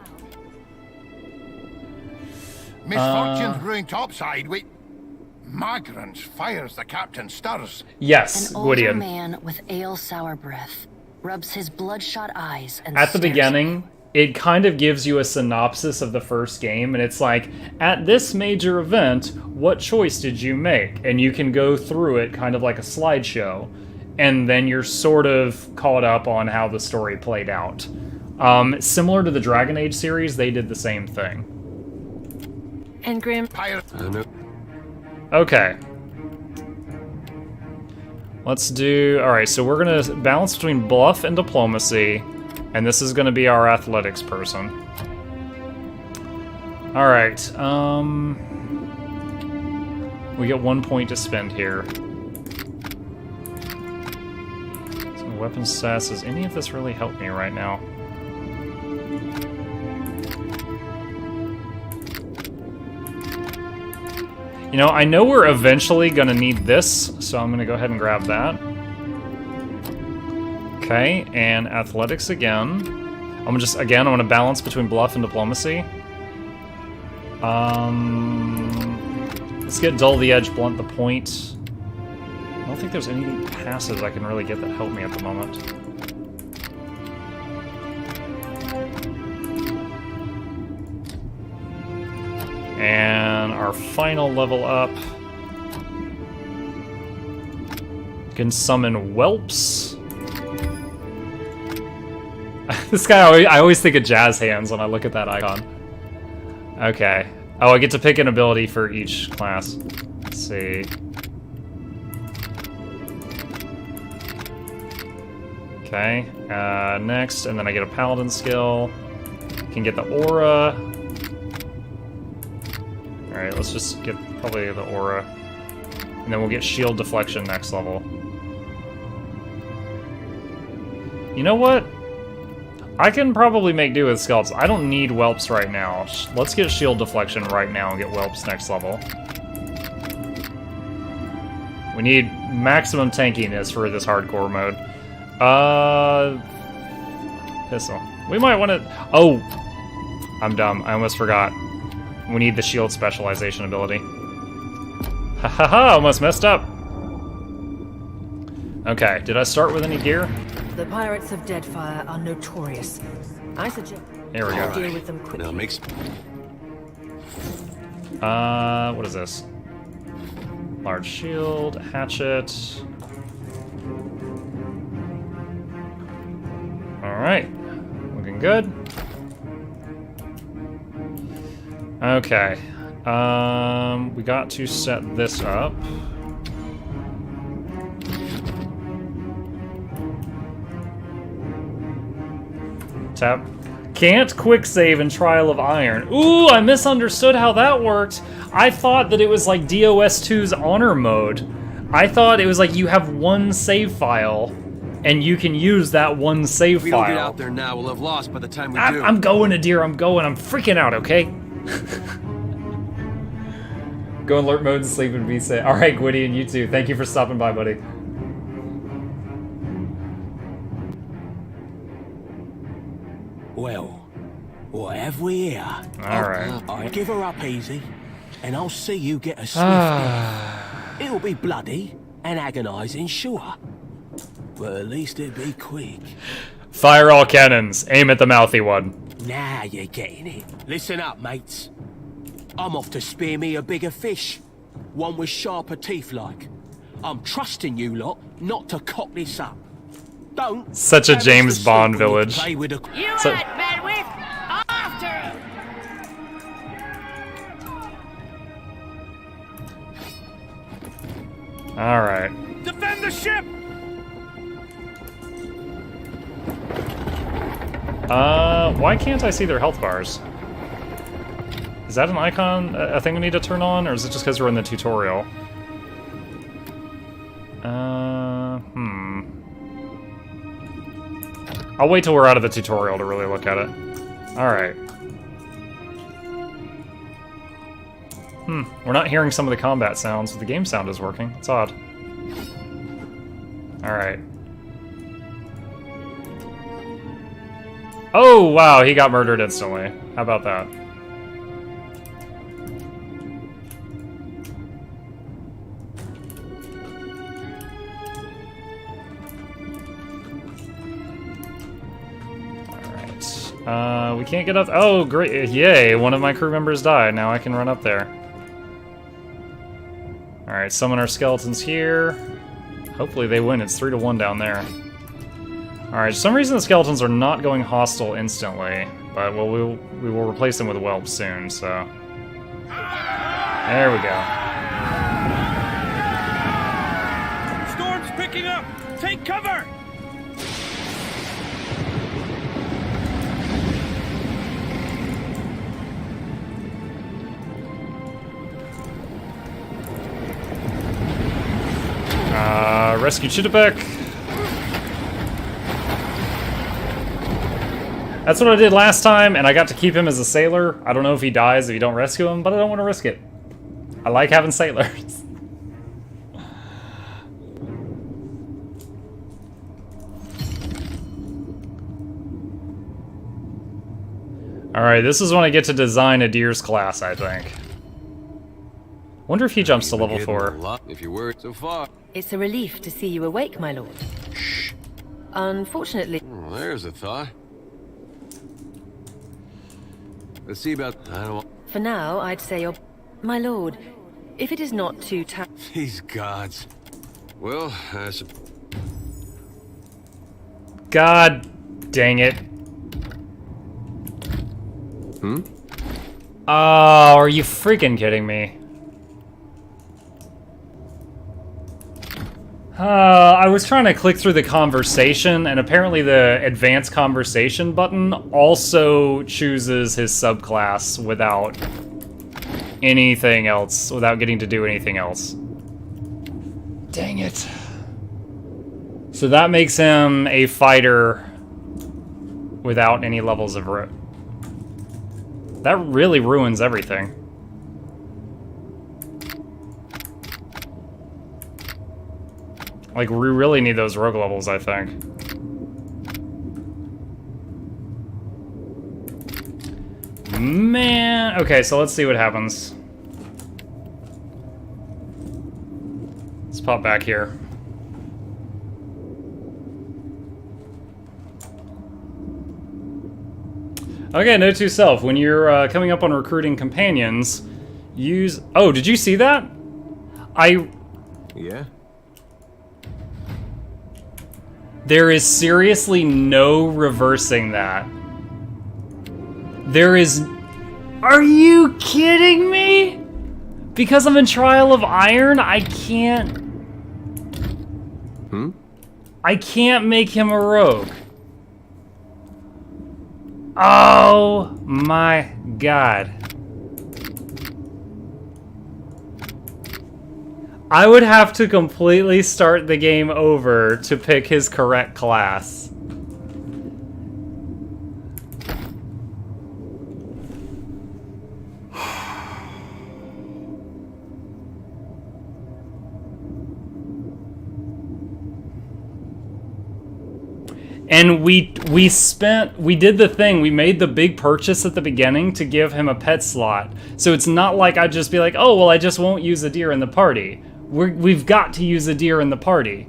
Misfortunes brewing topside. Wait. Magrans fires the captain stirs. Yes, An older Gwydion. man with ale sour breath rubs his bloodshot eyes and At the stares beginning, it kind of gives you a synopsis of the first game, and it's like, at this major event, what choice did you make? And you can go through it kind of like a slideshow, and then you're sort of caught up on how the story played out. Similar to the Dragon Age series, they did the same thing. And Grim. Okay. Let's do... Alright, so we're going to balance between bluff and diplomacy, and this is going to be our athletics person. Alright, we get 1 point to spend here. So weapon stats, does any of this really help me right now? You know, I know we're eventually gonna need this, so I'm gonna go ahead and grab that. Okay, and athletics again. I'm gonna balance between bluff and diplomacy. Let's get dull the edge, blunt the point. I don't think there's any passives I can really get that help me at the moment. And our final level up can summon whelps. This guy, I always think of jazz hands when I look at that icon. Okay. Oh, I get to pick an ability for each class. Let's see. Okay, next, and then I get a paladin skill. Can get the aura. Alright, let's just get probably the aura. And then we'll get shield deflection next level. You know what? I can probably make do with skeletons. I don't need whelps right now. Let's get shield deflection right now and get whelps next level. We need maximum tankiness for this hardcore mode. Pistol. We might want to... Oh! I'm dumb. I almost forgot. We need the shield specialization ability. Ha ha ha! Almost messed up! Okay, did I start with any gear? The pirates of Deadfire are notorious. I suggest There we go. deal with them quickly. Now makes What is this? Large shield, hatchet. Alright. Looking good. Okay. We got to set this up. Tap. Can't quick save in Trial of Iron. Ooh, I misunderstood how that worked. I thought that it was like DOS 2's Honor mode. I thought it was like you have one save file, and you can use that one save If we file. don't get out there now, we'll have lost by the time we do. I'm going, Adir. I'm going. I'm freaking out, okay? Go in alert mode and sleep and be safe. Alright, Gwitty, and you too. Thank you for stopping by, buddy. Well, what have we here? Alright. I'll give her up easy, and I'll see you get a swift death. It'll be bloody and agonizing, sure. But at least it'll be quick. Fire all cannons. Aim at the mouthy one. Now you're getting it. Listen up, mates. I'm off to spear me a bigger fish. One with sharper teeth like. I'm trusting you lot not to cock this up. Don't. Such a have us James to Bond sleep when you village. play with a... You So- right, Bedwith! After him! Alright. Defend the ship! Why can't I see their health bars? Is that an icon, a thing we need to turn on, or is it just because we're in the tutorial? I'll wait till we're out of the tutorial to really look at it. Alright. We're not hearing some of the combat sounds, but the game sound is working. It's odd. Alright. Oh, wow, he got murdered instantly. How about that? Alright. We can't get up. Oh, great. Yay, one of my crew members died. Now I can run up there. Alright, summon our skeletons here. Hopefully they win. It's 3-1 down there. Alright, for some reason the skeletons are not going hostile instantly, but we will replace them with whelps soon, so... There we go. Storm's picking up! Take cover! Rescue Chittipek. That's what I did last time, and I got to keep him as a sailor. I don't know if he dies if you don't rescue him, but I don't want to risk it. I like having sailors. Alright, this is when I get to design Adir's class, I think. Wonder if he jumps to level 4. If you were so far. It's a relief to see you awake, my lord. Shh. Unfortunately... Oh, there's a thought. Let's see about... I don't want... For now, I'd say you're... My lord, if it is not too tight... These gods. Well, God dang it. Oh, are you freaking kidding me? I was trying to click through the conversation, and apparently the advanced conversation button also chooses his subclass without anything else, without getting to do anything else. Dang it. So that makes him a fighter without any levels of root. That really ruins everything. Like, we really need those rogue levels, I think. Man, okay, so let's see what happens. Let's pop back here. Okay, note to self, when you're coming up on recruiting companions, use... Oh, did you see that? Yeah? There is seriously no reversing that. There is... Are you kidding me? Because I'm in Trial of Iron, I can't... I can't make him a rogue. Oh my god. I would have to completely start the game over to pick his correct class. And we did the thing, we made the big purchase at the beginning to give him a pet slot. So it's not like I'd just be like, oh, well, I just won't use a deer in the party. We've got to use a deer in the party.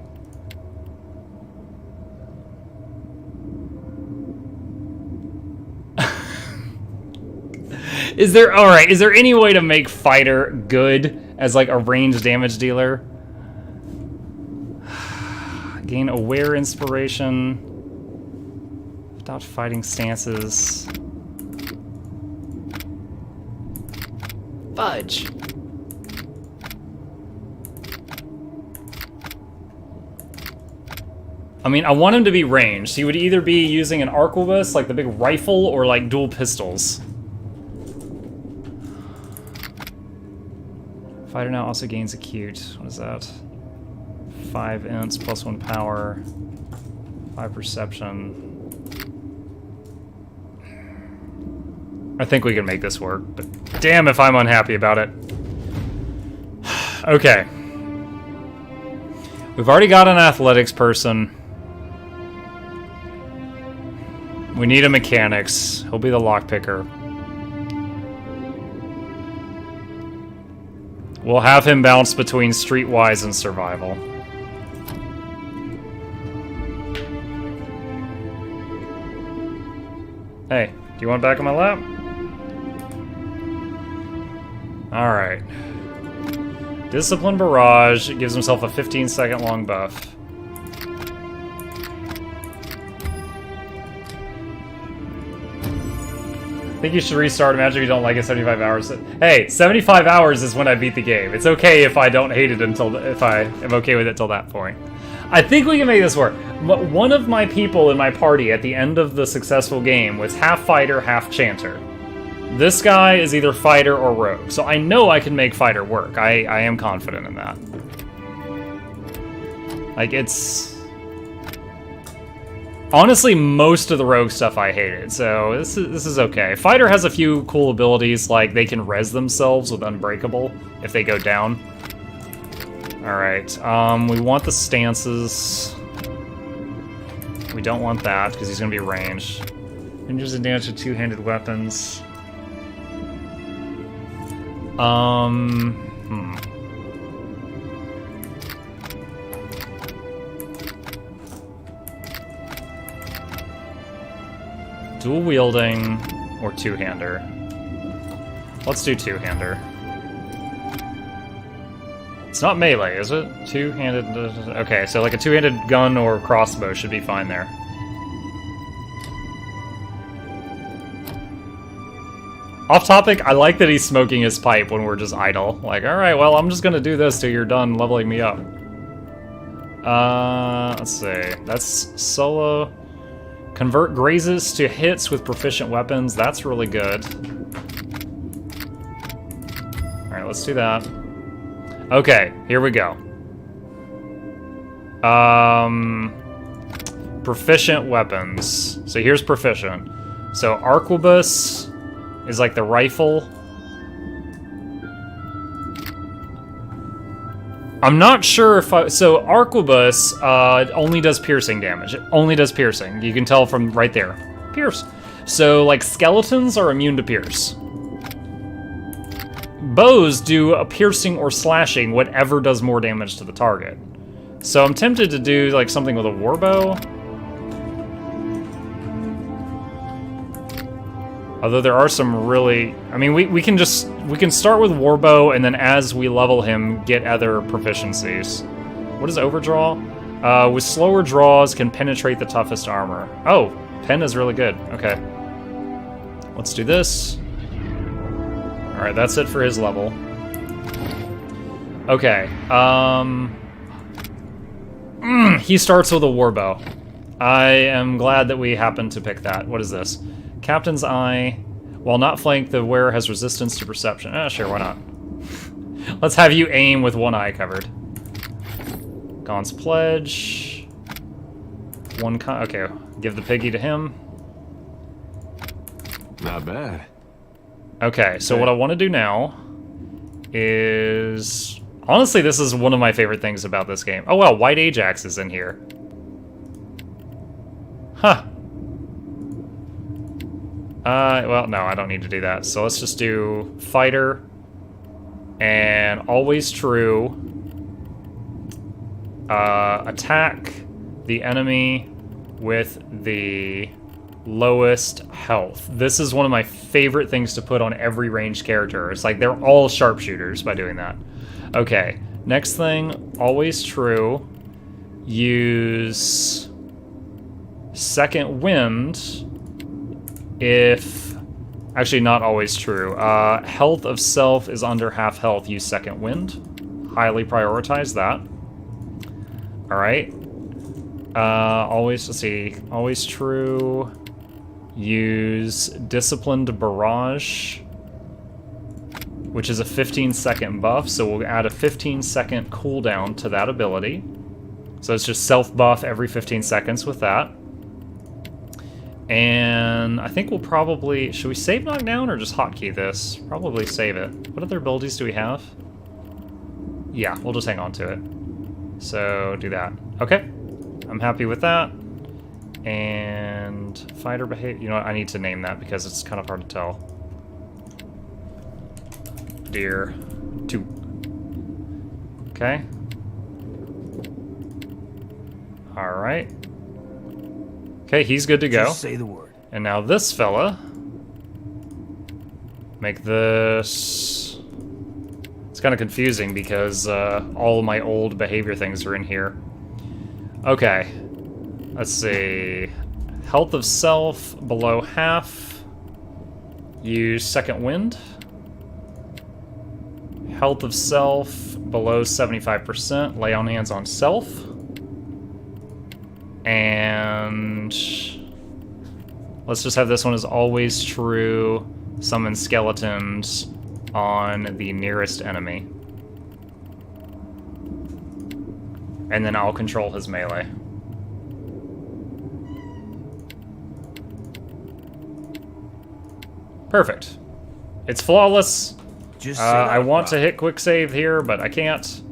Is there any way to make fighter good as like a ranged damage dealer? Gain aware inspiration. Without fighting stances. Fudge. I mean, I want him to be ranged. He would either be using an arquebus, like the big rifle, or like dual pistols. Fighter now also gains acute. What is that? 5 ints, +1 power, 5 perception. I think we can make this work, but damn if I'm unhappy about it. Okay. We've already got an athletics person. We need a mechanics. He'll be the lockpicker. We'll have him bounce between streetwise and survival. Hey, do you want back on my lap? Alright. Discipline Barrage. It gives himself a 15-second long buff. I think you should restart. Imagine if you don't like it 75 hours. Hey, 75 hours is when I beat the game. It's okay if I don't hate it if I am okay with it till that point. I think we can make this work. One of my people in my party at the end of the successful game was half fighter, half chanter. This guy is either fighter or rogue, so I know I can make fighter work. I am confident in that. Like, it's... Honestly, most of the rogue stuff I hated, so this is okay. Fighter has a few cool abilities, like they can res themselves with Unbreakable if they go down. Alright, we want the stances. We don't want that, because he's going to be ranged. Injures and damage to two-handed weapons. Dual wielding or two-hander. Let's do two-hander. It's not melee, is it? Two-handed... Okay, so like a two-handed gun or crossbow should be fine there. Off topic, I like that he's smoking his pipe when we're just idle. Like, alright, well, I'm just gonna do this till you're done leveling me up. Let's see. That's solo. Convert grazes to hits with proficient weapons. That's really good. Alright, let's do that. Okay, here we go. Proficient weapons. So here's proficient. So arquebus is like the rifle. I'm not sure if so arquebus only does piercing damage. It only does piercing. You can tell from right there. Pierce. So like skeletons are immune to pierce. Bows do a piercing or slashing, whatever does more damage to the target. So I'm tempted to do like something with a warbow. Although there are some really, I mean, we can start with warbow and then as we level him, get other proficiencies. What is overdraw? With slower draws, can penetrate the toughest armor. Oh, pen is really good. Okay, let's do this. All right, that's it for his level. Okay, he starts with a warbow. I am glad that we happened to pick that. What is this? Captain's Eye. While not flanked, the wearer has resistance to perception. Sure, why not? Let's have you aim with one eye covered. Gon's Pledge. Okay, give the piggy to him. Not bad. Okay, so what I want to do now is... Honestly, this is one of my favorite things about this game. Oh, wow, White Ajax is in here. Huh. Well, no, I don't need to do that. So let's just do fighter and always true. Attack the enemy with the lowest health. This is one of my favorite things to put on every ranged character. It's like they're all sharpshooters by doing that. Okay, next thing, always true. Use second wind. If, actually not always true. Health of self is under half health, use second wind. Highly prioritize that. Alright. Always, let's see, always true. Use disciplined barrage, which is a 15-second buff, so we'll add a 15-second cooldown to that ability. So it's just self-buff every 15 seconds with that. And I think we'll probably... Should we save knockdown or just hotkey this? Probably save it. What other abilities do we have? Yeah, we'll just hang on to it. So, do that. Okay. I'm happy with that. And... Fighter behavior... You know what? I need to name that because it's kind of hard to tell. Deer 2. Okay. Alright. Okay, he's good to go. Just say the word. And now this fella. Make this... It's kind of confusing because all of my old behavior things are in here. Okay. Let's see. Health of self below half. Use second wind. Health of self below 75%. Lay on hands on self. And let's just have this one as always true. Summon skeletons on the nearest enemy. And then I'll control his melee. Perfect. It's flawless. I want to hit quick save here, but I can't.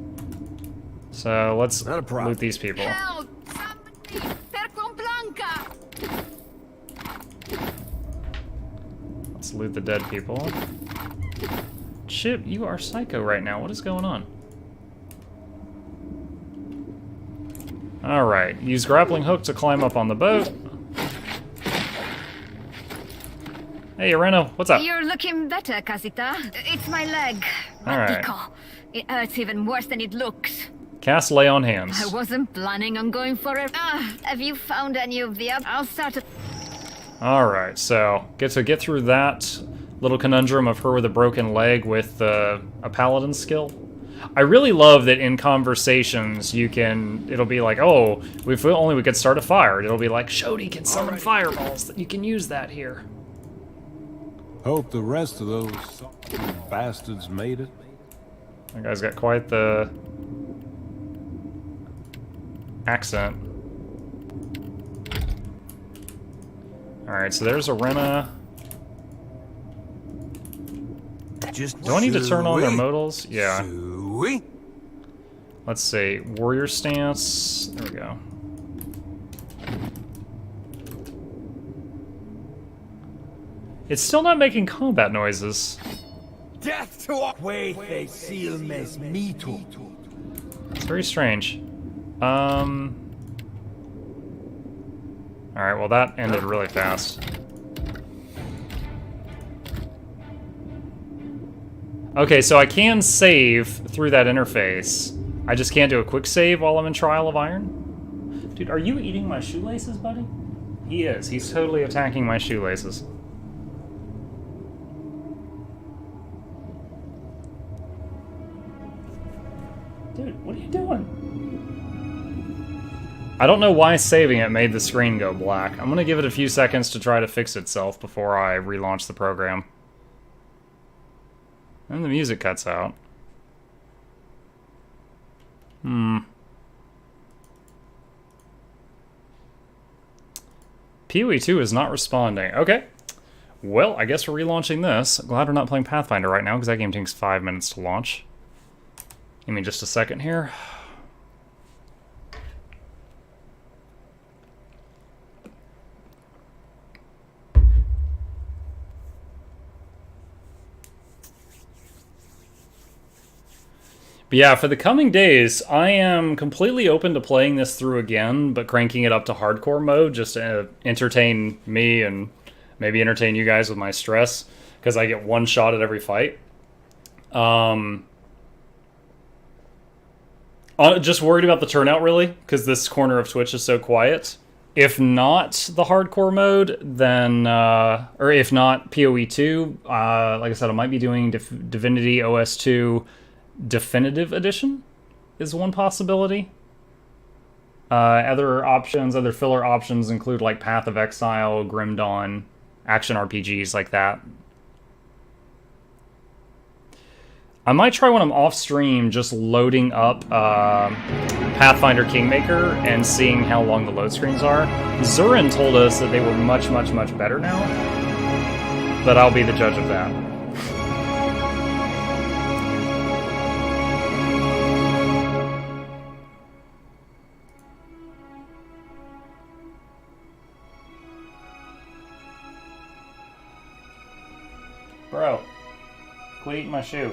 So let's loot these people. Let's loot the dead people. Chip, you are psycho right now. What is going on? Alright, use grappling hook to climb up on the boat. Hey, Reno, what's up? You're looking better, Casita. It's my leg. Alright. It hurts even worse than it looks. Cast Lay on Hands. I wasn't planning on going for it. Have you found any of the I'll start to... Alright, so get through that little conundrum of her with a broken leg with a paladin skill. I really love that in conversations you can, it'll be like, oh, if only we could start a fire. It'll be like, Shodi can summon fireballs. You can use that here. Hope the rest of those bastards made it. That guy's got quite the accent. Alright, so there's a Rena. Do I need to turn on their modals? Yeah. Let's see. Warrior stance. There we go. It's still not making combat noises. Death to all. Wait, they seal mes mito. It's very strange. Alright, well that ended really fast. Okay, so I can save through that interface. I just can't do a quick save while I'm in Trial of Iron. Dude, are you eating my shoelaces, buddy? He is. He's totally attacking my shoelaces. Dude, what are you doing? I don't know why saving it made the screen go black. I'm gonna give it a few seconds to try to fix itself before I relaunch the program. And the music cuts out. PoE 2 is not responding. Okay. Well, I guess we're relaunching this. Glad we're not playing Pathfinder right now, because that game takes 5 minutes to launch. Give me just a second here. But yeah, for the coming days, I am completely open to playing this through again, but cranking it up to hardcore mode just to entertain me and maybe entertain you guys with my stress, because I get one shot at every fight. Just worried about the turnout, really, because this corner of Twitch is so quiet. If not the hardcore mode, then, or if not PoE 2, like I said, I might be doing Divinity OS 2 Definitive Edition is one possibility. Other options, other filler options include like Path of Exile, Grim Dawn, action RPGs like that. I might try when I'm off stream just loading up Pathfinder Kingmaker and seeing how long the load screens are. Zurin told us that they were much, much, much better now, but I'll be the judge of that. Bro, quit eating my shoe.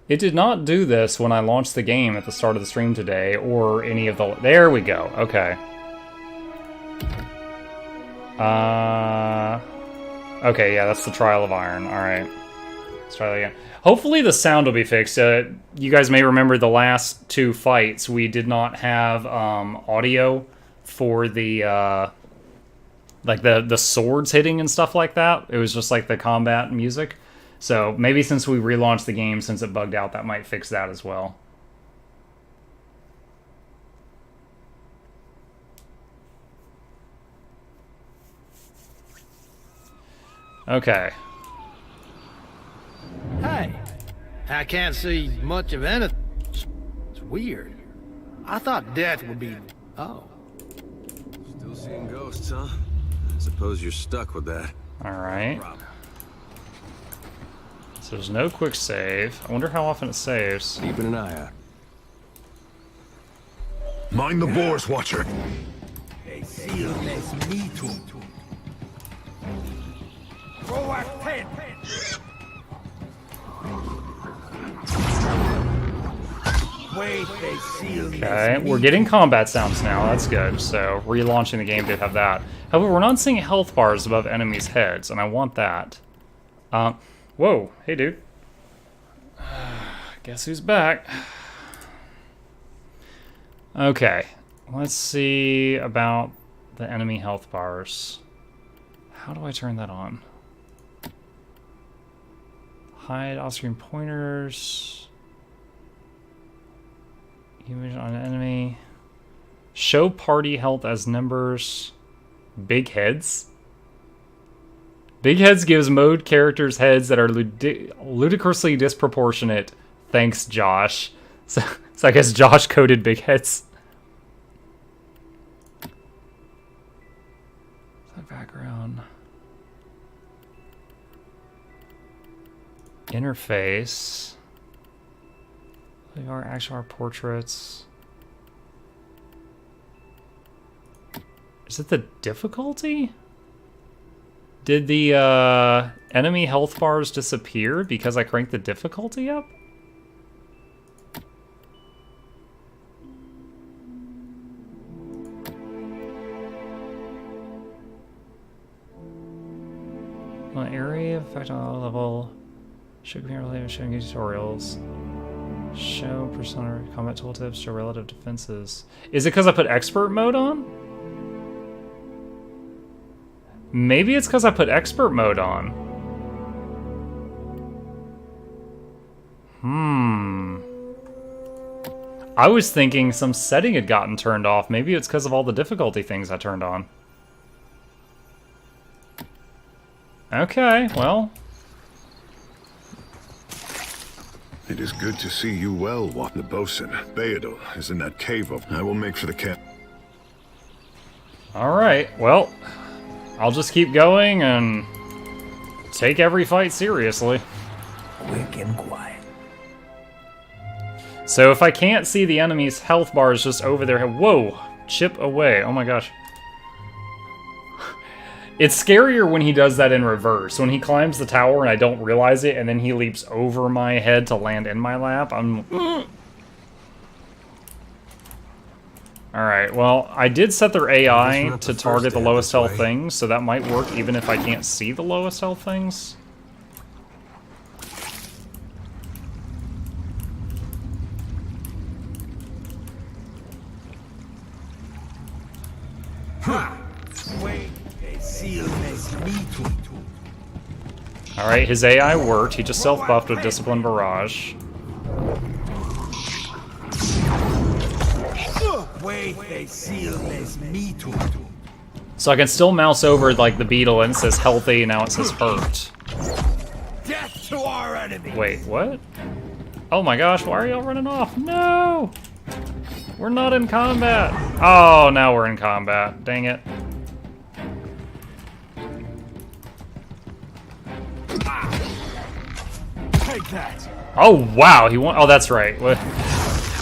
It did not do this when I launched the game at the start of the stream today, or any of the... There we go, okay. Okay, yeah, that's the Trial of Iron, alright. Let's try that again. Hopefully the sound will be fixed. You guys may remember the last two fights, we did not have audio for the, like the swords hitting and stuff like that. It was just like the combat music. So maybe since we relaunched the game, since it bugged out, that might fix that as well. Okay. Hey, I can't see much of anything. It's weird. I thought death would be... Oh. Still seeing ghosts, huh? Suppose you're stuck with that. Alright. So there's no quick save. I wonder how often it saves. Keeping an eye out. Mind the boars, Watcher. Okay, we're getting combat sounds now, that's good. So, relaunching the game did have that. However, we're not seeing health bars above enemies' heads, and I want that. Whoa, hey dude. Guess who's back? Okay, let's see about the enemy health bars. How do I turn that on? Hide off-screen pointers. Image on an enemy. Show party health as numbers. Big heads. Big heads gives mode characters heads that are ludicrously disproportionate. Thanks, Josh. So I guess Josh coded big heads. Background. Interface. Our actual portraits. Is it the difficulty? Did the enemy health bars disappear because I cranked the difficulty up? Well, area effect on all level. Show computer related showing tutorials. Show persona combat tooltips. Show relative defenses. Is it because I put expert mode on? Maybe it's because I put expert mode on. I was thinking some setting had gotten turned off. Maybe it's because of all the difficulty things I turned on. Okay, well. It is good to see you well, Wat. The bosun, Beadle, is in that cave of. I will make for the camp. Alright, well. I'll just keep going and take every fight seriously. Quick and quiet. So if I can't see the enemy's health bars just over their head. Whoa! Chip away. Oh my gosh. It's scarier when he does that in reverse. When he climbs the tower and I don't realize it, and then he leaps over my head to land in my lap. Alright, well, I did set their AI to target the lowest health things, so that might work even if I can't see the lowest health things. Alright, his AI worked. He just self-buffed with Discipline Barrage. So I can still mouse over like the beetle and it says healthy, and now it says hurt. Death to our enemy. Wait, what? Oh my gosh, why are y'all running off? No! We're not in combat! Oh, now we're in combat. Dang it. Take that. Oh wow, he won. Oh, that's right.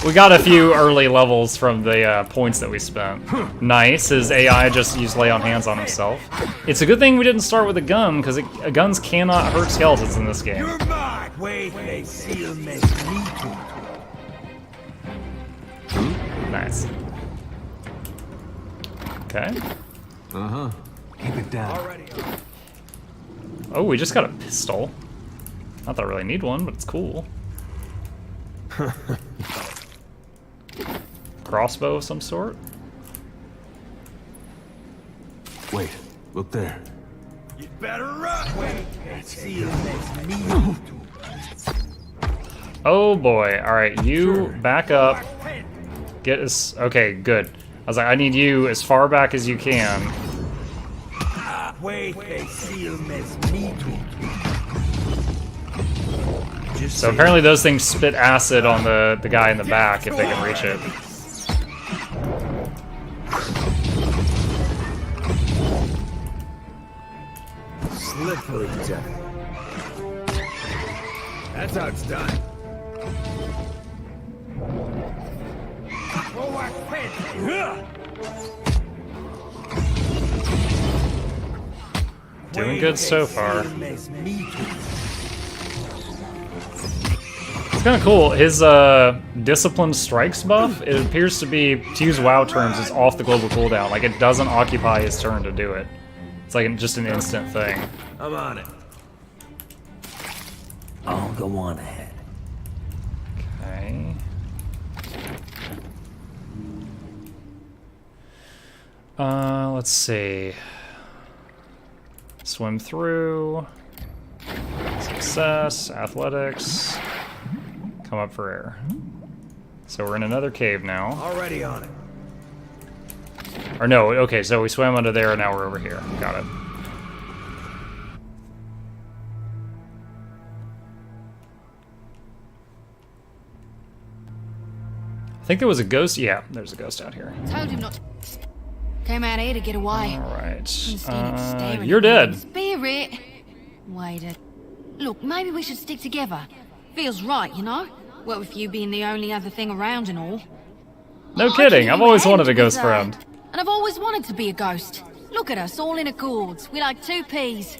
We got a few early levels from the points that we spent. Nice. His AI just used lay on hands on himself. It's a good thing we didn't start with a gun, because guns cannot hurt skeletons in this game. You're mine. Wait, they seal me. Nice. Okay. Uh-huh. Keep it down. Oh, we just got a pistol. Not that I really need one, but it's cool. Crossbow of some sort? Wait, look there. You better run. Wait, they seal me. Oh boy. Alright, you back up. Get us. Okay, good. I was like, I need you as far back as you can. Wait, they seal me. So apparently those things spit acid on the guy in the back if they can reach it. Slippery death. That's how it's done. Doing good so far. It's kind of cool. His Disciplined Strikes buff, it appears to be, to use WoW terms, is off the global cooldown. Like, it doesn't occupy his turn to do it. It's like just an instant thing. I'm on it. I'll go on ahead. Okay. Let's see. Swim through. Success. Athletics. Come up for air. So we're in another cave now. Already on it. Or no, okay, so we swam under there and now we're over here. Got it. I think there was a ghost. Yeah, there's a ghost out here. Told him not to. Came out here to get away. Alright. You're dead. Spirit. Wait a... Look, maybe we should stick together. Feels right, you know? What with you being the only other thing around and all. No kidding, I've always wanted a ghost friend. And I've always wanted to be a ghost. Look at us, all in accords. We're like two peas.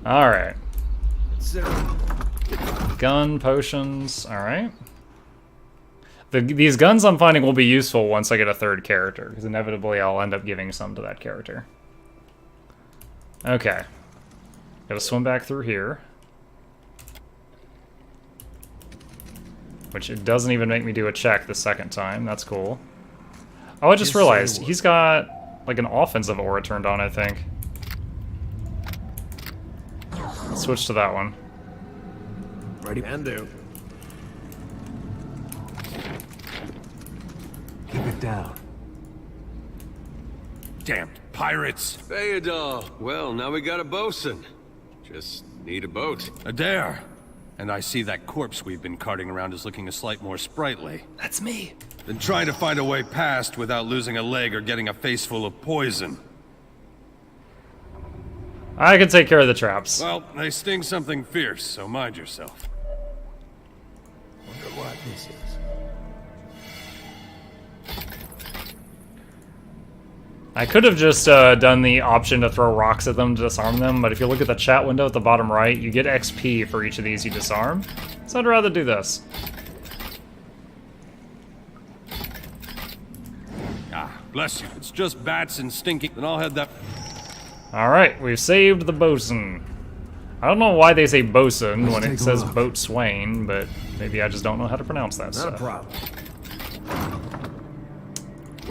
Alright. Gun, potions, alright. These guns I'm finding will be useful once I get a third character, because inevitably I'll end up giving some to that character. Okay. Gotta swim back through here. Which it doesn't even make me do a check the second time. That's cool. Oh, I just realized he's got like an offensive aura turned on, I think. Let's switch to that one. Ready and do. Keep it down. Damn pirates! Theodore! Well, now we got a bosun. Just need a boat. Adair! And I see that corpse we've been carting around is looking a slight more sprightly. That's me. Been trying to find a way past without losing a leg or getting a face full of poison. I can take care of the traps. Well, they sting something fierce, so mind yourself. Wonder what this is. I could have just done the option to throw rocks at them to disarm them, but if you look at the chat window at the bottom right, you get XP for each of these you disarm. So I'd rather do this. Ah, bless you. It's just bats and stinking, and I'll head that... Alright, we've saved the bosun. I don't know why they say bosun when it says boatswain, but maybe I just don't know how to pronounce that stuff. Not a problem.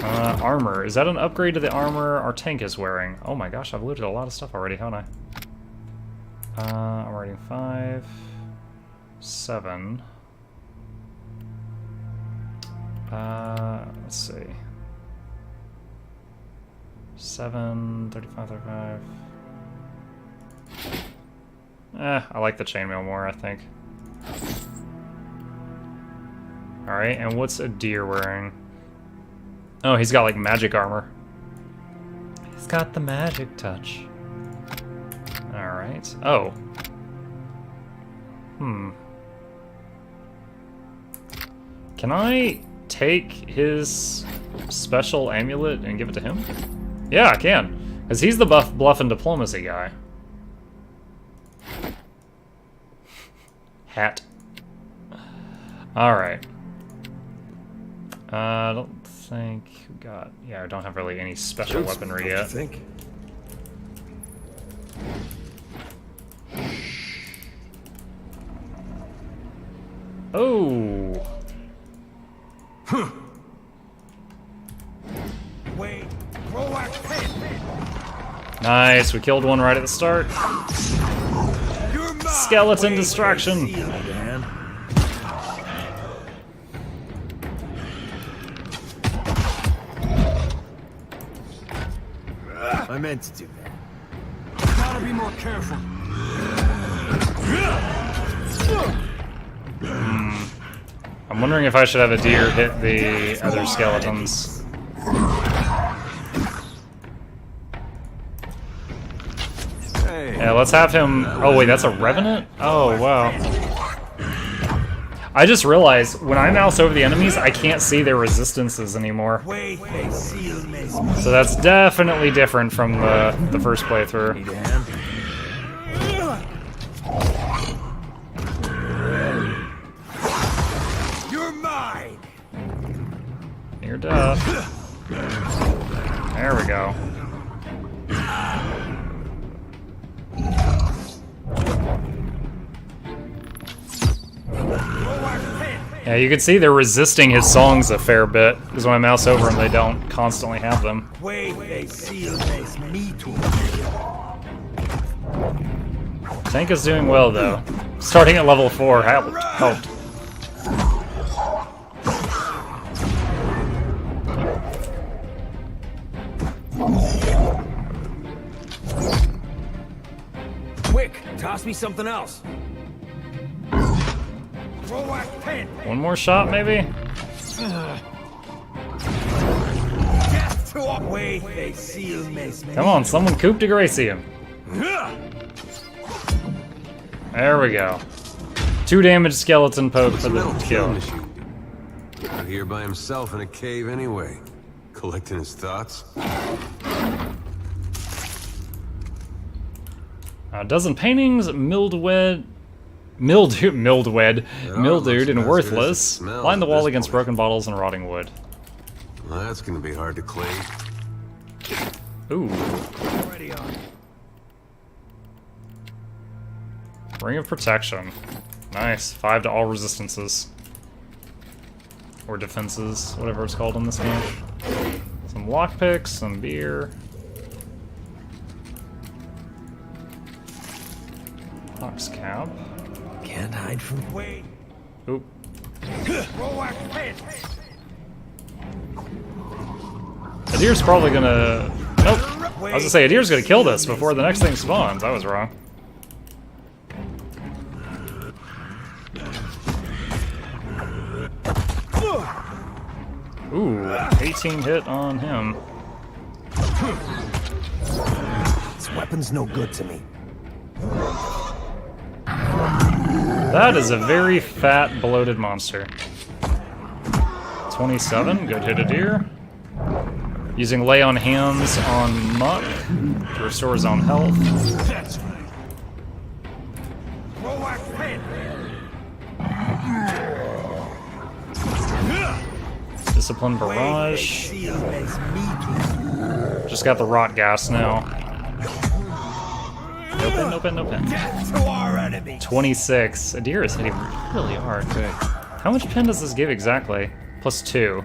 Armor. Is that an upgrade to the armor our tank is wearing? Oh my gosh, I've looted a lot of stuff already, haven't I? I'm rating 5, 7. Let's see. 7, 35, 35. I like the chainmail more, I think. Alright, and what's a deer wearing? Oh, he's got like magic armor. He's got the magic touch. Alright. Oh. Can I take his special amulet and give it to him? Yeah, I can. Because he's the bluff and diplomacy guy. Hat. Alright. I don't think we got... Yeah, I don't have really any special weaponry yet. Think? Oh! Wait, proactive. Nice, we killed one right at the start. Skeleton distraction. I meant to do that. Gotta be more careful. I'm wondering if I should have a deer hit the other skeletons. Yeah, let's have him... Oh wait, that's a revenant? Oh, wow. I just realized, when I mouse over the enemies, I can't see their resistances anymore. So that's definitely different from the first playthrough. You're mine. Near death. There we go. Yeah, you can see they're resisting his songs a fair bit, because when I mouse over them, they don't constantly have them. Tank is doing well, though. Starting at level 4 helped. Quick, toss me something else. One more shot, maybe? Come on, someone coup de grace him. There we go. 2 damage skeleton poke for the kill. Out here by himself in a cave anyway, collecting his thoughts. Dozen paintings, mildewed and worthless. Line the wall against broken bottles and rotting wood. Well, that's gonna be hard to clean. Ooh. Ring of Protection. Nice. 5 to all resistances. Or defenses, whatever it's called in this game. Some lockpicks, some beer. Ox cap. Can't hide from... Oop. Adir's probably gonna... Nope. I was gonna say, Adir's gonna kill this before the next thing spawns. I was wrong. Ooh, 18 hit on him. This weapon's no good to me. That is a very fat, bloated monster. 27, good hit a deer. Using lay on hands on Muck to restore his own health. Discipline barrage. Just got the rot gas now. No pin. 26. Adir is hitting really hard. How much pin does this give exactly? Plus 2.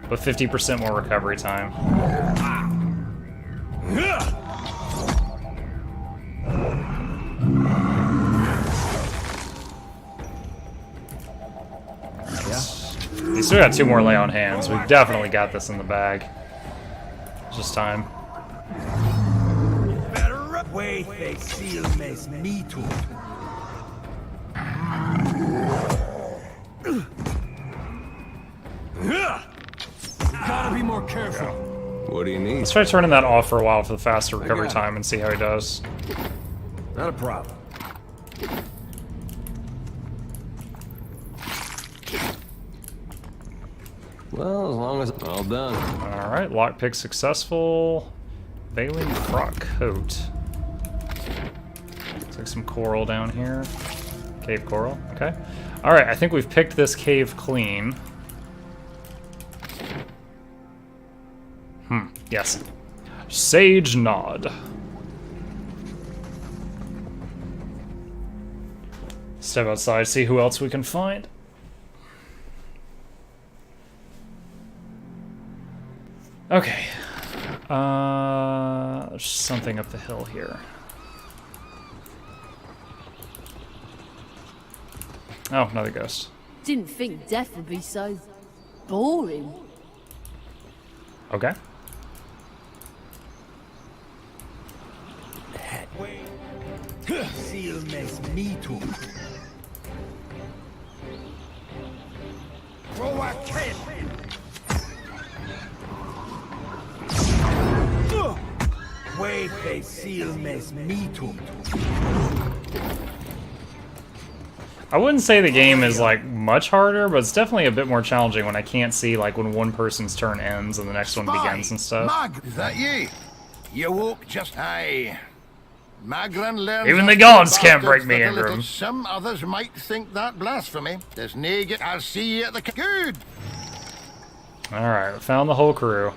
But 50% more recovery time. We still got 2 more lay on hands. We've definitely got this in the bag. It's just time. Gotta be more careful. What do you need? Let's try turning that off for a while for the faster recovery time and see how he does. Not a problem. Well, as long as it's all done. Alright, lockpick successful. Veiling frock coat. Looks like some coral down here. Cave coral, okay. Alright, I think we've picked this cave clean. Yes. Sage nod. Step outside, see who else we can find. Okay. There's something up the hill here. Oh, another ghost. Didn't think death would be so boring. Okay. Seal makes me too. Throw a kid. Wait, they seal makes me too. I wouldn't say the game is like much harder, but it's definitely a bit more challenging when I can't see like when one person's turn ends and the next one begins and stuff. Mag, is that you? You woke just high. Magran learns Even the gods can't break me, Ingram. Some others might think that blasphemy. There's nagging. I'll see you at the good. Alright, found the whole crew.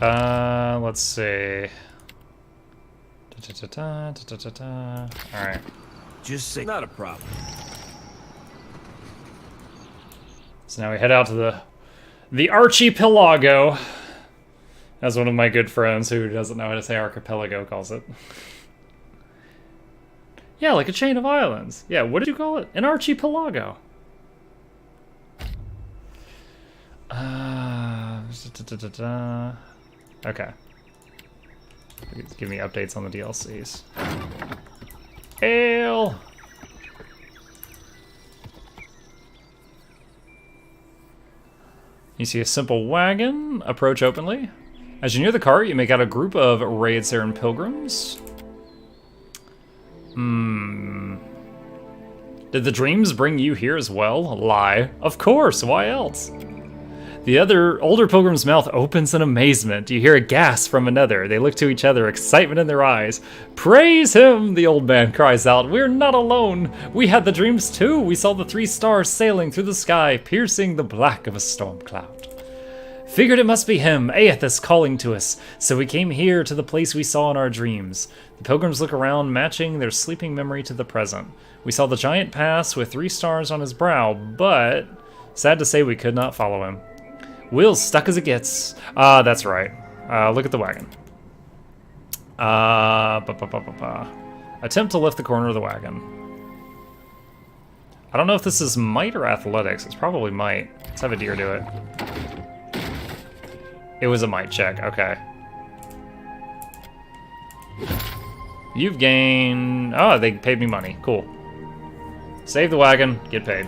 Let's see. Alright. Just say not a problem. So now we head out to the archipelago, as one of my good friends who doesn't know how to say archipelago calls it. Yeah, like a chain of islands. Yeah, what did you call it? An archipelago. Okay. Give me updates on the DLCs. Ale! You see a simple wagon. Approach openly. As you near the cart, you make out a group of Raidsaran pilgrims. Did the dreams bring you here as well? Lie. Of course, why else? The other older pilgrim's mouth opens in amazement. You hear a gasp from another. They look to each other, excitement in their eyes. Praise him, the old man cries out. We're not alone. We had the dreams too. We saw the 3 stars sailing through the sky, piercing the black of a storm cloud. Figured it must be him, Aethys, calling to us. So we came here to the place we saw in our dreams. The pilgrims look around, matching their sleeping memory to the present. We saw the giant pass with 3 stars on his brow, but sad to say we could not follow him. Will's stuck as it gets. That's right. Look at the wagon. Attempt to lift the corner of the wagon. I don't know if this is might or athletics. It's probably might. Let's have a deer do it. It was a might check. Okay. You've gained... Oh, they paid me money. Cool. Save the wagon. Get paid.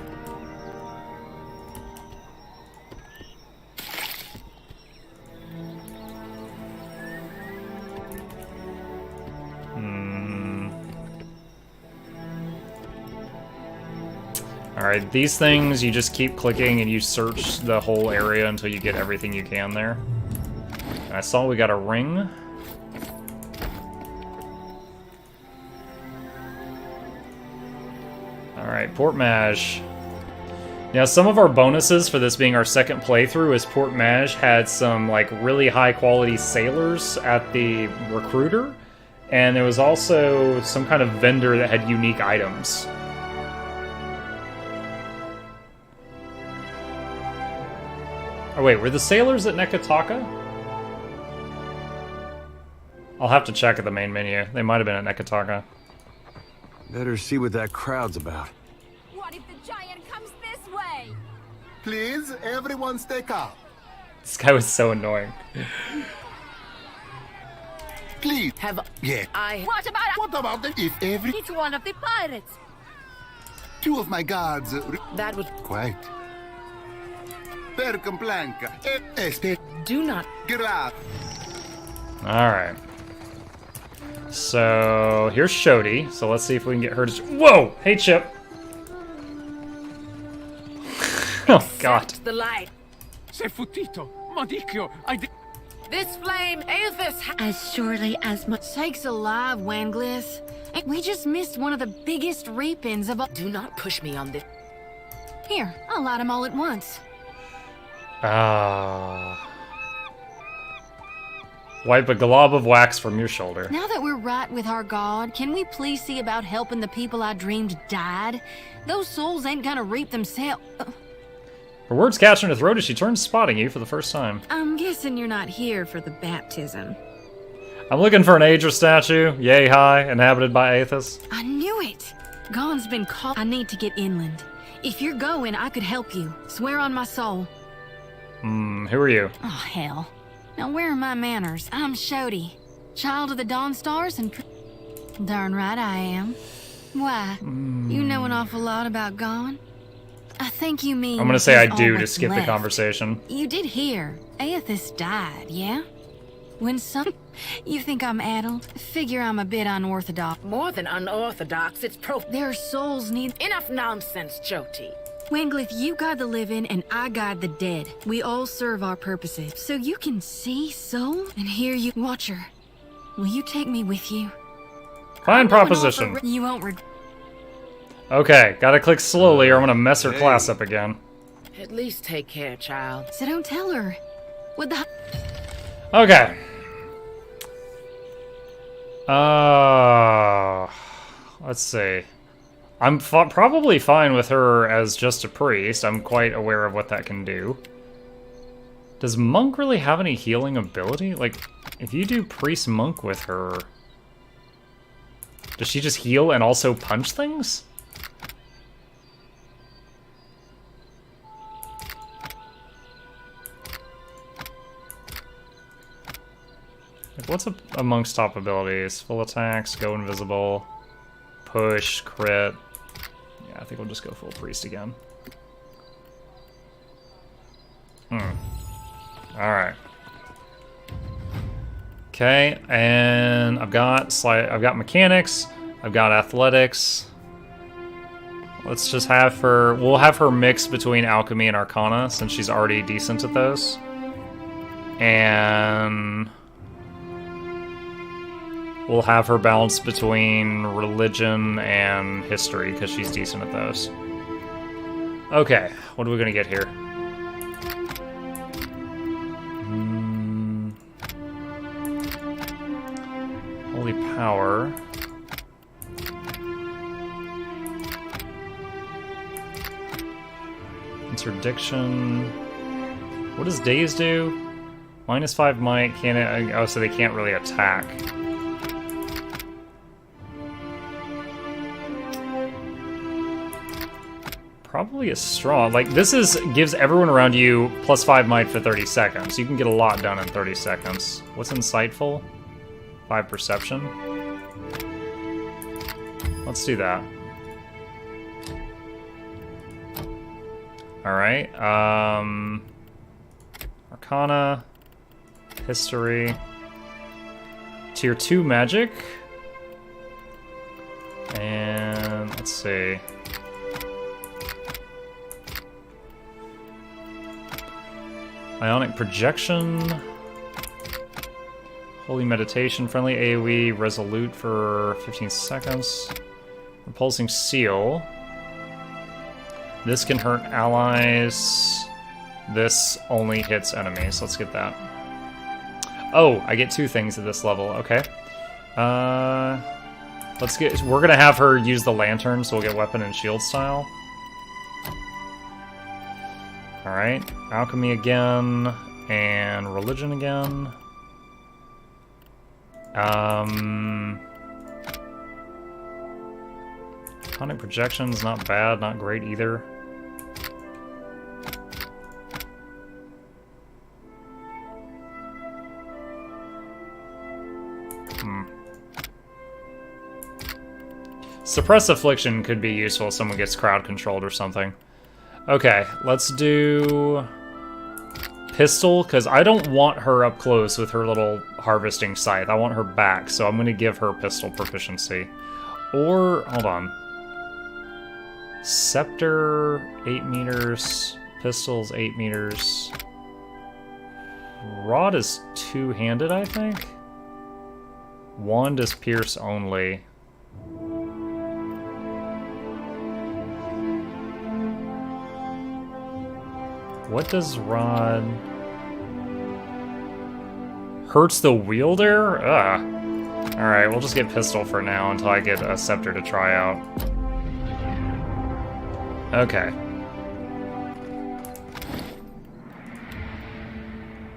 Alright, these things you just keep clicking and you search the whole area until you get everything you can there. And I saw we got a ring. Alright, Port Maj. Now, some of our bonuses for this being our second playthrough is Port Maj had some like really high quality sailors at the recruiter. And there was also some kind of vendor that had unique items. Oh wait, were the sailors at Nekataka? I'll have to check at the main menu. They might have been at Nekataka. Better see what that crowd's about. What if the giant comes this way? Please, everyone stay calm. This guy was so annoying. Please. Yeah. What about the... If every... It's one of the pirates. 2 of my guards... That would... Quiet. Per complanca. Do not... Grab. Alright. So, here's Shodi. So let's see if we can get her to... Whoa! Hey, Chip. Oh, God. The light. Se futito. Madicchio. This flame, Aethys... As surely as much... Sakes alive, Wanglis. We just missed one of the biggest reapings of all... Do not push me on this. Here, I'll light them all at once. Wipe a glob of wax from your shoulder. Now that we're right with our god, can we please see about helping the people I dreamed died? Those souls ain't gonna reap themselves. Her words catch her in her throat as she turns, spotting you for the first time. I'm guessing you're not here for the baptism. I'm looking for an Aedra statue, yay high, inhabited by Aethys. I knew it! Gon's been called. I need to get inland. If you're going, I could help you. Swear on my soul. Who are you? Oh, hell. Now where are my manners? I'm Shodi, child of the Dawn Stars and... Darn right I am. Why? You know an awful lot about Gon. I think you mean... I'm gonna say I he's do all to what's skip left. the conversation. You did hear. Aethys died, yeah? When some... You think I'm addled? Figure I'm a bit unorthodox. More than unorthodox, it's Their souls need... Enough nonsense, Joti. Wanglith, you guide the living and I guide the dead. We all serve our purposes. So you can see soul and hear you... Watcher, will you take me with you? Fine proposition. You won't regret... Okay, gotta click slowly or I'm gonna mess her class up again. At least take care, child. So don't tell her. What the... Okay. Let's see. I'm probably fine with her as just a priest. I'm quite aware of what that can do. Does Monk really have any healing ability? Like, if you do Priest Monk with her... Does she just heal and also punch things? Like, what's a Monk's top abilities? Full attacks, go invisible, push, crit. Yeah, I think we'll just go full priest again. Alright. Okay, and I've got mechanics, I've got athletics. Let's just have her, we'll have her mix between alchemy and arcana since she's already decent at those. And we'll have her balance between religion and history because she's decent at those. Okay, what are we gonna get here? Holy power. Interdiction. What does daze do? -5 might, can it? Oh, so they can't really attack. Probably a strong. Like, this gives everyone around you +5 might for 30 seconds. You can get a lot done in 30 seconds. What's insightful? 5 perception. Let's do that. Alright, Arcana, History, Tier 2 Magic, and let's see. Ionic Projection, Holy Meditation, Friendly AoE, Resolute for 15 seconds, Repulsing Seal. This can hurt allies. This only hits enemies. Let's get that. Oh, I get 2 things at this level. Okay. We're gonna have her use the lantern, so we'll get weapon and shield style. Alright. Alchemy again. And religion again. Ionic Projection's not bad, not great either. Suppress Affliction could be useful if someone gets crowd controlled or something. Okay, let's do Pistol, because I don't want her up close with her little harvesting scythe. I want her back, so I'm going to give her pistol proficiency. Or, hold on. Scepter, 8 meters. Pistols, 8 meters. Rod is 2-handed, I think. Wand is pierce only. What does rod... Hurts the wielder? Ugh. Alright, we'll just get pistol for now until I get a scepter to try out. Okay.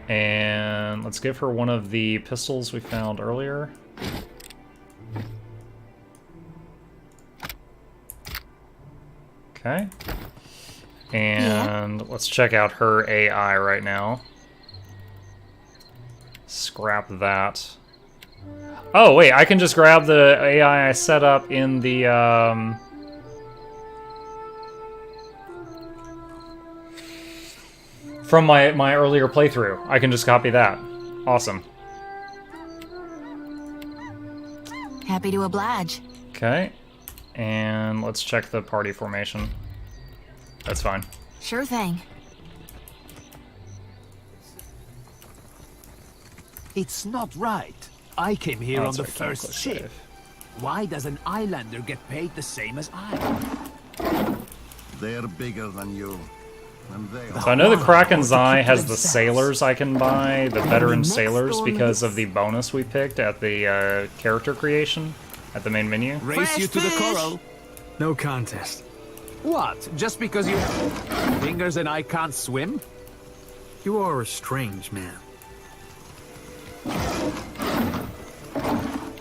And let's give her one of the pistols we found earlier. Okay. And let's check out her AI right now. Scrap that. Oh, wait, I can just grab the AI I set up in the, from my earlier playthrough. I can just copy that. Awesome. Happy to oblige. Okay. And let's check the party formation. That's fine. Sure thing. It's not right. I came here on the first ship. Why does an islander get paid the same as I? They're bigger than you. And they So I know the Kraken's Eye has the sailors I can buy, the veteran sailors, because of the bonus we picked at the character creation at the main menu. Race you to the coral. No contest. What? Just because you have fingers and I can't swim? You are a strange man.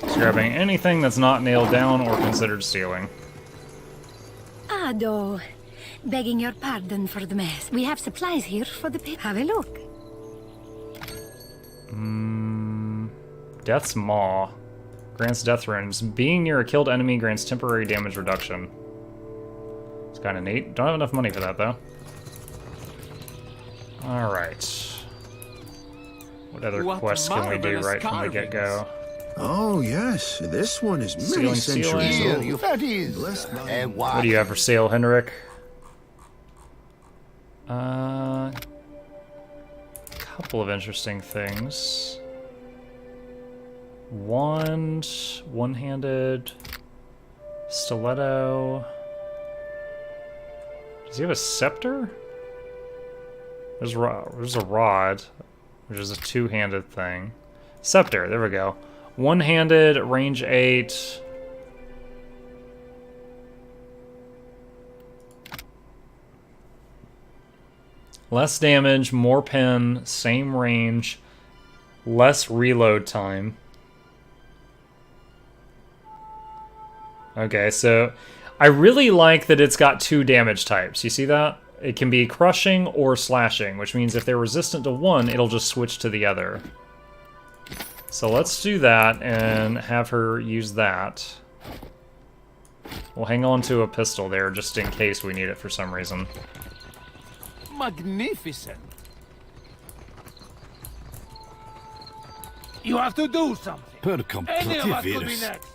He's grabbing anything that's not nailed down or considered stealing. Ado, begging your pardon for the mess. We have supplies here for the pit. Have a look. Death's Maw. Grants death runes. Being near a killed enemy grants temporary damage reduction. It's kind of neat. Don't have enough money for that, though. Alright. What other quests can we do right from the get-go? Oh, yes. This one is many centuries old. That is. What do you have for sale, Henrik? Couple of interesting things. Wand, one-handed, stiletto. Does he have a scepter? There's a rod, which is a two-handed thing. Scepter, there we go. One-handed, range 8. Less damage, more pen, same range, less reload time. Okay, so I really like that it's got 2 damage types. You see that? It can be crushing or slashing, which means if they're resistant to one, it'll just switch to the other. So let's do that and have her use that. We'll hang on to a pistol there just in case we need it for some reason. Magnificent. You have to do something. Any of us could be next.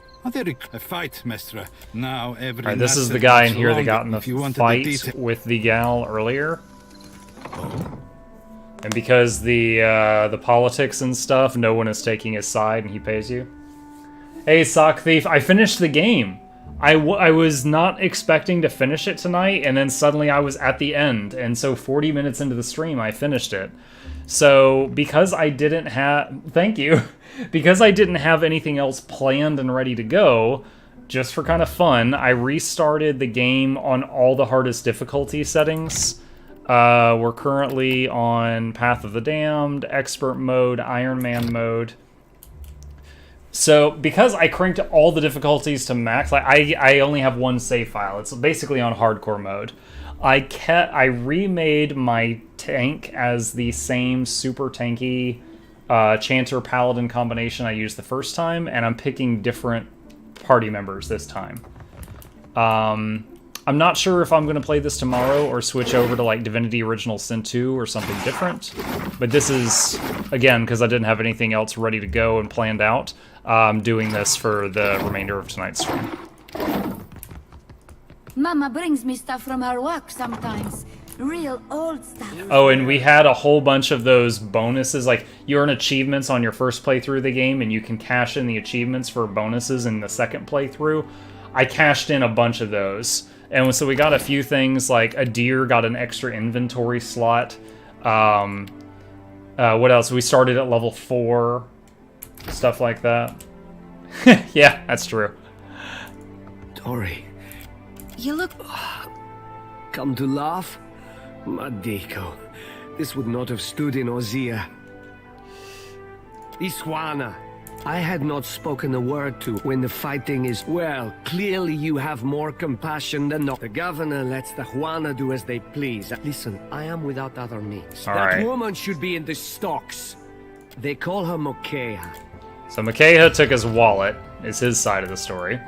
A fight, Mestre. Now every. Alright, this is the guy in here that got in the fight with the gal earlier. And because the politics and stuff, no one is taking his side and he pays you. Hey, Sock Thief, I finished the game. I was not expecting to finish it tonight, and then suddenly I was at the end. And so 40 minutes into the stream, I finished it. So because I didn't have... Thank you. Because I didn't have anything else planned and ready to go, just for kind of fun, I restarted the game on all the hardest difficulty settings. We're currently on Path of the Damned, Expert Mode, Iron Man Mode. So, because I cranked all the difficulties to max, like I only have one save file. It's basically on hardcore mode. I remade my tank as the same super tanky Chanter Paladin combination I used the first time, and I'm picking different party members this time. I'm not sure if I'm going to play this tomorrow or switch over to like Divinity Original Sin 2 or something different. But this is, again, because I didn't have anything else ready to go and planned out, I'm doing this for the remainder of tonight's stream. Mama brings me stuff from her work sometimes. Real old stuff. Oh, and we had a whole bunch of those bonuses. Like, you earn achievements on your first playthrough of the game, and you can cash in the achievements for bonuses in the second playthrough. I cashed in a bunch of those. And so we got a few things, like a deer got an extra inventory slot. What else? We started at level 4. Stuff like that. Yeah, that's true. Tori. You look... Come to laugh? Madiko. This would not have stood in Ozia. Iswana. I had not spoken a word to when the fighting is... Well, clearly you have more compassion than not. The governor lets the Juana do as they please. Listen, I am without other means. That woman should be in the stocks. They call her Mokeha. So Mokeha took his wallet, is his side of the story.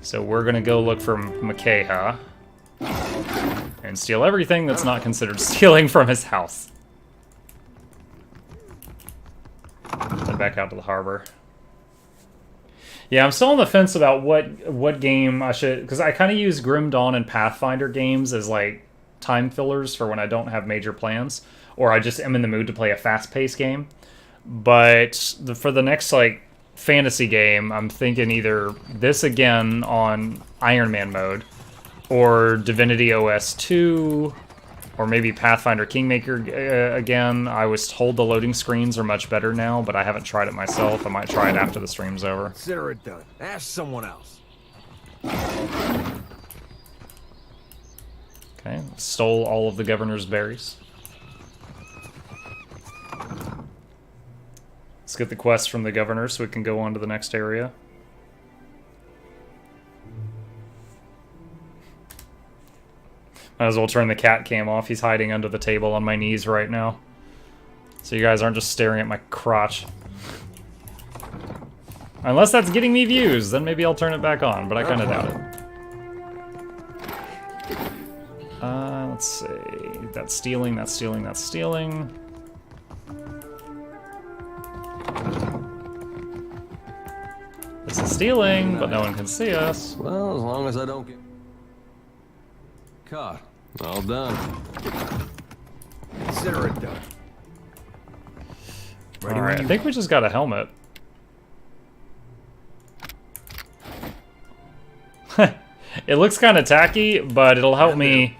So we're gonna go look for Mokeha and steal everything that's not considered stealing from his house. Head back out to the harbor. Yeah, I'm still on the fence about what game I should... Because I kind of use Grim Dawn and Pathfinder games as, like, time fillers for when I don't have major plans. Or I just am in the mood to play a fast-paced game. But for the next, like, fantasy game, I'm thinking either this again on Iron Man mode, or Divinity OS 2, or maybe Pathfinder Kingmaker again. I was told the loading screens are much better now, but I haven't tried it myself. I might try it after the stream's over. Consider it done. Ask someone else. Okay, stole all of the governor's berries. Let's get the quest from the governor so we can go on to the next area. Might as well turn the cat cam off. He's hiding under the table on my knees right now. So you guys aren't just staring at my crotch. Unless that's getting me views, then maybe I'll turn it back on, but I kind of doubt it. Let's see. That's stealing, that's stealing, that's stealing. This is stealing, but no one can see us. Well, as long as I don't get caught. All done. Consider it done. Alright, I think we just got a helmet. It looks kind of tacky, but it'll help me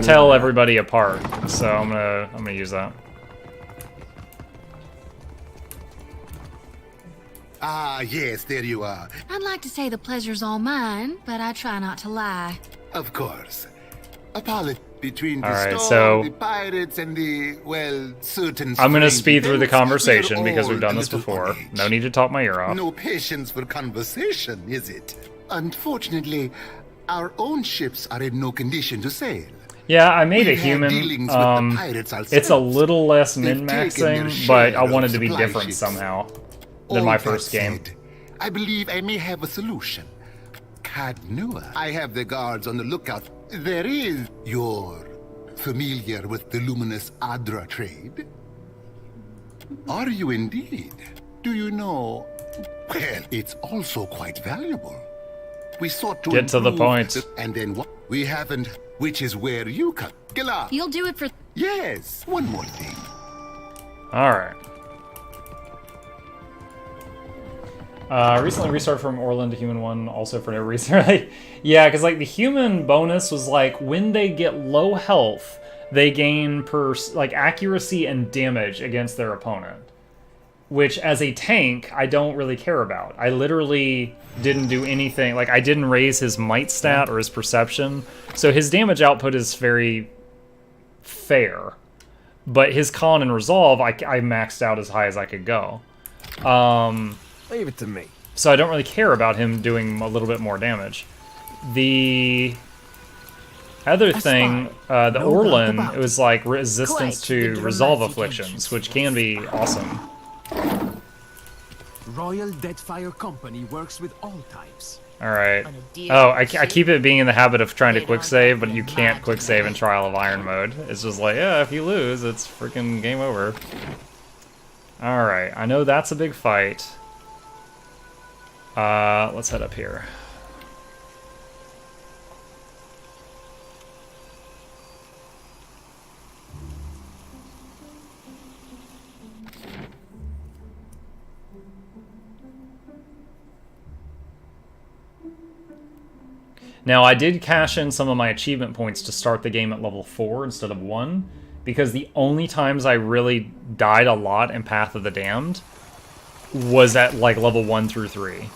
tell everybody apart. So I'm gonna use that. Ah, yes, there you are. I'd like to say the pleasure's all mine, but I try not to lie. Of course. Apology between the Alright, storm, so the pirates, and the, well, certain... I'm gonna strange speed through the events. conversation We're because we've all done a this little before. on edge. No need to talk my ear off. No patience for conversation, is it? Unfortunately, our own ships are in no condition to sail. Yeah, I made a We've had human. dealings with the pirates It's a ourselves. little less They've taken their min-maxing, but I share wanted of to be supply different ships. somehow than All my that first game. said, I believe I may have a solution. Cadnua. I have the guards on the lookout. There is... You're familiar with the luminous Adra trade? Are you indeed? Do you know... Well, it's also quite valuable. We sought to Get to the improve point. and then what? We haven't... Which is where you come. Gila. You'll do it for... Yes. One more thing. Alright. Recently restarted from Orland to Human 1, also for no reason. Yeah, because like the human bonus was like when they get low health, they gain accuracy and damage against their opponent. Which as a tank, I don't really care about. I literally didn't do anything. Like I didn't raise his might stat or his perception. So his damage output is very fair. But his con and resolve, I maxed out as high as I could go. Leave it to me. So I don't really care about him doing a little bit more damage. The other thing, the Orlin, it was like resistance to resolve afflictions, which can be awesome. Royal Deadfire Company works with all types. Alright. Oh, I keep it being in the habit of trying to quick save, but you can't quick save in Trial of Iron mode. It's just like, yeah, if you lose, it's freaking game over. Alright, I know that's a big fight. Let's head up here. Now, I did cash in some of my achievement points to start the game at level 4 instead of 1, because the only times I really died a lot in Path of the Damned was at, like, level 1 through 3.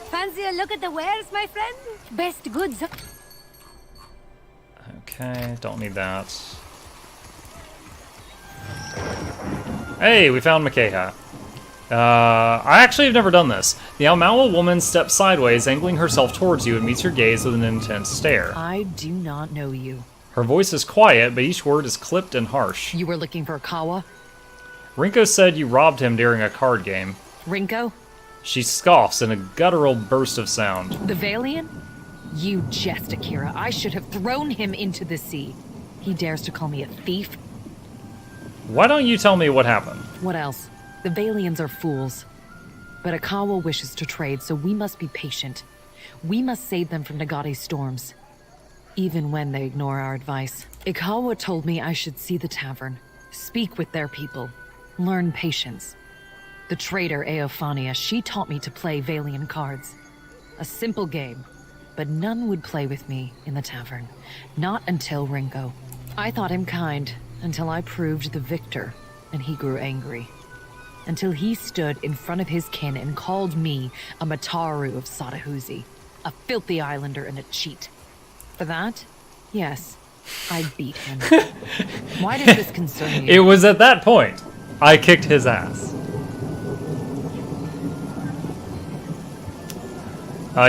Fancy a look at the wares, my friend? Best goods. Okay, don't need that. Hey, we found Makeha. I actually have never done this. The Almawa woman steps sideways, angling herself towards you and meets your gaze with an intense stare. I do not know you. Her voice is quiet, but each word is clipped and harsh. You were looking for Kawa? Rinko said you robbed him during a card game. Rinko? She scoffs in a guttural burst of sound. The Valian? You jest, Akira. I should have thrown him into the sea. He dares to call me a thief? Why don't you tell me what happened? What else? The Valians are fools. But Akawa wishes to trade, so we must be patient. We must save them from Nagate's storms. Even when they ignore our advice. Ikawa told me I should see the tavern. Speak with their people. Learn patience. The trader, Eophania, she taught me to play Valian cards. A simple game. But none would play with me in the tavern. Not until Rinko. I thought him kind, until I proved the victor, and he grew angry. Until he stood in front of his kin and called me a Mataru of Sadahuzi, a filthy islander and a cheat. For that? Yes. I beat him. Why does this concern you? It was at that point I kicked his ass.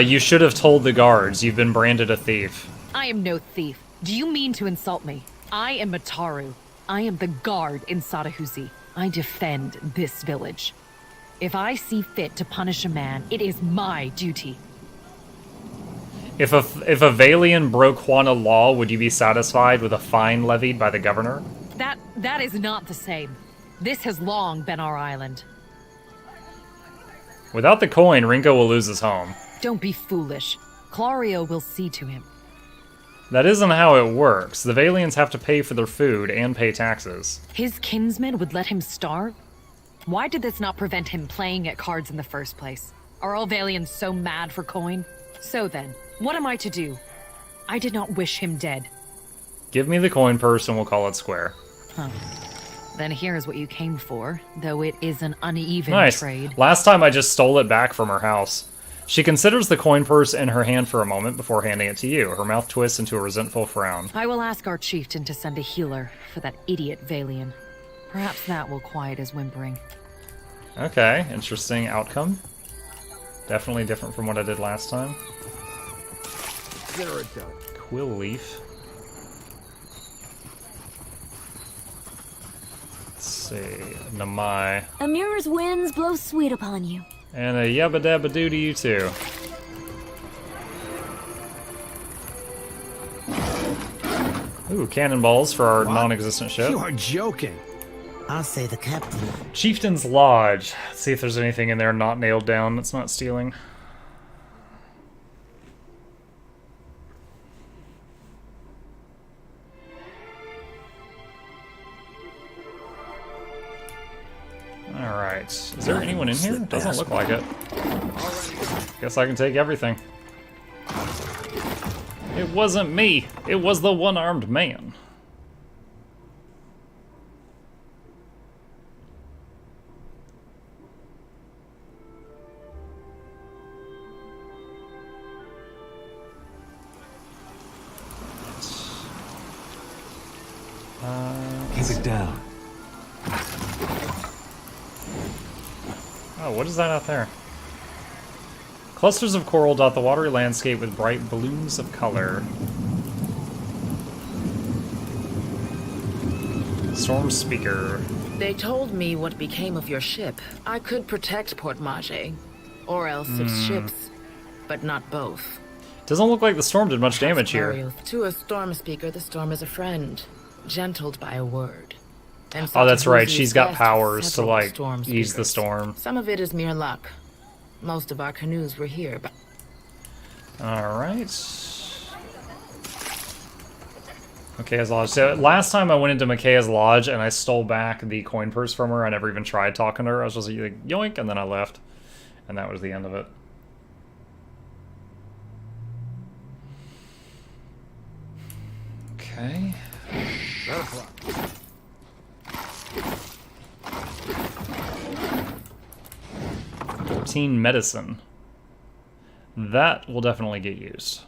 You should have told the guards. You've been branded a thief. I am no thief. Do you mean to insult me? I am Mataru. I am the guard in Sadahuzi. I defend this village. If I see fit to punish a man, it is my duty. If a Valian broke Juana law, would you be satisfied with a fine levied by the governor? That is not the same. This has long been our island. Without the coin, Rinko will lose his home. Don't be foolish. Clario will see to him. That isn't how it works. The Valians have to pay for their food and pay taxes. His kinsmen would let him starve? Why did this not prevent him playing at cards in the first place? Are all Valians so mad for coin? So then, what am I to do? I did not wish him dead. Give me the coin purse and we'll call it square. Huh. Then here's what you came for, though it is an uneven trade. Last time I just stole it back from her house. She considers the coin purse in her hand for a moment before handing it to you. Her mouth twists into a resentful frown. I will ask our chieftain to send a healer for that idiot Valian. Perhaps that will quiet his whimpering. Okay, interesting outcome. Definitely different from what I did last time. Quill leaf. Let's see. Namai. Amira's winds blow sweet upon you. And a yabba dabba doo to you too. Ooh, cannonballs for our non-existent ship. You are joking. I'll say the captain. Chieftain's Lodge. Let's see if there's anything in there not nailed down that's not stealing. Alright. Is there anyone in here? Doesn't look like it. Guess I can take everything. It wasn't me. It was the one-armed man. Keep it down. Oh, what is that out there? Clusters of coral dot the watery landscape with bright balloons of color. Storm speaker. They told me what became of your ship. I could protect Port Mage, or else its ships, but not both. Doesn't look like the storm did much damage here. To a storm speaker, the storm is a friend, gentled by a word. And oh, that's right. She's got best powers to, like, storm ease the speakers. storm. Some of it is mere luck. Most of our canoes were here, but... Alright. Makea's Lodge. So last time I went into Makea's Lodge and I stole back the coin purse from her. I never even tried talking to her. I was just like, yoink, and then I left. And that was the end of it. Okay. 14 medicine. That will definitely get used.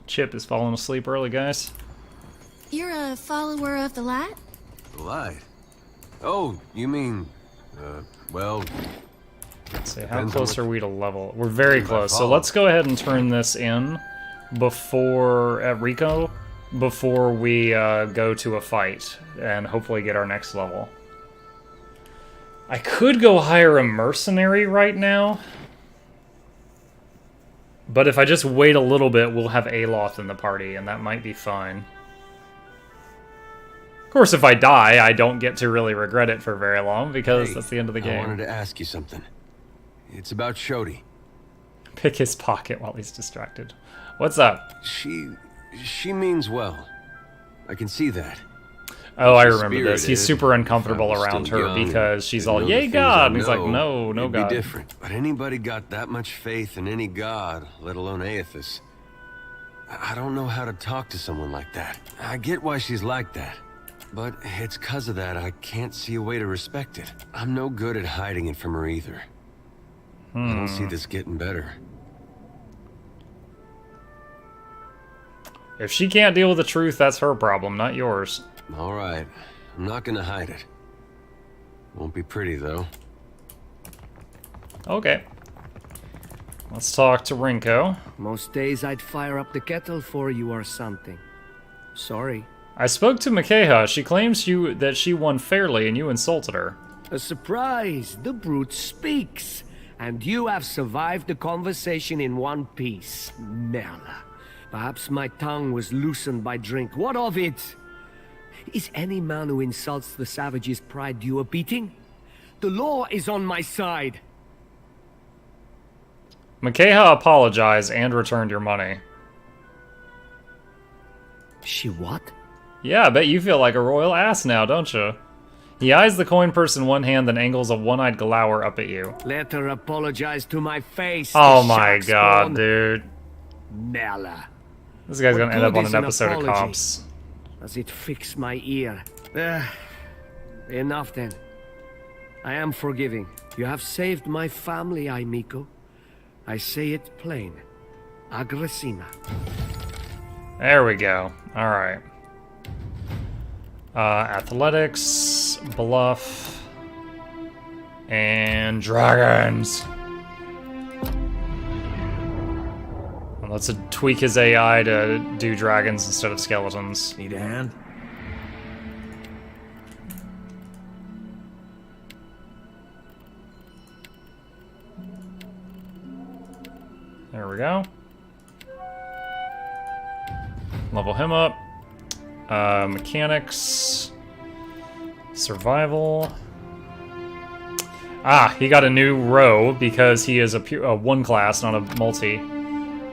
Chip is falling asleep early, guys. You're a follower of the light? The light? Oh, you mean... well... Let's see, how close are we to level? We're very close, so let's go ahead and turn this in before... at Rico, before we go to a fight, and hopefully get our next level. I could go hire a mercenary right now, but if I just wait a little bit, we'll have Aloth in the party, and that might be fine. Of course, if I die, I don't get to really regret it for very long, because that's the end of the game. I wanted to ask you something. It's about Shodi. Pick his pocket while he's distracted. What's up? She means well. I can see that. Oh, I remember this. He's super uncomfortable around her because she's all, yay, God! And he's like, no, no, God. It'd be different. But anybody got that much faith in any God, let alone Aethys? I don't know how to talk to someone like that. I get why she's like that. But it's 'cause of that I can't see a way to respect it. I'm no good at hiding it from her either. I don't see this getting better. If she can't deal with the truth, that's her problem, not yours. All right. I'm not gonna hide it. Won't be pretty, though. Okay. Let's talk to Rinko. Most days I'd fire up the kettle for you or something. Sorry. I spoke to Micaiah. She claims that she won fairly and you insulted her. A surprise! The brute speaks! And you have survived the conversation in one piece. Merla. Perhaps my tongue was loosened by drink. What of it? Is any man who insults the savage's pride due a beating? The law is on my side. Micaiah apologized and returned your money. She what? Yeah, I bet you feel like a royal ass now, don't you? He eyes the coin purse in one hand, then angles a one-eyed glower up at you. Let her apologize to my face. Oh my god, dude. Merla. This guy's gonna end up on an episode apology? of Cops. Does it fix my ear? Enough then. I am forgiving. You have saved my family, Aimiko. I say it plain. Aggressina. There we go. Alright. Athletics, bluff, and dragons. Well, let's tweak his AI to do dragons instead of skeletons. Need a hand? There we go. Level him up. Mechanics. Survival. Ah, he got a new row because he is a one class, not a multi.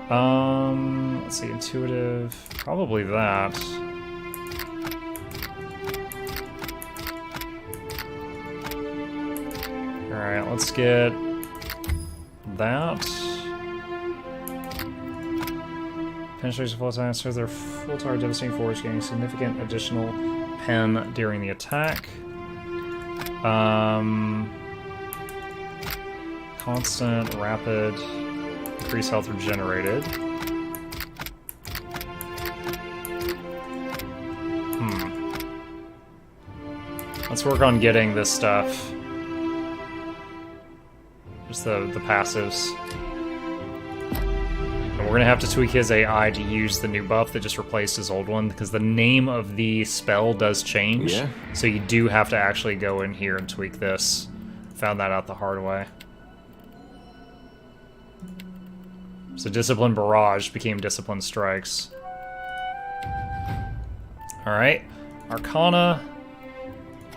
Let's see, intuitive. Probably that. Alright, let's get that. Penetration full time, so their full target devastating force, gaining significant additional pen during the attack. Constant, rapid, increased health regenerated. Let's work on getting this stuff. Just the passives. We're gonna have to tweak his AI to use the new buff that just replaced his old one, because the name of the spell does change. Yeah. So you do have to actually go in here and tweak this. Found that out the hard way. So Discipline Barrage became Discipline Strikes. Alright. Arcana.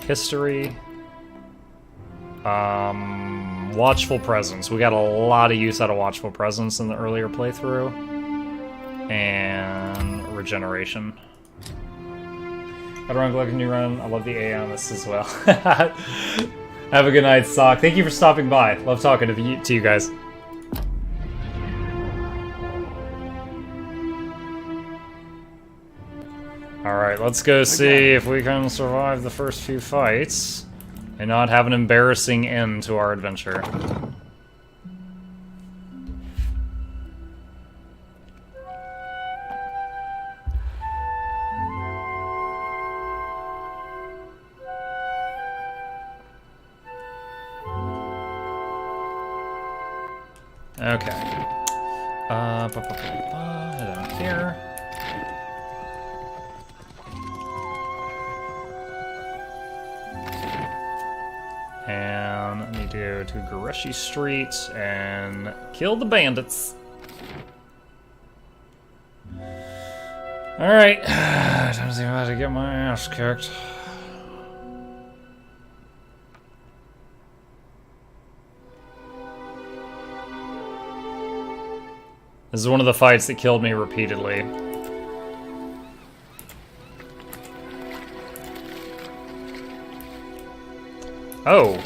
History. Watchful Presence. We got a lot of use out of Watchful Presence in the earlier playthrough. And Regeneration. Got around Gluck, new run. I love the AI on this as well. Have a good night, Sock. Thank you for stopping by. Love talking to you guys. Alright, let's go see if we can survive the first few fights and not have an embarrassing end to our adventure. Okay. Head down here. And I need to go to Goreshi Street and kill the bandits. Alright, time to see how to get my ass kicked. This is one of the fights that killed me repeatedly. Oh,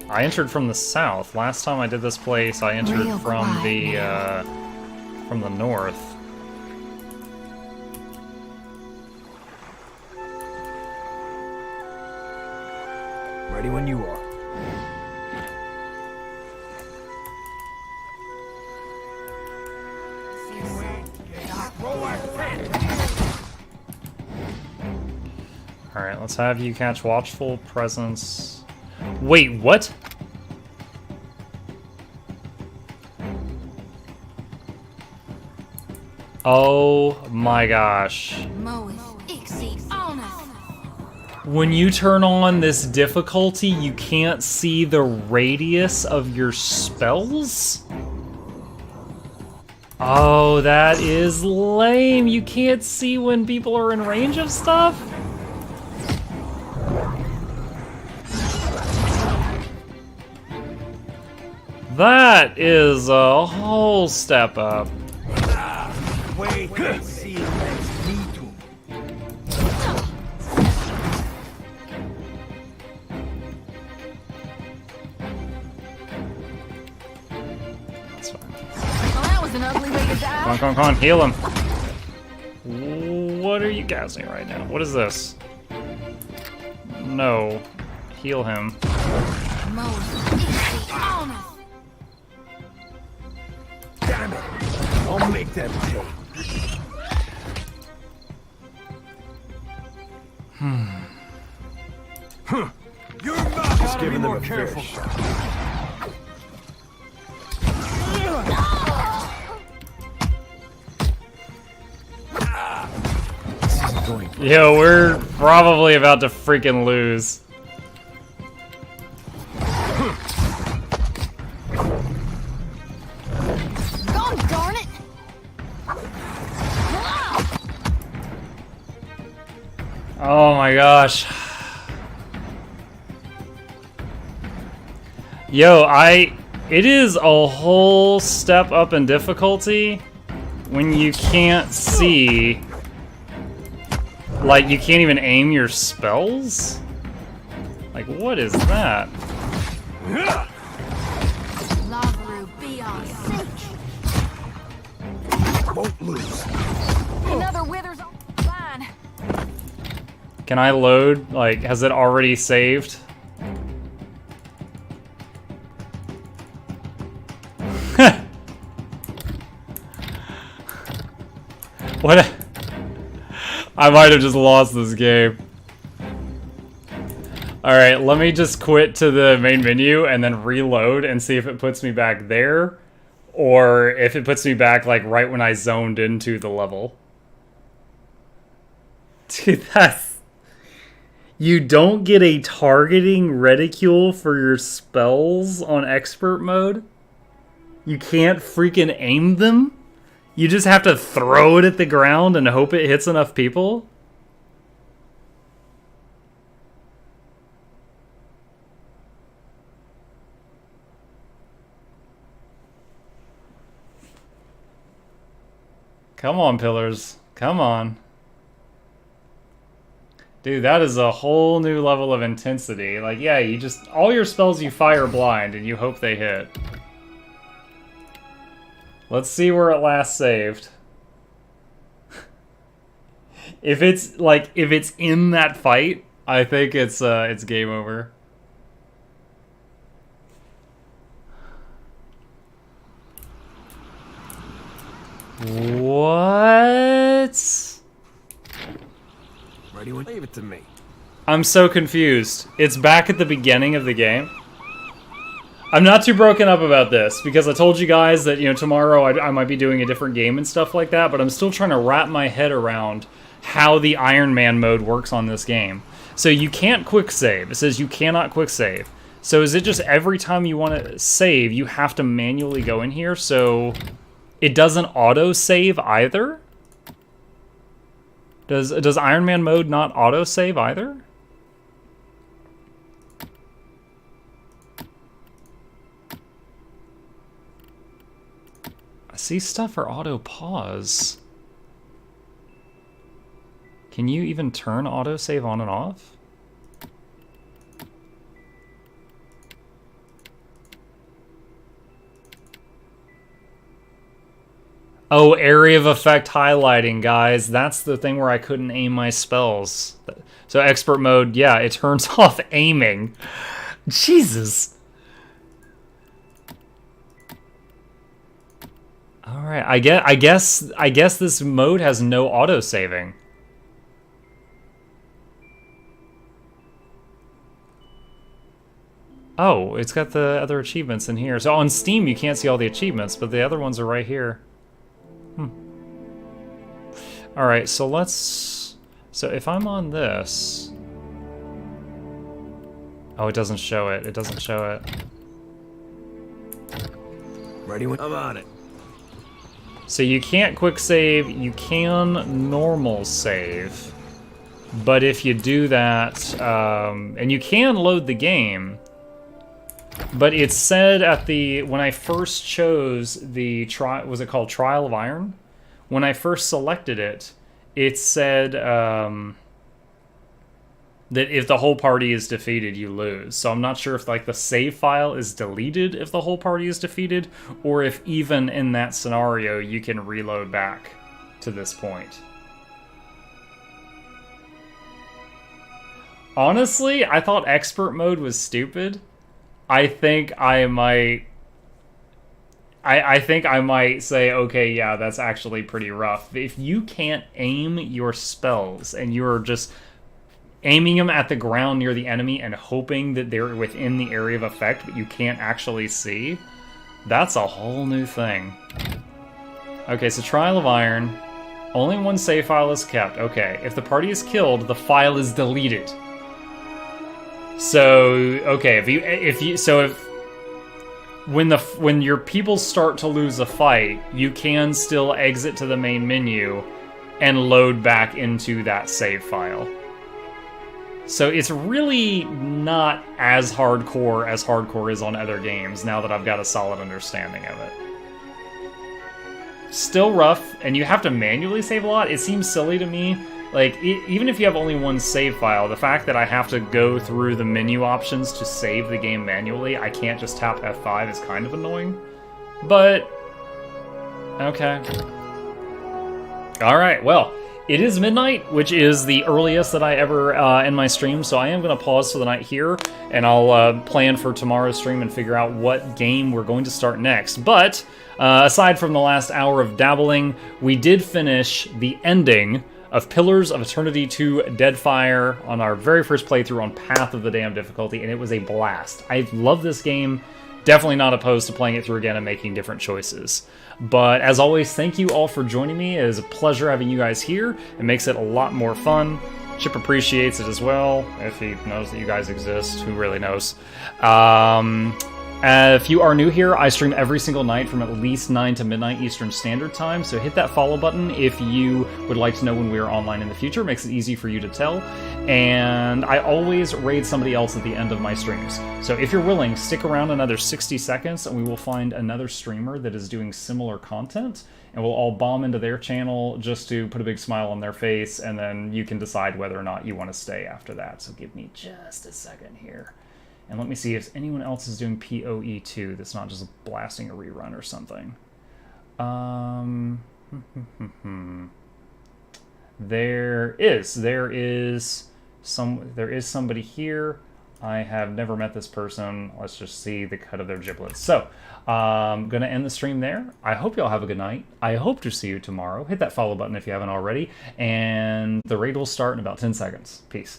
I entered from the south. Last time I did this place, I entered from the north. Ready when you are. Alright, let's have you catch Watchful Presence. Wait, what? Oh my gosh. When you turn on this difficulty, you can't see the radius of your spells? Oh, that is lame. You can't see when people are in range of stuff? That is a whole step up. Wait, see you next. Me too. That's fine. Well, that was an ugly way to die. Come on, heal him. What are you gassing right now? What is this? No. Heal him. Damn it! I'll make them pay. You're not just giving them a careful. Yo, we're probably about to freaking lose. God darn it! Oh my gosh. Yo, it is a whole step up in difficulty when you can't see. Like, you can't even aim your spells? Like, what is that? Won't lose. Another withers on the line. Can I load? Like, has it already saved? What? I might have just lost this game. Alright, let me just quit to the main menu and then reload and see if it puts me back there. Or if it puts me back, like, right when I zoned into the level. Dude, that's... You don't get a targeting reticule for your spells on expert mode? You can't freaking aim them? You just have to throw it at the ground and hope it hits enough people? Come on, pillars. Come on. Dude, that is a whole new level of intensity. Like, yeah, you just... All your spells you fire blind and you hope they hit. Let's see where it last saved. If it's, like, if it's in that fight, I think it's game over. What? Ready when leave it to me. I'm so confused. It's back at the beginning of the game. I'm not too broken up about this because I told you guys that, you know, tomorrow I might be doing a different game and stuff like that, but I'm still trying to wrap my head around how the Iron Man mode works on this game. So you can't quick save. It says you cannot quick save. So is it just every time you want to save, you have to manually go in here? So it doesn't auto save either? Does Iron Man mode not auto save either? I see stuff for auto pause. Can you even turn auto save on and off? Oh, area of effect highlighting, guys. That's the thing where I couldn't aim my spells. So expert mode, yeah, it turns off aiming. Jesus. All right, I guess this mode has no auto saving. Oh, it's got the other achievements in here. So on Steam, you can't see all the achievements, but the other ones are right here. All right, so let's. So if I'm on this. Oh, it doesn't show it. It doesn't show it. Ready when I'm on it. So you can't quick save, you can normal save, but if you do that, and you can load the game, but it said at the, when I first chose the, was it called Trial of Iron? When I first selected it, it said that if the whole party is defeated, you lose. So I'm not sure if like the save file is deleted if the whole party is defeated, or if even in that scenario you can reload back to this point. Honestly, I thought expert mode was stupid. I think I might... I think I might say, okay, yeah, that's actually pretty rough. If you can't aim your spells and you're just aiming them at the ground near the enemy and hoping that they're within the area of effect, but you can't actually see, that's a whole new thing. Okay, so Trial of Iron. Only one save file is kept. Okay, if the party is killed, the file is deleted. So, okay, when your people start to lose a fight, you can still exit to the main menu and load back into that save file. So it's really not as hardcore is on other games, now that I've got a solid understanding of it. Still rough, and you have to manually save a lot. It seems silly to me. Like, even if you have only one save file, the fact that I have to go through the menu options to save the game manually, I can't just tap F5, is kind of annoying. But, okay. Alright, well, it is midnight, which is the earliest that I ever end my stream, so I am going to pause for the night here, and I'll plan for tomorrow's stream and figure out what game we're going to start next. But, aside from the last hour of dabbling, we did finish the ending of Pillars of Eternity 2 Deadfire on our very first playthrough on Path of the Damned difficulty, and it was a blast. I love this game. Definitely not opposed to playing it through again and making different choices. But as always, thank you all for joining me. It is a pleasure having you guys here. It makes it a lot more fun. Chip appreciates it as well. If he knows that you guys exist, who really knows? If you are new here, I stream every single night from at least 9 to midnight Eastern Standard Time, so hit that follow button if you would like to know when we are online in the future. It makes it easy for you to tell. And I always raid somebody else at the end of my streams. So if you're willing, stick around another 60 seconds and we will find another streamer that is doing similar content, and we'll all bomb into their channel just to put a big smile on their face, and then you can decide whether or not you want to stay after that. So give me just a second here. And let me see if anyone else is doing PoE2 that's not just blasting a rerun or something. There is somebody here. I have never met this person. Let's just see the cut of their giblets. So, I'm going to end the stream there. I hope y'all have a good night. I hope to see you tomorrow. Hit that follow button if you haven't already. And the raid will start in about 10 seconds. Peace.